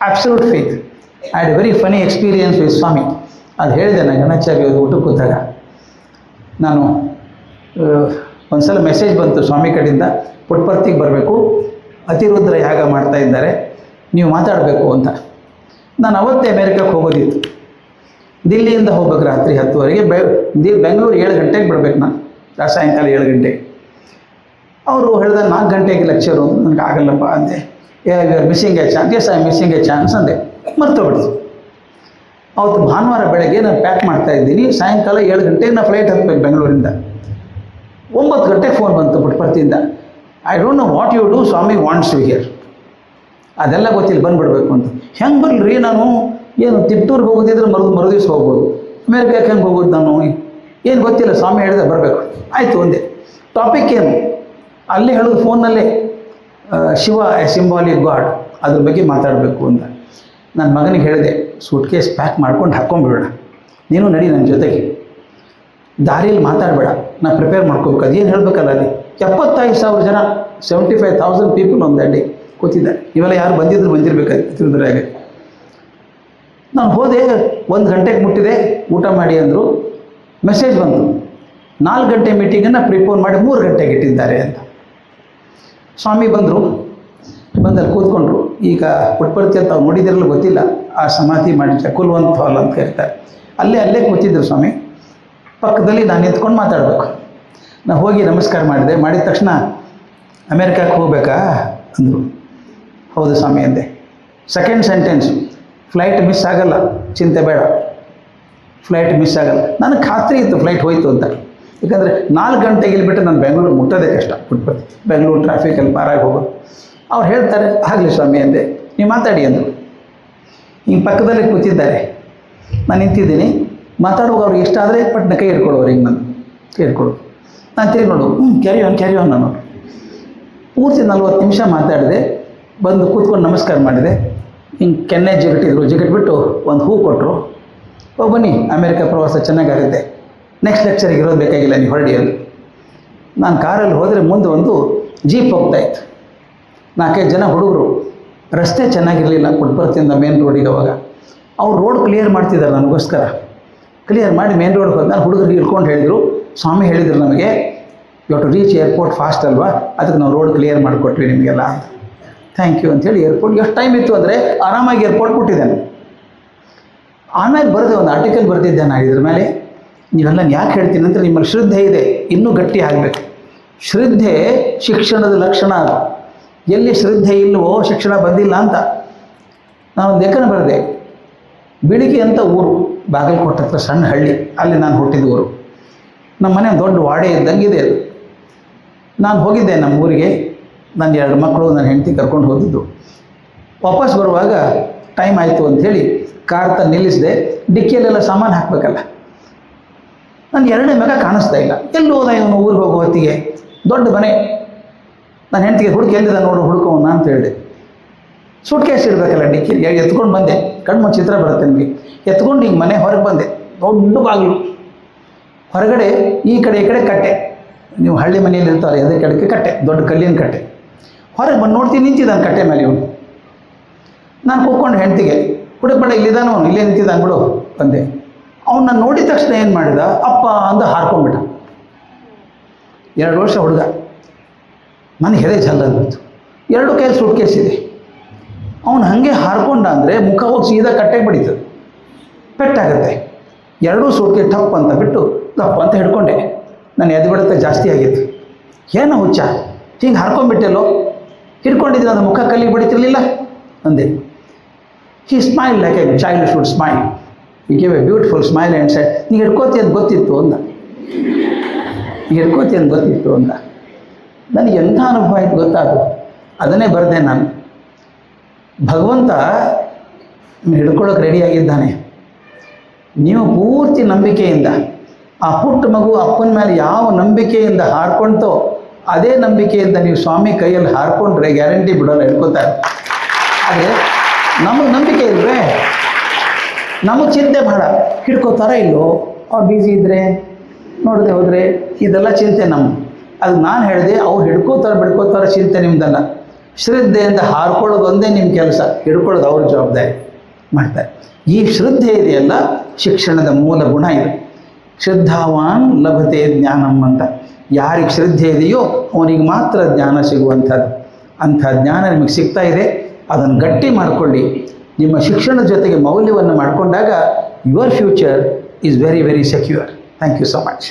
absolute faith. I had a very funny experience with Swami. ಅದು ಹೇಳಿದೆ ನಾನು ಗಣಾಚಾರ್ಯ ಊಟಕ್ಕೆ ಕೂತಾಗ. ನಾನು ಒಂದು ಸಲ ಮೆಸೇಜ್ ಬಂತು ಸ್ವಾಮಿ ಕಡೆಯಿಂದ, ಪುಟ್ಪರ್ತಿಗೆ ಬರಬೇಕು, ಅತಿರುದ್ರ ಯಾಗ ಮಾಡ್ತಾ ಇದ್ದಾರೆ, ನೀವು ಮಾತಾಡಬೇಕು ಅಂತ. ನಾನು ಅವತ್ತೇ ಅಮೇರಿಕಕ್ಕೆ ಹೋಗೋದಿತ್ತು. ದಿಲ್ಲಿಯಿಂದ ಹೋಗ್ಬೇಕು ರಾತ್ರಿ 10:30ಗೆ. ಬೆಂಗಳೂರು 7 ಗಂಟೆಗೆ ಬಿಡ್ಬೇಕು ನಾನು, ಸಾಯಂಕಾಲ 7 ಗಂಟೆಗೆ. ಅವರು ಹೇಳಿದ 4 ಗಂಟೆಗೆ ಲೆಕ್ಚರು. ನನಗೆ ಆಗಲ್ಲಪ್ಪ ಅಂದೆ. We are missing a chance. As I am missing a chance ಅಂದೆ. ಮರ್ತೋಗ್ಬಿಡ್ತು. ಅವತ್ತು ಭಾನುವಾರ ಬೆಳಗ್ಗೆ ನಾನು ಪ್ಯಾಕ್ ಮಾಡ್ತಾ ಇದ್ದೀನಿ. ಸಾಯಂಕಾಲ 7 ಗಂಟೆಗೆ ನಾನು ಫ್ಲೈಟ್ ಹತ್ತಬೇಕು ಬೆಂಗಳೂರಿಂದ. 9 ಗಂಟೆಗೆ ಫೋನ್ ಬಂತು ಪುಟ್ಪರ್ತಿಯಿಂದ, I don't know what you do, Swami wants you here. ಅದೆಲ್ಲ ಗೊತ್ತಿಲ್ಲ, ಬಂದುಬಿಡ್ಬೇಕು ಅಂತ. ಹೆಂಗೆ ಬರಲ್ರಿ, ನಾನು ಏನು ತಿಪ್ಟೂರ್ಗೆ ಹೋಗೋದಿದ್ರೆ ಮರುದಿವ್ಸ ಹೋಗ್ಬೋದು, ಅಮೇರಿಕಕ್ಕೆ ಹೆಂಗೆ ಹೋಗೋದು ನಾನು, ಏನು ಗೊತ್ತಿಲ್ಲ, ಸ್ವಾಮಿ ಹೇಳಿದೆ ಬರಬೇಕು. ಆಯಿತು, ಒಂದೇ ಟಾಪಿಕ್ ಏನು ಅಲ್ಲೇ ಹೇಳೋದು ಫೋನ್ನಲ್ಲೇ, ಶಿವ ಎ ಸಿಂಬಾಲಿಕ್ ಗಾಡ್, ಅದ್ರ ಬಗ್ಗೆ ಮಾತಾಡಬೇಕು ಅಂತ. ನನ್ನ ಮಗನಿಗೆ ಹೇಳಿದೆ, ಸೂಟ್ ಕೇಸ್ ಪ್ಯಾಕ್ ಮಾಡ್ಕೊಂಡು ಹಾಕ್ಕೊಂಡ್ಬಿಡೋಣ, ನೀನು ನಡಿ ನನ್ನ ಜೊತೆಗೆ, ದಾರಿಯಲ್ಲಿ ಮಾತಾಡಬೇಡ, ನಾನು ಪ್ರಿಪೇರ್ ಮಾಡ್ಕೋಬೇಕು. ಅದೇನು ಹೇಳಬೇಕಲ್ಲ, ಅಲ್ಲಿ 75,000 ಜನ, 75,000 ಪೀಪಲ್ ಒಂದು ದಂಡಿ ಕೂತಿದ್ದಾರೆ. ಇವೆಲ್ಲ ಯಾರು ಬಂದಿರಬೇಕಾಗಿ ತಿರುದ್ರಾಗೆ. ನಾನು ಹೋದೆ, 1 ಗಂಟೆಗೆ ಮುಟ್ಟಿದೆ, ಊಟ ಮಾಡಿ ಅಂದರು. ಮೆಸೇಜ್ ಬಂತು, 4 ಗಂಟೆ ಮೀಟಿಂಗನ್ನು ಪ್ರಿಪೋನ್ ಮಾಡಿ 3 ಗಂಟೆಗೆ ಇಟ್ಟಿದ್ದಾರೆ ಅಂತ. ಸ್ವಾಮಿ ಬಂದರು, ಬಂದಲ್ಲಿ ಕೂತ್ಕೊಂಡ್ರು. ಈಗ ಪುಟ್ಪರ್ತಿ ಅಂತ ಅವ್ರು ನೋಡಿದಿರಲು ಗೊತ್ತಿಲ್ಲ, ಆ ಸಮಾಧಿ ಮಾಡಿ ಕುಲ್ವಂತ್ ಹಾಲ್ ಅಂತ ಕರೀತಾರೆ, ಅಲ್ಲೇ ಕೂತಿದ್ರು ಸ್ವಾಮಿ. ಪಕ್ಕದಲ್ಲಿ ನಾನು ನಿಂತ್ಕೊಂಡು ಮಾತಾಡಬೇಕು. ನಾನು ಹೋಗಿ ನಮಸ್ಕಾರ ಮಾಡಿದೆ. ಮಾಡಿದ ತಕ್ಷಣ ಅಮೇರಿಕಕ್ಕೆ ಹೋಗ್ಬೇಕಾ ಅಂದರು. ಹೌದು ಸ್ವಾಮಿ ಅಂದೆ. ಸೆಕೆಂಡ್ ಸೆಂಟೆನ್ಸ್, ಫ್ಲೈಟ್ ಮಿಸ್ ಆಗಲ್ಲ, ಚಿಂತೆ ಬೇಡ, ಫ್ಲೈಟ್ ಮಿಸ್ ಆಗಲ್ಲ. ನನಗೆ ಖಾತ್ರಿ ಇತ್ತು ಫ್ಲೈಟ್ ಹೋಯ್ತು ಅಂತ. ಯಾಕಂದರೆ 4 ಗಂಟೆಗೆ ಇಲ್ಲಿಬಿಟ್ಟು ನಾನು ಬೆಂಗಳೂರು ಮುಟ್ಟೋದೇ ಕಷ್ಟ, ಪುಟ್ಪರ್ತಿ ಬೆಂಗಳೂರು ಟ್ರಾಫಿಕಲ್ಲಿ ಪಾರಾಗಿ ಹೋಗೋದು. ಅವ್ರು ಹೇಳ್ತಾರೆ, ಆಗಲಿ ಸ್ವಾಮಿ ಅಂದೆ. ನೀವು ಮಾತಾಡಿ ಅಂದರು. ಹಿಂಗೆ ಪಕ್ಕದಲ್ಲಿ ಕೂತಿದ್ದಾರೆ, ನಾನು ನಿಂತಿದ್ದೀನಿ. ಮಾತಾಡುವಾಗ ಅವ್ರಿಗೆ ಇಷ್ಟ ಆದರೆ ಪಟ್ನ ಕೈ ಹಿಡ್ಕೊಡೋರು, ಹಿಂಗೆ ನಾನು ಕೈ ಹಿಡ್ಕೊಡೋದು. ನಾನು ತಿರುಗಿ ನೋಡು, ಕ್ಯಾರಿ ಆನ್ ನಾನು ಪೂರ್ತಿ 40 ನಿಮಿಷ ಮಾತಾಡಿದೆ. ಬಂದು ಕೂತ್ಕೊಂಡು ನಮಸ್ಕಾರ ಮಾಡಿದೆ. ಹಿಂಗೆ ಕೆನ್ನೆ ಜಿಗಟ್ಬಿಟ್ಟು ಒಂದು ಹೂ ಕೊಟ್ಟರು. ಬನ್ನಿ, ಅಮೇರಿಕಾ ಪ್ರವಾಸ ಚೆನ್ನಾಗಾಗುತ್ತೆ, ನೆಕ್ಸ್ಟ್ ಲೆಕ್ಚರಿಗೆ ಇರೋದು ಬೇಕಾಗಿಲ್ಲ, ನೀವು ಹೊರಡಿ ಅಂತ. ನಾನು ಕಾರಲ್ಲಿ ಹೋದರೆ ಮುಂದೆ ಒಂದು ಜೀಪ್ ಹೋಗ್ತಾಯಿತ್ತು, 4-5 ಜನ ಹುಡುಗರು. ರಸ್ತೆ ಚೆನ್ನಾಗಿರಲಿಲ್ಲ ಪುಟ್ಪರ್ತಿಯಿಂದ ಮೇನ್ ರೋಡಿಗೆ. ಅವಾಗ ಅವ್ರು ರೋಡ್ ಕ್ಲಿಯರ್ ಮಾಡ್ತಿದ್ದಾರೆ ನನಗೋಸ್ಕರ. ಕ್ಲಿಯರ್ ಮಾಡಿ ಮೇನ್ ರೋಡ್ಗೆ ಹೋಗಿ ನಾನು ಹುಡುಗರಿಗೆ ಇಳ್ಕೊಂಡು ಹೇಳಿದರು, ಸ್ವಾಮಿ ಹೇಳಿದರು ನಮಗೆ, you to reach airport fast ಅಲ್ವಾ, ಅದಕ್ಕೆ ನಾವು ರೋಡ್ ಕ್ಲಿಯರ್ ಮಾಡಿಕೊಟ್ವಿ ನಿಮಗೆಲ್ಲ ಅಂತ. ಥ್ಯಾಂಕ್ ಯು ಅಂಥೇಳಿ ಏರ್ಪೋರ್ಟ್ ಎಷ್ಟು ಟೈಮ್ ಇತ್ತು ಅಂದರೆ ಆರಾಮಾಗಿ ಏರ್ಪೋರ್ಟ್ ಕೊಟ್ಟಿದ್ದಾನೆ. ಆಮೇಲೆ ಬರೆದೆ, ಒಂದು ಆರ್ಟಿಕಲ್ ಬರೆದಿದ್ದೆ ನಾನು ಇದ್ರ ಮೇಲೆ. ನೀವೆಲ್ಲ ಯಾಕೆ ಹೇಳ್ತೀನಿ ಅಂದರೆ, ನಿಮ್ಮಲ್ಲಿ ಶ್ರದ್ಧೆ ಇದೆ, ಇನ್ನೂ ಗಟ್ಟಿ ಆಗಬೇಕು. ಶ್ರದ್ಧೆ ಶಿಕ್ಷಣದ ಲಕ್ಷಣ. ಅದು ಎಲ್ಲಿ ಶ್ರದ್ಧೆ ಇಲ್ಲವೋ ಶಿಕ್ಷಣ ಬಂದಿಲ್ಲ ಅಂತ. ನಾನೊಂದು ಲೇಖನ ಬರೆದೆ. ಬಿಳಿಗಿ ಅಂತ ಊರು, ಬಾಗಲಕೋಟೆ ಹತ್ರ ಸಣ್ಣ ಹಳ್ಳಿ, ಅಲ್ಲಿ ನಾನು ಹುಟ್ಟಿದ ಊರು. ನಮ್ಮ ಮನೆ ದೊಡ್ಡ ವಾಡೆ ಇದ್ದಂಗಿದೆ ಅದು. ನಾನು ಹೋಗಿದ್ದೆ ನಮ್ಮ ಊರಿಗೆ, ನನ್ನ 2 ಮಕ್ಕಳು, ನನ್ನ ಹೆಂಡತಿ ಕರ್ಕೊಂಡು ಹೋಗಿದ್ದು. ವಾಪಸ್ ಬರುವಾಗ ಟೈಮ್ ಆಯಿತು ಅಂಥೇಳಿ ಕಾರ್ ತಂದು ನಿಲ್ಲಿಸಿದೆ. ಡಿಕ್ಕಿಯಲ್ಲೆಲ್ಲ ಸಾಮಾನು ಹಾಕಬೇಕಲ್ಲ. ನನ್ನ 2ನೇ ಮಗ ಕಾಣಿಸ್ತಾ ಇಲ್ಲ. ಎಲ್ಲಿ ಹೋದ ಇವನು ಊರಿಗೆ ಹೋಗೋ ಹೊತ್ತಿಗೆ? ದೊಡ್ಡ ಮನೆ. ನನ್ನ ಹೆಂಡತಿಗೆ ಎಲ್ಲಿದೆ ನೋಡು, ಹುಡುಕೋಣ ಅಂತ ಹೇಳಿದೆ. ಸೂಟ್ ಕೇಸ್ ಇಡಬೇಕಲ್ಲ ಡಿಕ್ಕಿಯಲ್ಲಿ, ಎತ್ಕೊಂಡು ಬಂದೆ. ಕಣ್ಮು ಚಿತ್ರ ಬರುತ್ತೆ ನಿಮಗೆ. ಎತ್ಕೊಂಡು ಹಿಂಗೆ ಮನೆ ಹೊರಗೆ ಬಂದೆ. ದೊಡ್ಡ ಬಾಗಿಲು, ಹೊರಗಡೆ ಈ ಕಡೆ ಕಟ್ಟೆ. ನೀವು ಹಳ್ಳಿ ಮನೆಯಲ್ಲಿ ಇರ್ತಾರೆ, ಅದೇ ಕಡೆಗೆ ಕಟ್ಟೆ, ದೊಡ್ಡ ಕಲ್ಲಿನ ಕಟ್ಟೆ. ಹೊರಗೆ ಬಂದು ನೋಡ್ತೀನಿ, ನಿಂತಿದ್ದಾನೆ ಕಟ್ಟೆ ಮೇಲೆ ಇವನು. ನಾನು ಕೂತ್ಕೊಂಡು ಹೆಂಡ್ತಿಗೆ, ಹುಡುಕ್ಬೇಡ ಇಲ್ಲಿದ್ದಾನು ಅವನು, ಇಲ್ಲೇ ನಿಂತಿದ್ದಾನೆ ಬಿಡು ಬಂದೆ. ಅವನ್ನ ನೋಡಿದ ತಕ್ಷಣ ಏನು ಮಾಡಿದ, ಅಪ್ಪ ಅಂದ ಹಾರ್ಕೊಂಡ್ಬಿಟ್ಟ. 2 ವರ್ಷ ಹುಡುಗ. ನನಗೆ ಹೆದೆ ಜಲ್ದಂತು. 2 ಕೈಯಲ್ಲಿ ಸೂಟ್ ಕೇಸ್ ಇದೆ. ಅವನು ಹಾಗೆ ಹಾರ್ಕೊಂಡ ಅಂದರೆ ಮುಖ ಹೋಗಿ ಸೀದಾ ಕಟ್ಟೆಗೆ ಬಡಿತದೆ, ಪೆಟ್ಟಾಗುತ್ತೆ. 2 ಸೂಟ್ ಕೇಸ್ ಟಪ್ ಅಂತ ಬಿಟ್ಟು ತಪ್ಪು ಅಂತ ಹಿಡ್ಕೊಂಡೆ. ನಾನು ಎದೆ ಬಿಡುತ್ತೆ ಜಾಸ್ತಿ ಆಗಿತ್ತು. ಏನೋ ಹುಚ್ಚ, ಹಿಂಗೆ ಹಾರ್ಕೊಂಡ್ಬಿಟ್ಟೆಲ್ಲೋ, ಹಿಡ್ಕೊಂಡಿದ್ದೀನಿ, ಅದು ಮುಖ ಕಲ್ಲಿಗೆ ಬಡಿತಿರ್ಲಿಲ್ಲ ಅಂದೆ. He smile like a child should smile. He gave a beautiful smile and said, ನೀ ಹಿಡ್ಕೋತಿ ಅಂತ ಗೊತ್ತಿತ್ತು ಅಂದ. ನನಗೆ ಎಂಥ ಅನುಭವ ಆಯಿತು ಗೊತ್ತಾದು. ಅದನ್ನೇ ಬರೆದೆ ನಾನು. ಭಗವಂತ ಹಿಡ್ಕೊಳ್ಳೋಕೆ ರೆಡಿಯಾಗಿದ್ದಾನೆ. ನೀವು ಪೂರ್ತಿ ನಂಬಿಕೆಯಿಂದ, ಆ ಪುಟ್ಟ ಮಗು ಅಪ್ಪನ ಮೇಲೆ ಯಾವ ನಂಬಿಕೆಯಿಂದ ಹಾರ್ಕೊಳ್ತೋ ಅದೇ ನಂಬಿಕೆಯಿಂದ ನೀವು ಸ್ವಾಮಿ ಕೈಯಲ್ಲಿ ಹಾರ್ಕೊಂಡ್ರೆ ಗ್ಯಾರಂಟಿ ಬಿಡೋಲ್ಲ, ಹಿಡ್ಕೊತಾರೆ. ಆದರೆ ನಮಗೆ ನಂಬಿಕೆ ಇಲ್ವೇ, ನಮಗೆ ಚಿಂತೆ ಬೇಡ, ಹಿಡ್ಕೋತಾರ ಇಲ್ಲೋ, ಅವ್ರು ಬ್ಯುಸಿ ಇದ್ದರೆ ನೋಡದೆ ಹೋದರೆ, ಇದೆಲ್ಲ ಚಿಂತೆ ನಮ್ಮದು. ಅದು ನಾನು ಹೇಳಿದೆ, ಅವ್ರು ಬಿಡ್ಕೋತಾರೆ ಚಿಂತೆ ನಿಮ್ಮದಲ್ಲ. ಶ್ರದ್ಧೆಯಿಂದ ಹಾರ್ಕೊಳ್ಳೋದು ಒಂದೇ ನಿಮ್ಮ ಕೆಲಸ, ಹಿಡ್ಕೊಳ್ಳೋದು ಅವ್ರ ಜವಾಬ್ದಾರಿ ಮಾಡ್ತಾರೆ. ಈ ಶ್ರದ್ಧೆ ಇದೆಯಲ್ಲ, ಶಿಕ್ಷಣದ ಮೂಲ ಗುಣ ಇದು. ಶ್ರದ್ಧಾವಾನ್ ಲಭತೆ ಜ್ಞಾನಂ ಅಂತ. ಯಾರಿಗೆ ಶ್ರದ್ಧೆ ಇದೆಯೋ ಅವನಿಗೆ ಮಾತ್ರ ಜ್ಞಾನ ಸಿಗುವಂಥದ್ದು. ಅಂಥ ಜ್ಞಾನ ನಿಮಗೆ ಸಿಗ್ತಾ ಇದೆ. ಅದನ್ನು ಗಟ್ಟಿ ಮಾಡಿಕೊಳ್ಳಿ. ನಿಮ್ಮ ಶಿಕ್ಷಣದ ಜೊತೆಗೆ ಮೌಲ್ಯವನ್ನು ಮಾಡಿಕೊಂಡಾಗ your future is very very secure. Thank you so much.